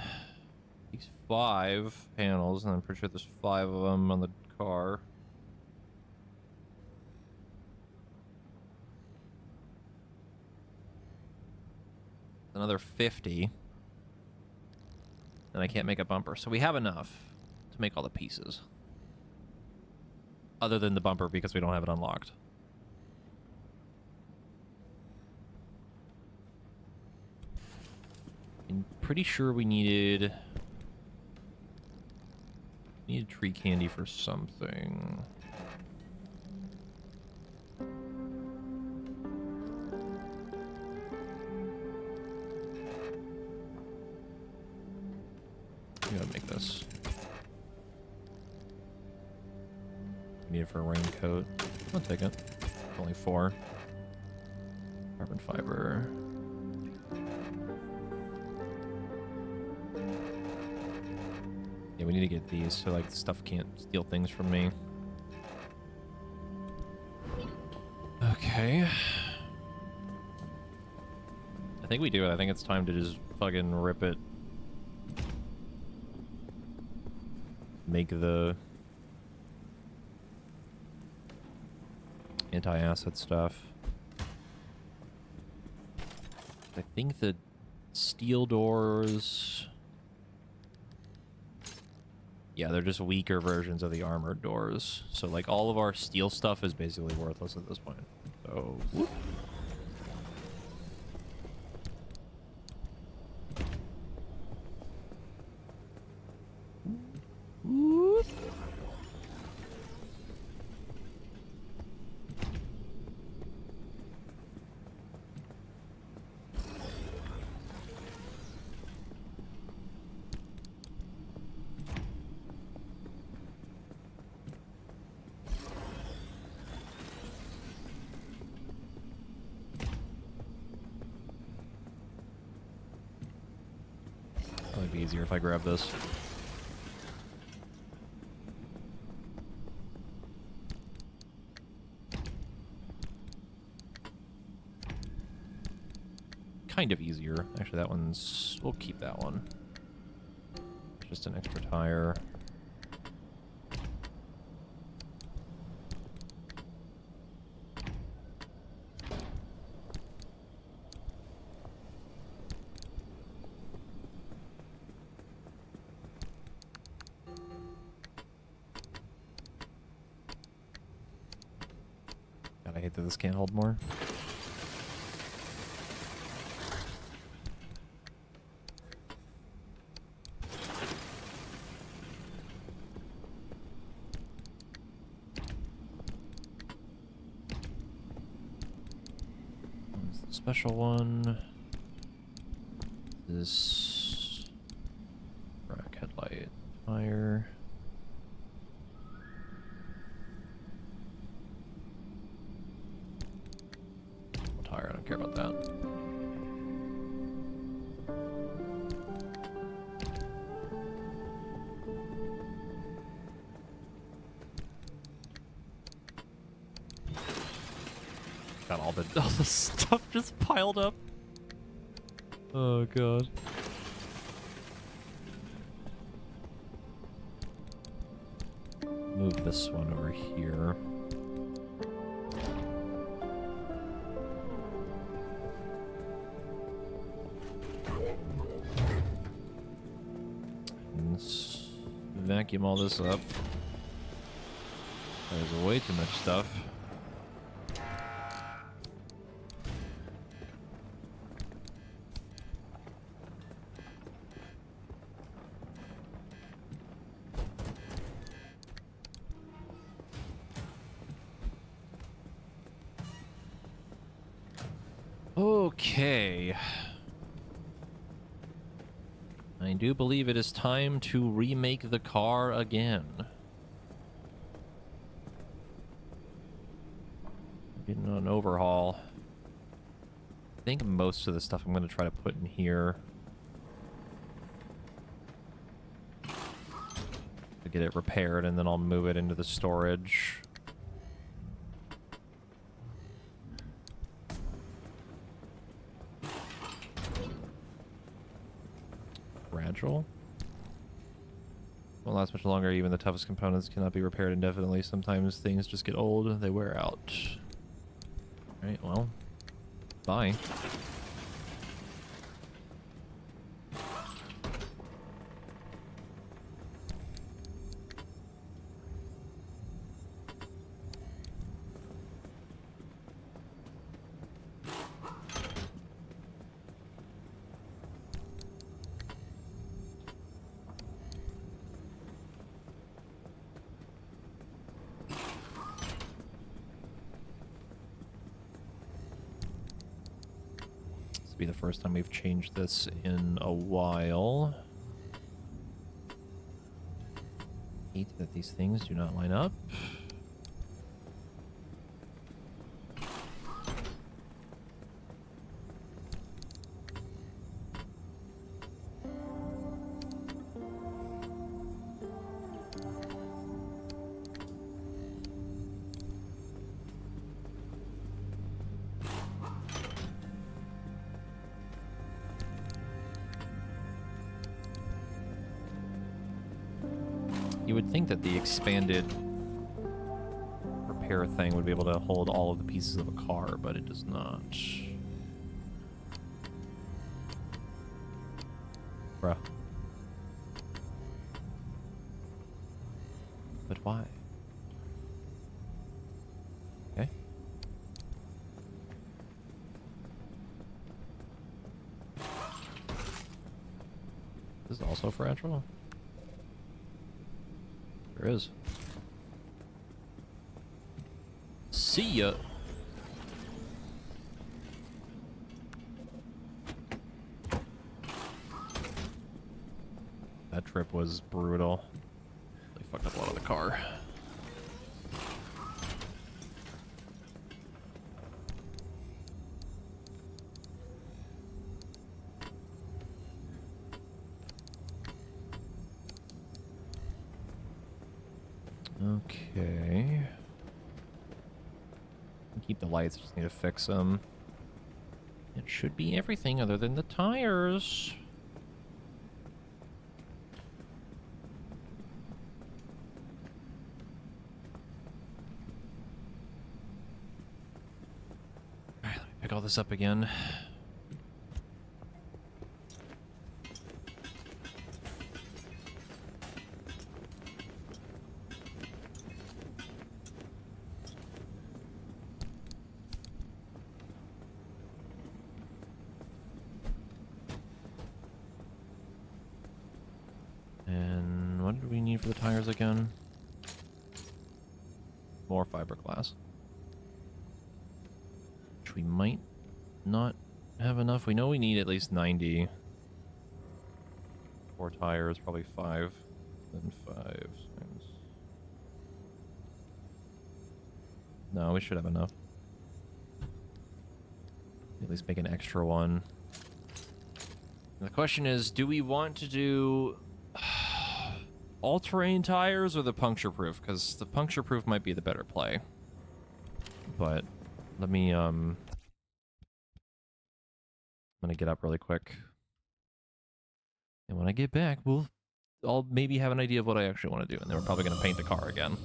these 5 panels, and I'm pretty sure there's 5 of them on the car. another 50. And I can't make a bumper. So we have enough to make all the pieces. Other than the bumper because we don't have it unlocked. I'm pretty sure we needed tree candy for something. I gotta make this. Need it for a raincoat. I'll take it. It's only 4. Carbon fiber. Yeah, we need to get these so like stuff can't steal things from me. Okay. I think we do it. I think it's time to just fucking rip it. Make the anti-acid stuff. I think the steel doors... Yeah, they're just weaker versions of the armored doors. So, like, all of our steel stuff is basically worthless at this point. So, whoop. Whoop. Probably be easier if I grab this. Kind of easier. Actually, that one's... We'll keep that one. Just an extra tire. God, I hate that this can't hold more. Special one. This rack headlight tire. Tire, I don't care about that. Got all the stuff just piled up. Oh god. Move this one over here. Let's vacuum all this up. There's way too much stuff. Okay. I do believe it is time to remake the car again. Getting an overhaul. I think most of the stuff I'm going to try to put in here to get it repaired, and then I'll move it into the storage. Fragile. Won't last much longer. Even the toughest components cannot be repaired indefinitely. Sometimes things just get old. They wear out. Alright, well. Bye. be the first time we've changed this in a while. Hate that these things do not line up. You would think that the expanded repair thing would be able to hold all of the pieces of a car, but it does not. Bruh. But why? Okay. This is also fragile. There is. See ya. That trip was brutal. They fucked up a lot of the car. Okay. Keep the lights, just need to fix them. It should be everything other than the tires. Alright, let me pick all this up again. And what do we need for the tires again? More fiberglass. Which we might not have enough. We know we need at least 90. 4 tires, probably 5. Then 5 times. No, we should have enough. At least make an extra one. And the question is, do we want to do all-terrain tires or the puncture-proof? Because the puncture-proof might be the better play. But let me, I'm gonna get up really quick. And when I get back, I'll maybe have an idea of what I actually want to do. And then we're probably gonna paint the car again.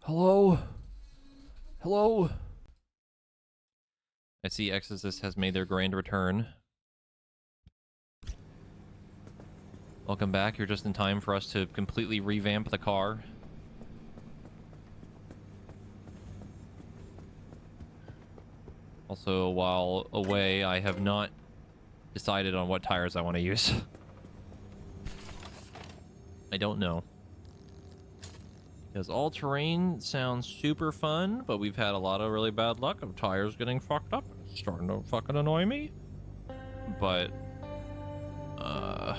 Hello? Hello? I see Exorcist has made their grand return. Welcome back. You're just in time for us to completely revamp the car. Also, while away, I have not decided on what tires I want to use. I don't know. Because all-terrain sounds super fun, but we've had a lot of really bad luck of tires getting fucked up. It's starting to fucking annoy me. But, I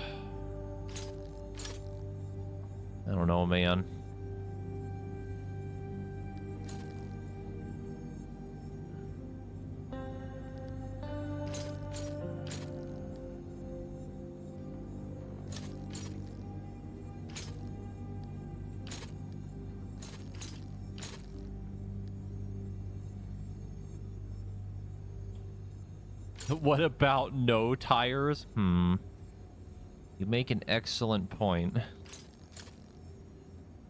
don't know, man. What about no tires? You make an excellent point.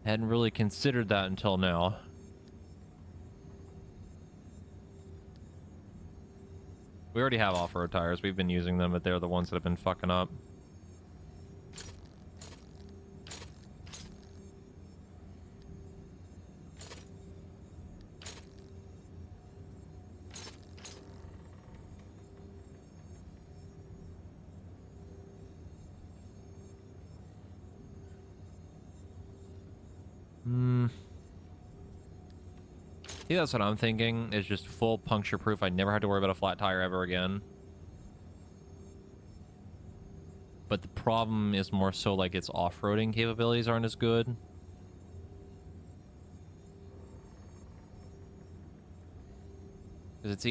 Hadn't really considered that until now. We already have off-road tires. We've been using them, but they're the ones that have been fucking up. See, that's what I'm thinking, is just full puncture proof. I never had to worry about a flat tire ever again. But the problem is more so like its off-roading capabilities aren't as good. Because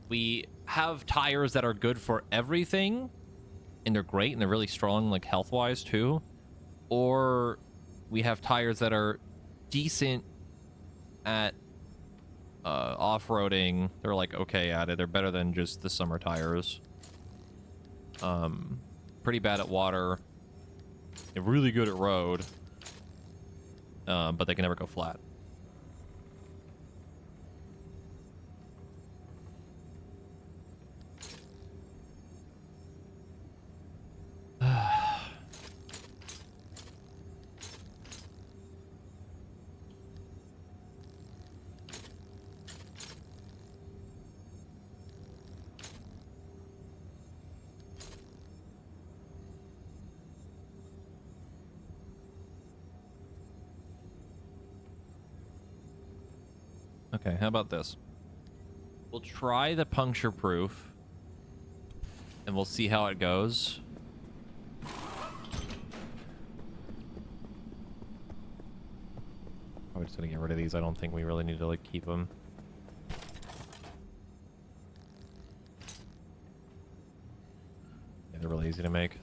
we have tires that are good for everything, and they're great, and they're really strong, like health-wise too. Or we have tires that are decent at off-roading. They're like okay at it. They're better than just the summer tires. Pretty bad at water. They're really good at road. But they can never go flat. Okay, how about this? We'll try the puncture proof, and we'll see how it goes. Probably just gonna get rid of these. I don't think we really need to like keep them. Yeah, they're really easy to make.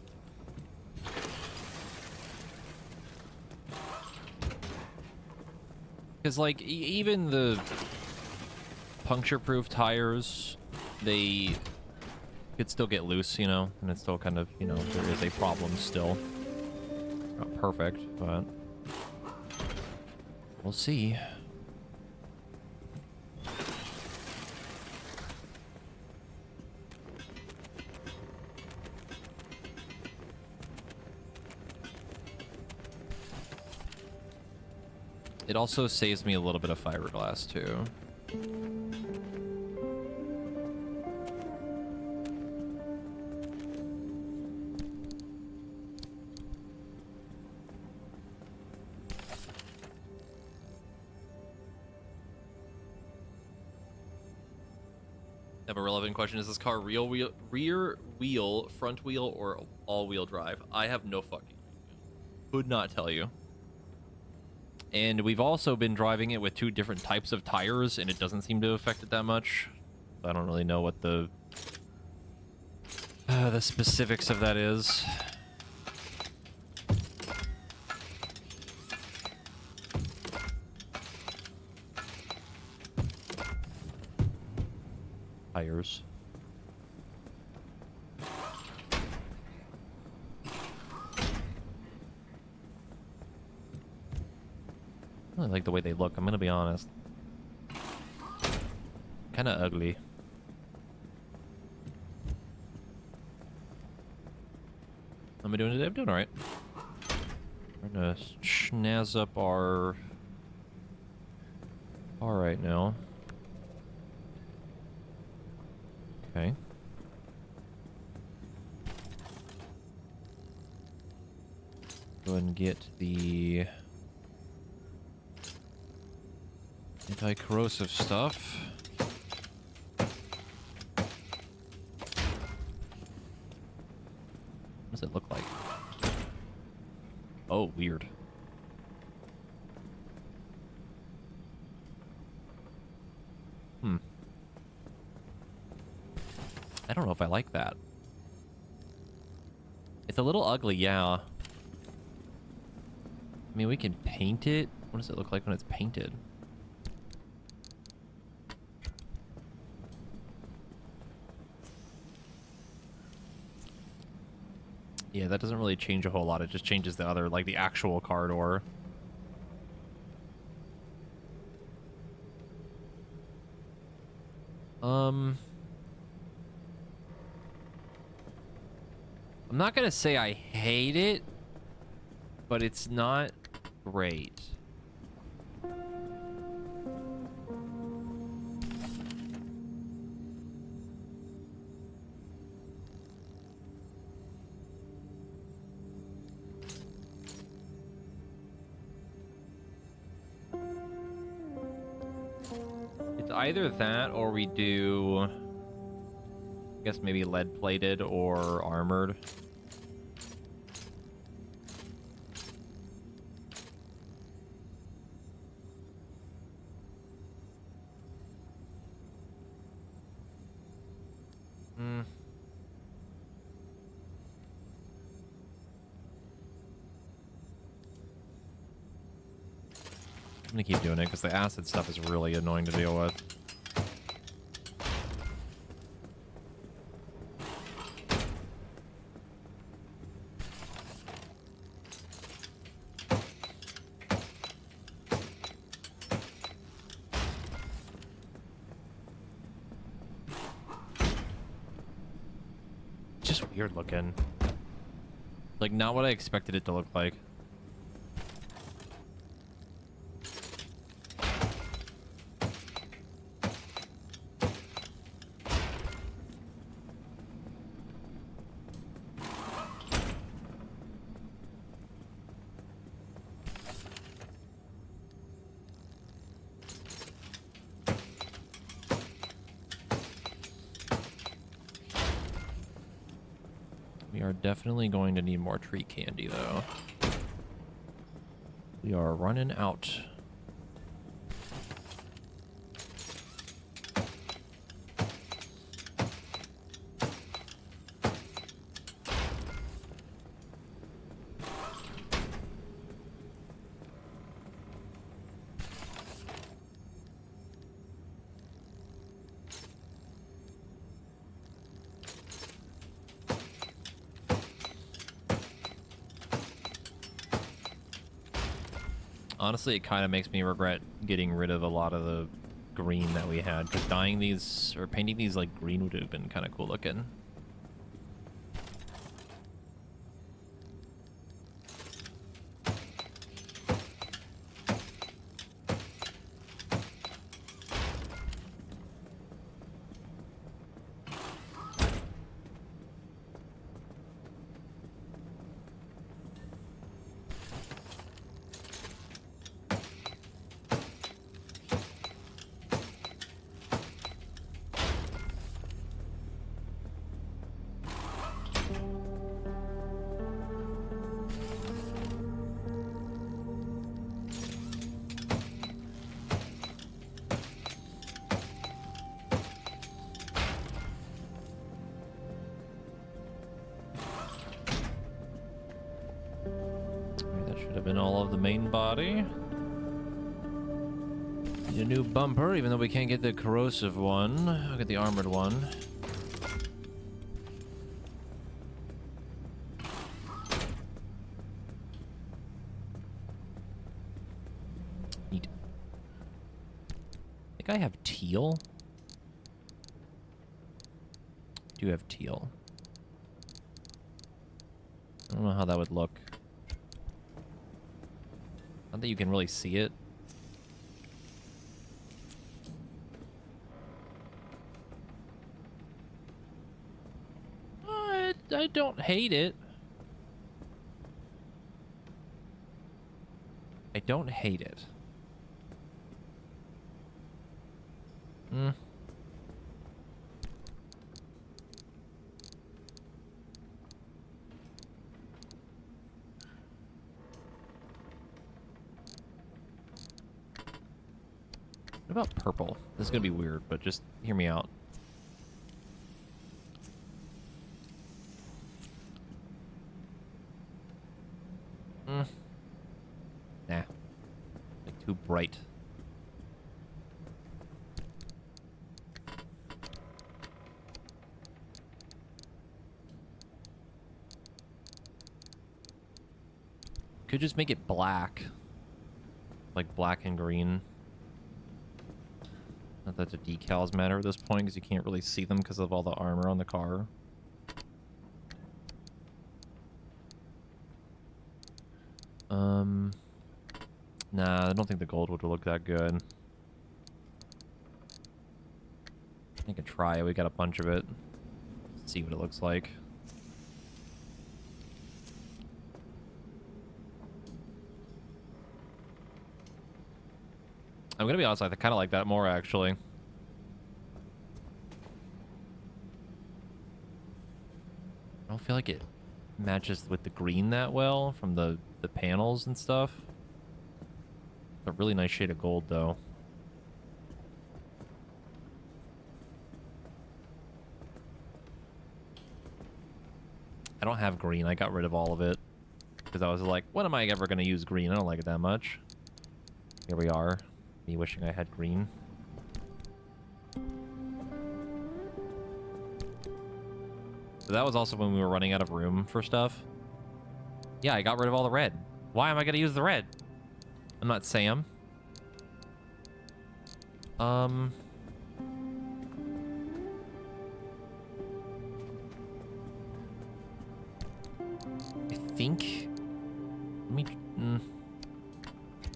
Because, like, even the puncture-proof tires, they could still get loose, you know? And it's still kind of, you know, there is a problem still. Not perfect, but we'll see. It also saves me a little bit of fiberglass, too. I have a relevant question. Is this car rear wheel, front wheel, or all-wheel drive? I have no fucking idea. Could not tell you. And we've also been driving it with two different types of tires, and it doesn't seem to affect it that much. I don't really know what the specifics of that is. Tires. I really like the way they look, I'm gonna be honest. Kinda ugly. How am I doing today? I'm doing alright. We're gonna snazz up our car right now. Okay. Go ahead and get the anti-corrosive stuff. What does it look like? Oh, weird. I don't know if I like that. It's a little ugly, yeah. I mean, we can paint it. What does it look like when it's painted? Yeah, that doesn't really change a whole lot. It just changes the other, like the actual car door. I'm not gonna say I hate it, but it's not great. It's either that or we do, I guess maybe lead plated or armored. I'm gonna keep doing it because the acid stuff is really annoying to deal with. Just weird looking. Like, not what I expected it to look like. We are definitely going to need more tree candy, though. We are running out. Honestly, it kind of makes me regret getting rid of a lot of the green that we had, because dyeing these, or painting these like green would have been kind of cool looking. Been all of the main body. Need a new bumper, even though we can't get the corrosive one. I'll get the armored one. Neat. I think I have teal. I do have teal. I don't know how that would look. Not that you can really see it. I don't hate it. I don't hate it. Hmm. What about purple? This is gonna be weird, but just hear me out. Nah. Like too bright. Could just make it black. Like black and green. Not that the decals matter at this point because you can't really see them because of all the armor on the car. Nah, I don't think the gold would look that good. I can try it. We got a bunch of it. Let's see what it looks like. I'm gonna be honest, I kind of like that more, actually. I don't feel like it matches with the green that well from the panels and stuff. It's a really nice shade of gold, though. I don't have green. I got rid of all of it. Because I was like, when am I ever going to use green? I don't like it that much. Here we are. Me wishing I had green. So that was also when we were running out of room for stuff. Yeah, I got rid of all the red. Why am I going to use the red? I'm not Sam. I think... Let me...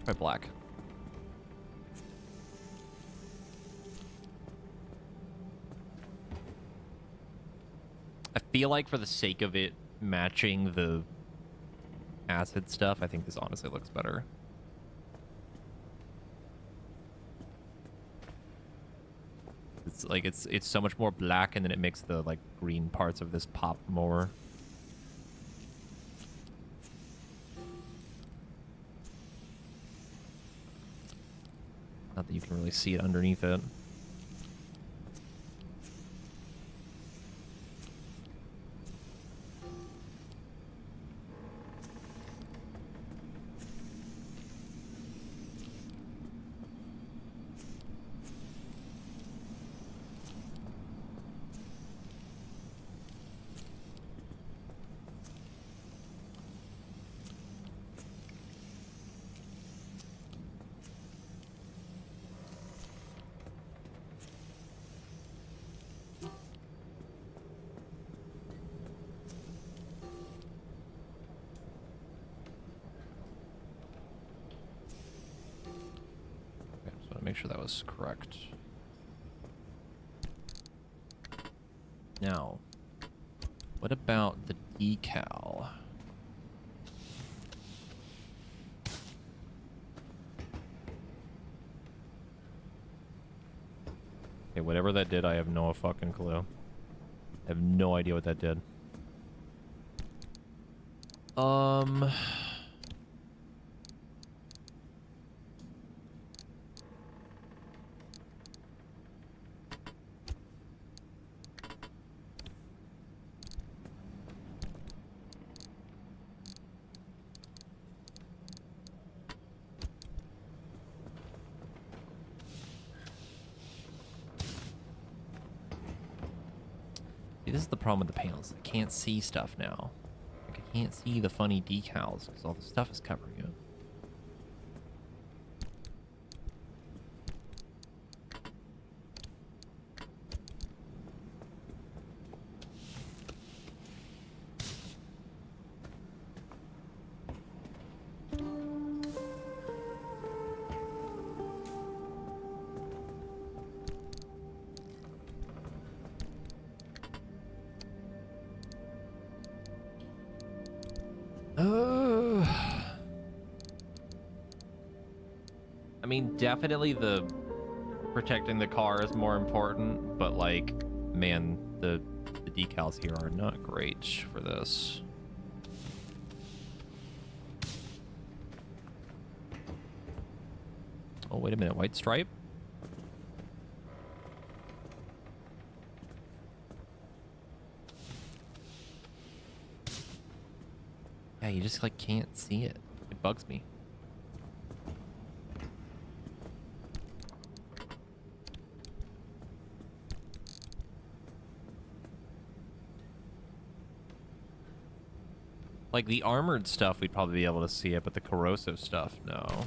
try black. I feel like for the sake of it matching the acid stuff, I think this honestly looks better. It's like it's so much more black, and then it makes the like green parts of this pop more. Not that you can really see it underneath it. Make sure that was correct. Now, what about the decal? Okay, whatever that did, I have no fucking clue. I have no idea what that did. This is the problem with the panels. I can't see stuff now. Like, I can't see the funny decals because all the stuff is covering it. I mean, definitely the protecting the car is more important, but like, man, the decals here are not great for this. Oh, wait a minute, white stripe? Yeah, you just like can't see it. It bugs me. Like the armored stuff, we'd probably be able to see it, but the corrosive stuff, no.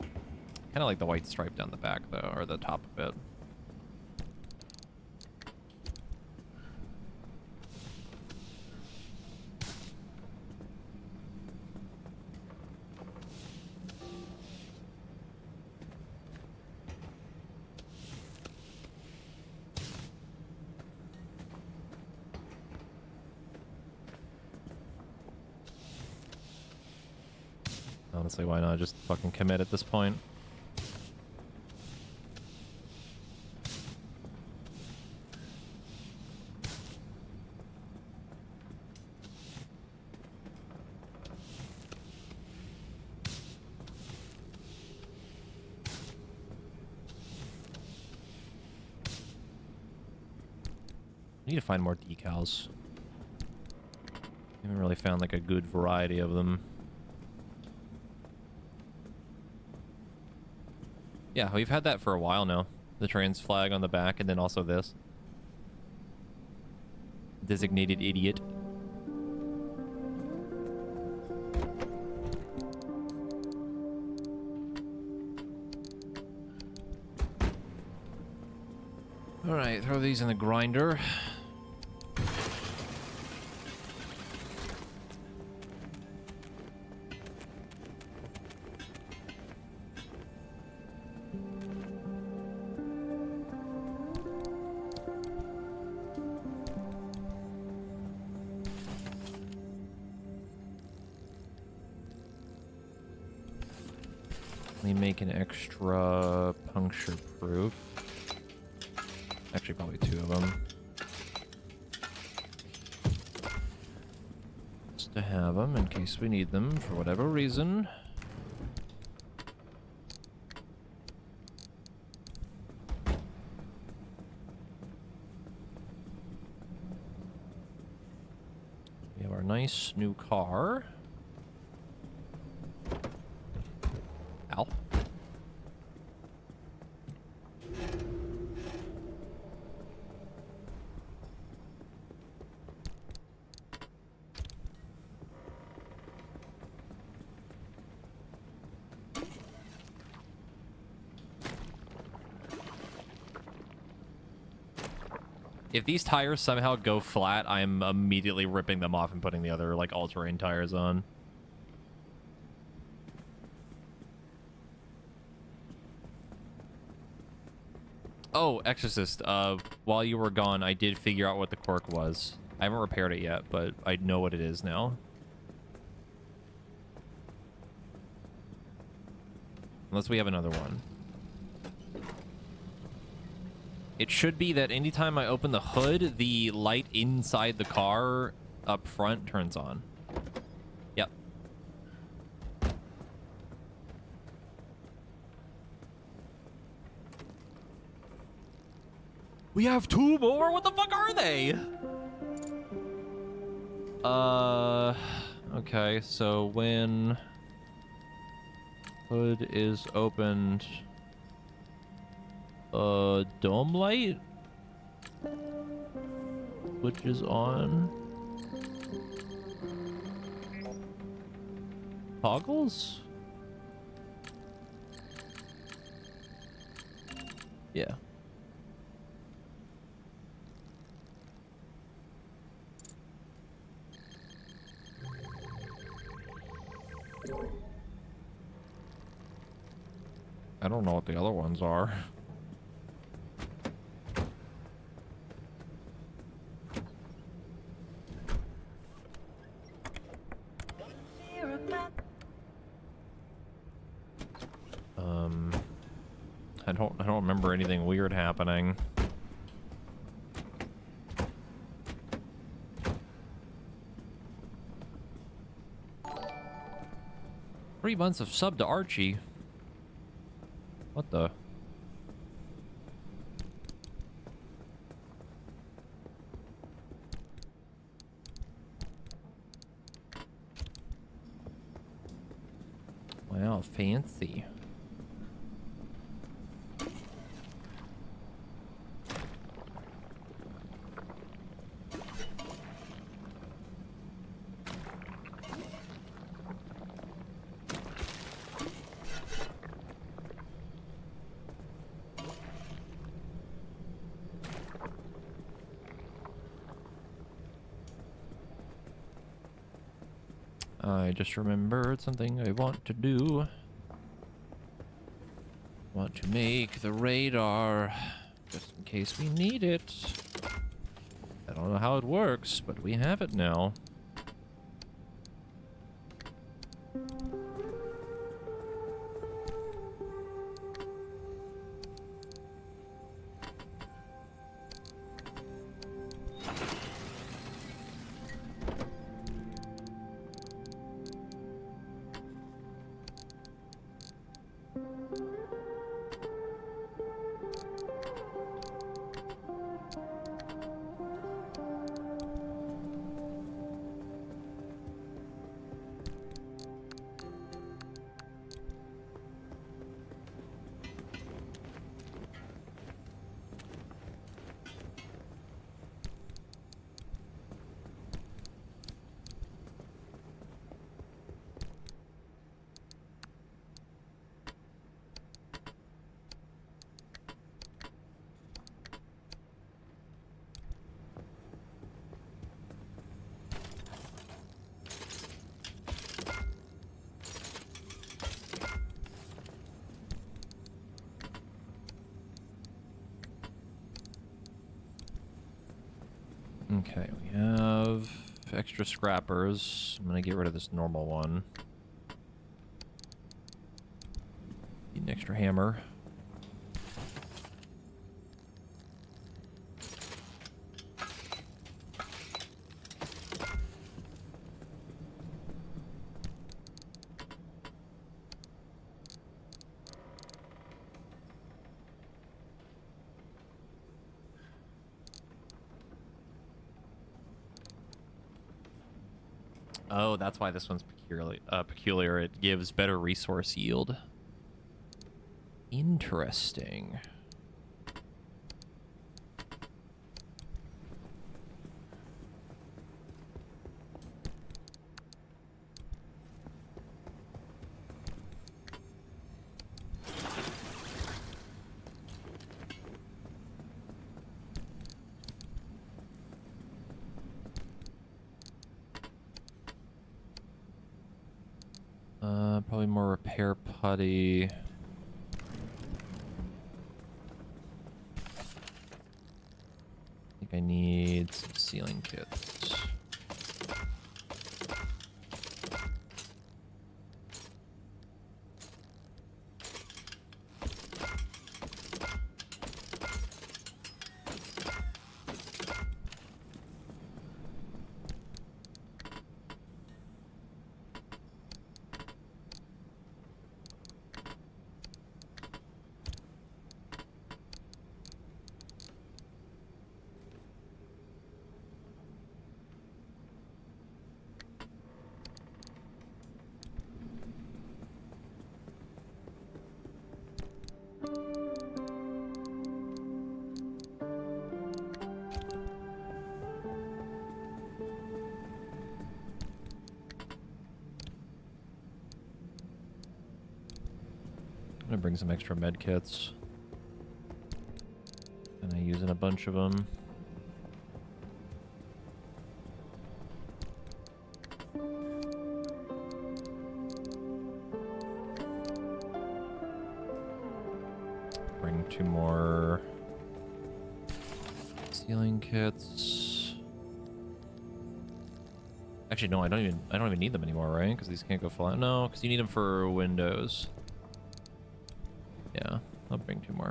Kind of like the white stripe down the back, though, or the top of it. Honestly, why not just fucking commit at this point? I need to find more decals. Haven't really found like a good variety of them. Yeah, we've had that for a while now. The trans flag on the back, and then also this. Designated idiot. Alright, throw these in the grinder. Let me make an extra puncture proof. Actually, probably 2 of them. Just to have them in case we need them for whatever reason. We have our nice new car. Ow. If these tires somehow go flat, I'm immediately ripping them off and putting the other, like, all-terrain tires on. Oh, Exorcist, while you were gone, I did figure out what the quirk was. I haven't repaired it yet, but I know what it is now. Unless we have another one. It should be that anytime I open the hood, the light inside the car up front turns on. Yep. We have 2 more? What the fuck are they? Okay, so when hood is opened, dome light, which is on. Toggles? Yeah. I don't know what the other ones are. I don't remember anything weird happening. 3 months of sub to Archie. What the? Wow, fancy. I just remembered something I want to do. Want to make the radar, just in case we need it. I don't know how it works, but we have it now. Okay, we have extra scrappers. I'm gonna get rid of this normal one. Need an extra hammer. Oh, that's why this one's peculiar. It gives better resource yield. Interesting. Probably more repair putty. I think I need some sealing kits. I'm gonna bring some extra med kits. And I using a bunch of them. Bring 2 more sealing kits. Actually, no, I don't even need them anymore, right? Because these can't go full out. No, because you need them for Windows. Yeah, I'll bring 2 more.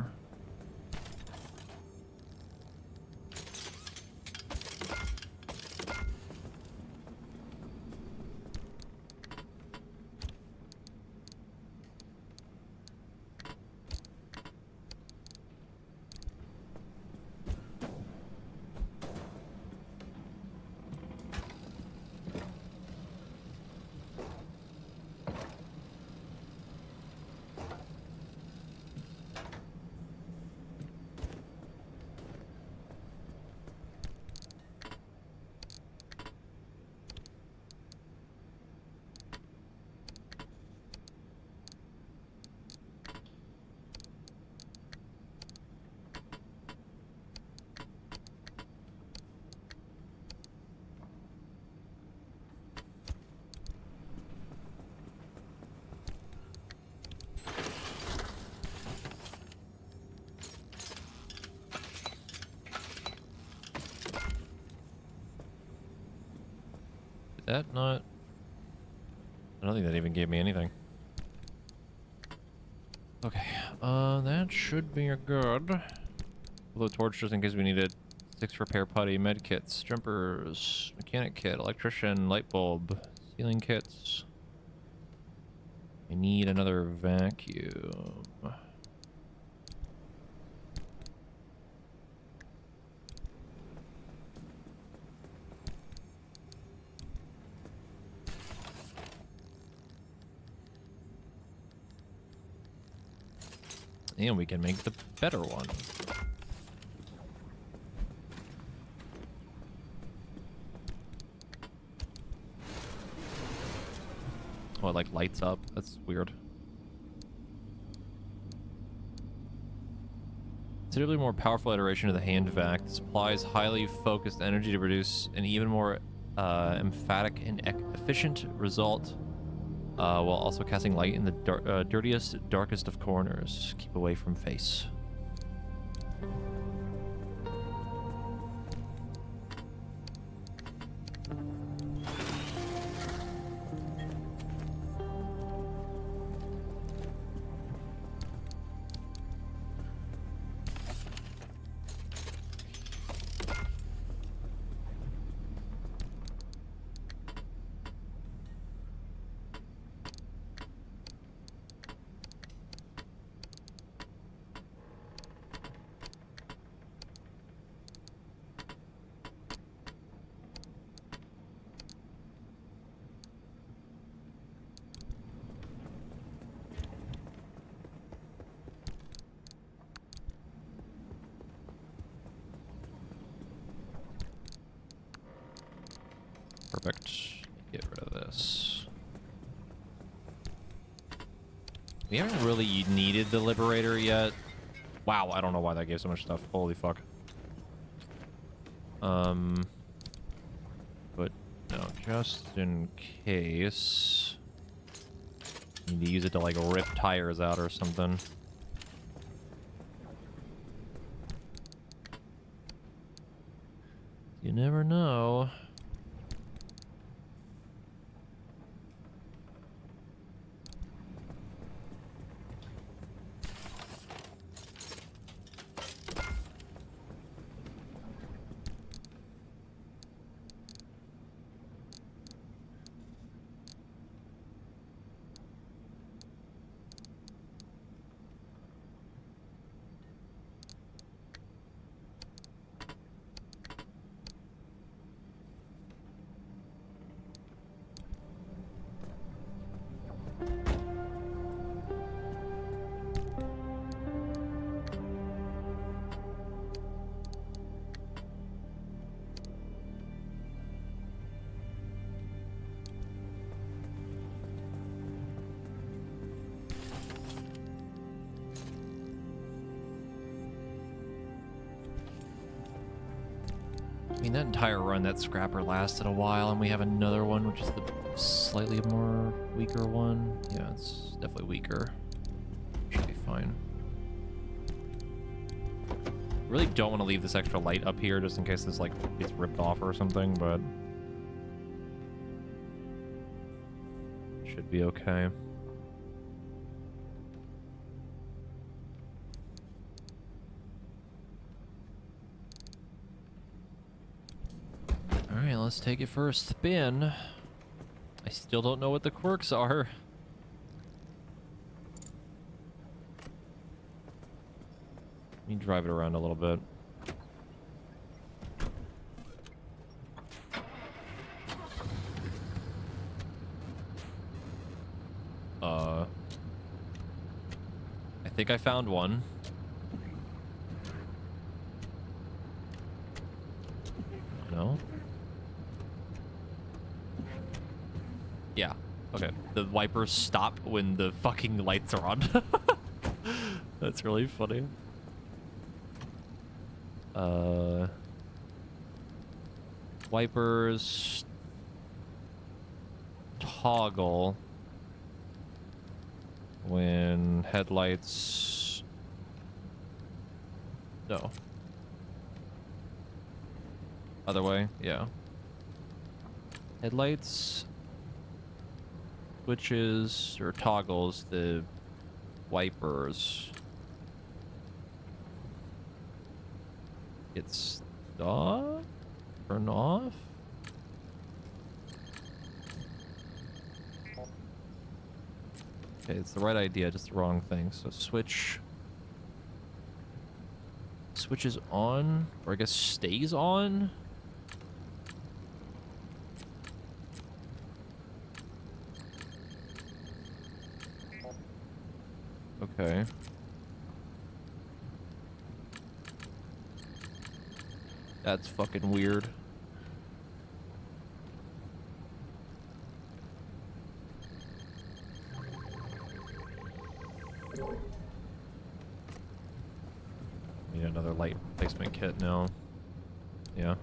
That not... I don't think that even gave me anything. Okay, that should be a good. Blow torch just in case we need it. 6 repair putty, med kits, jumpers, mechanic kit, electrician, light bulb, sealing kits. I need another vacuum. And we can make the better one. Oh, it like lights up. That's weird. Considerably more powerful iteration of the hand vac. It supplies highly focused energy to produce an even more emphatic and efficient result, while also casting light in the dirtiest, darkest of corners. Keep away from face. Perfect. Get rid of this. We haven't really needed the Liberator yet. Wow, I don't know why that gave so much stuff. Holy fuck. But no, just in case. Need to use it to like rip tires out or something. You never know. I mean, that entire run, that scrapper lasted a while, and we have another one, which is the slightly more weaker one. Yeah, it's definitely weaker. Should be fine. Really don't want to leave this extra light up here just in case this, like, gets ripped off or something, but... should be okay. Alright, let's take it for a spin. I still don't know what the quirks are. Let me drive it around a little bit. I think I found one. No? Yeah. Okay. The wipers stop when the fucking lights are on. That's really funny. Wipers toggle when headlights... No. Other way? Yeah. Headlights. Switches or toggles the wipers. It's off? Turn off? Okay, it's the right idea, just the wrong thing. So switch. Switches on, or I guess stays on? Okay. That's fucking weird. Need another light replacement kit now. Yeah.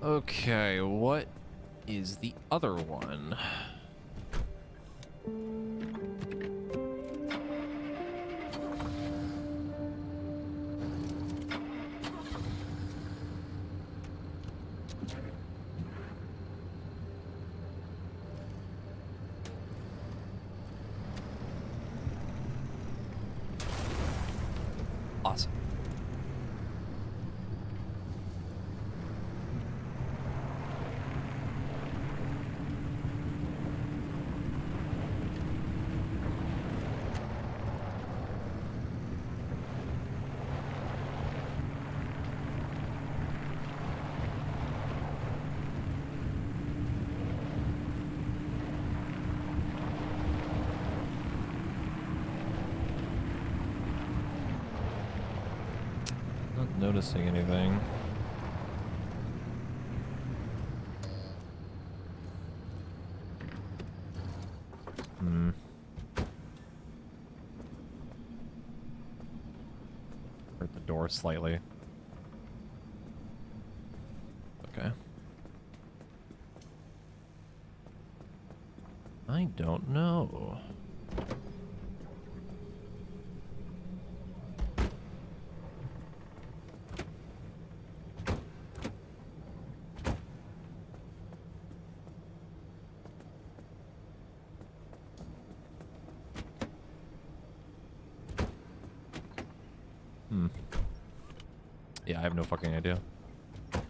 Okay, what is the other one? Awesome. Not noticing anything. Hurt the door slightly. Okay. I don't know. Yeah, I have no fucking idea. We'll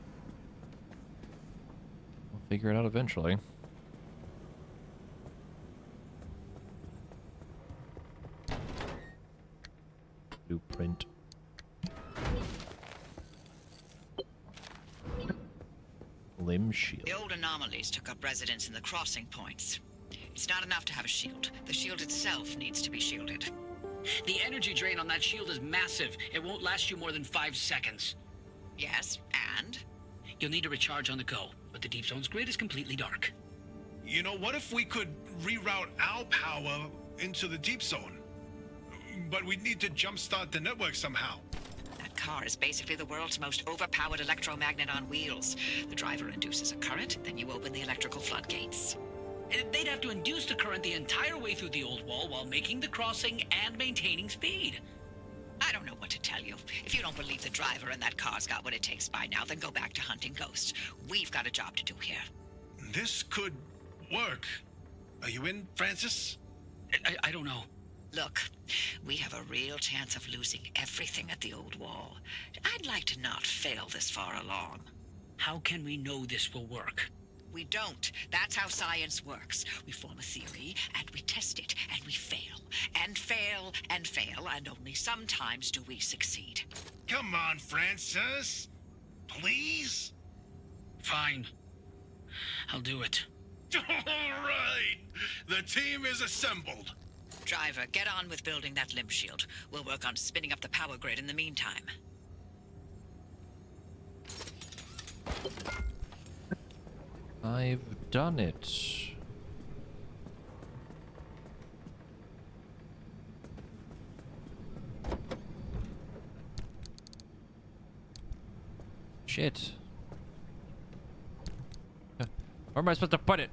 figure it out eventually. Blueprint. Limb shield. The old anomalies took up residence in the crossing points. It's not enough to have a shield. The shield itself needs to be shielded. The energy drain on that shield is massive. It won't last you more than 5 seconds. Yes, and? You'll need to recharge on the go, but the Deep Zone's grid is completely dark. You know, what if we could reroute our power into the Deep Zone? But we'd need to jumpstart the network somehow. That car is basically the world's most overpowered electromagnet on wheels. The driver induces a current, then you open the electrical floodgates. They'd have to induce the current the entire way through the old wall while making the crossing and maintaining speed. I don't know what to tell you. If you don't believe the driver and that car's got what it takes by now, then go back to hunting ghosts. We've got a job to do here. This could work. Are you in, Francis? I don't know. Look, we have a real chance of losing everything at the old wall. I'd like to not fail this far along. How can we know this will work? We don't. That's how science works. We form a theory, and we test it, and we fail. And fail, and fail, and only sometimes do we succeed. Come on, Francis. Please? Fine. I'll do it. All right. The team is assembled. Driver, get on with building that limb shield. We'll work on spinning up the power grid in the meantime. I've done it. Shit. Where am I supposed to put it?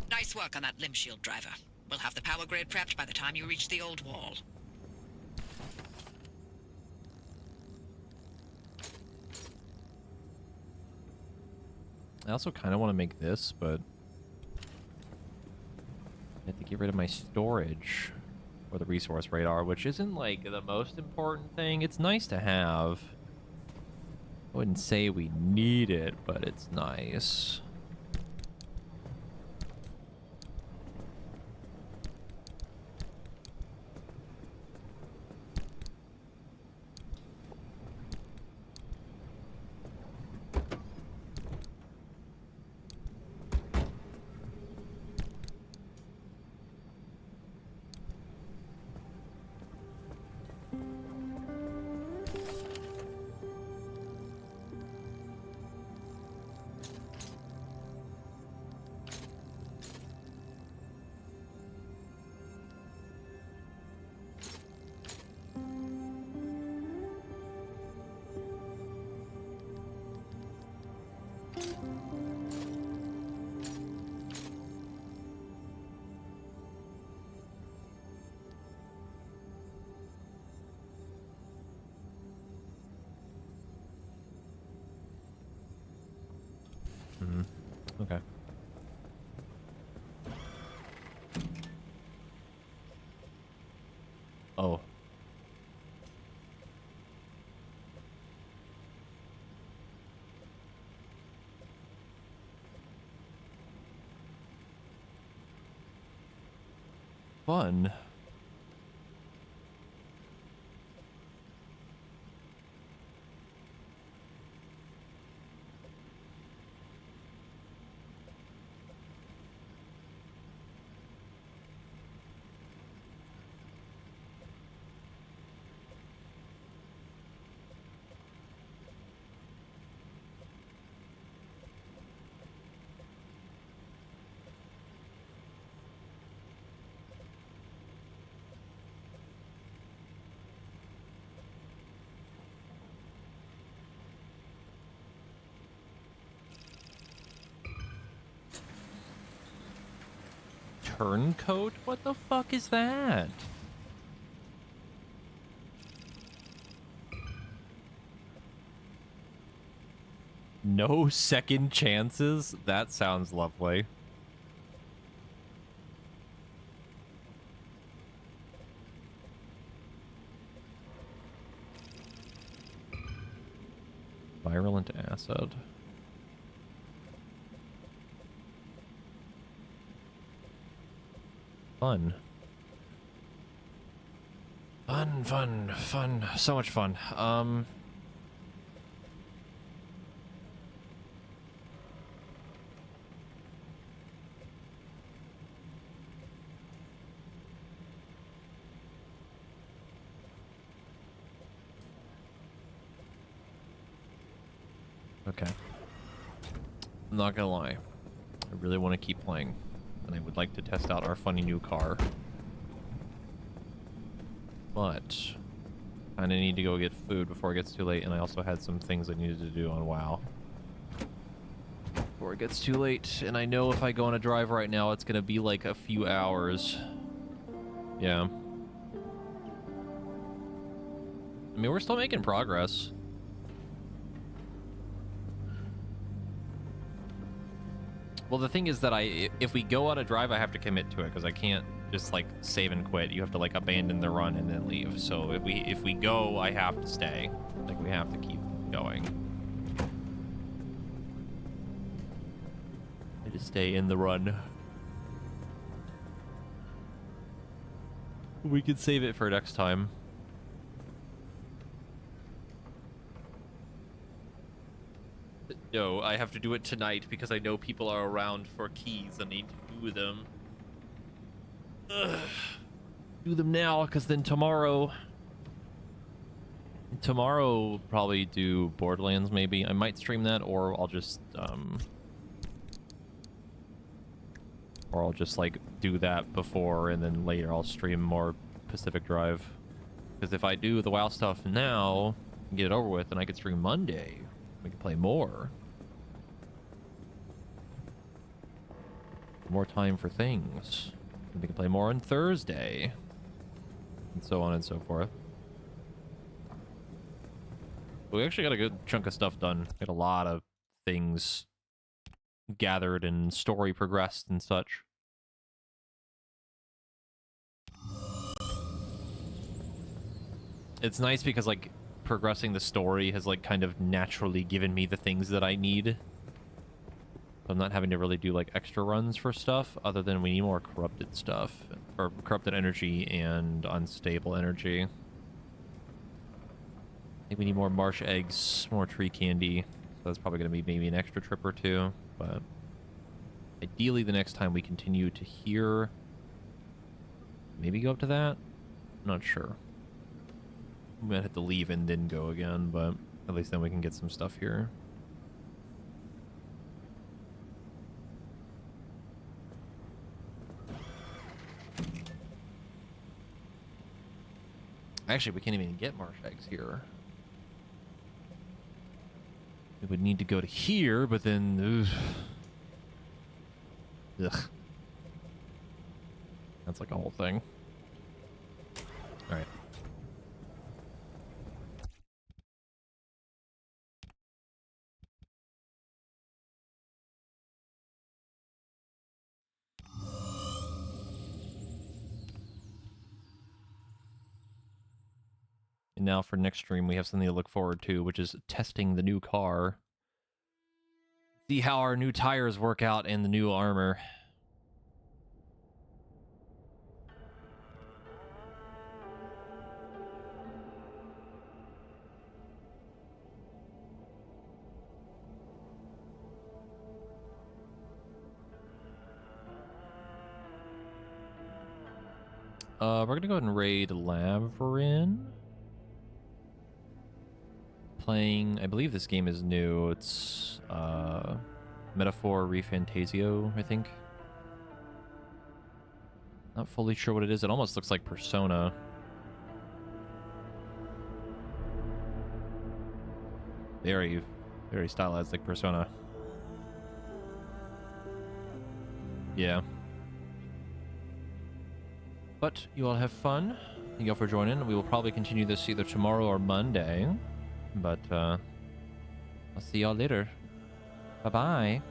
Nice work on that limb shield driver. We'll have the power grid prepped by the time you reach the old wall. I also kind of want to make this, but I have to get rid of my storage for the resource radar, which isn't like the most important thing. It's nice to have. I wouldn't say we need it, but it's nice. Okay. Oh. Fun. Turncoat? What the fuck is that? No second chances? That sounds lovely. Virulent acid. Fun. Fun, fun, fun. So much fun. Okay. I'm not gonna lie. I really want to keep playing. And I would like to test out our funny new car. But I kinda need to go get food before it gets too late, and I also had some things I needed to do on WoW before it gets too late. And I know if I go on a drive right now, it's gonna be like a few hours. Yeah. I mean, we're still making progress. Well, the thing is that if we go on a drive, I have to commit to it, because I can't just like save and quit. You have to like abandon the run and then leave. So if we go, I have to stay. Like, we have to keep going. I just stay in the run. We could save it for next time. No, I have to do it tonight because I know people are around for keys and need to do them. Ugh. Do them now, because then tomorrow probably do Borderlands. Maybe I might stream that, or I'll just like do that before, and then later I'll stream more Pacific Drive. Because if I do the WoW stuff now, and get it over with, then I could stream Monday. We can play more. More time for things. We can play more on Thursday. And so on and so forth. We actually got a good chunk of stuff done. Got a lot of things gathered and story progressed and such. It's nice because, like, progressing the story has, like, kind of naturally given me the things that I need. I'm not having to really do, like, extra runs for stuff, other than we need more corrupted stuff. Or corrupted energy and unstable energy. I think we need more marsh eggs, more tree candy. So that's probably going to be maybe an extra trip or two. But ideally, the next time we continue to here, maybe go up to that? I'm not sure. We might have to leave and then go again, but at least then we can get some stuff here. Actually, we can't even get marsh eggs here. We would need to go to here, but then... Ugh. That's like a whole thing. Alright. And now for next stream, we have something to look forward to, which is testing the new car. See how our new tires work out and the new armor. We're gonna go ahead and raid Laverin. Playing, I believe this game is new. It's Metaphor Refantasio, I think. Not fully sure what it is. It almost looks like Persona. Very, very stylized, like Persona. Yeah. But you all have fun. Thank you all for joining. We will probably continue this either tomorrow or Monday. But I'll see y'all later. Bye-bye.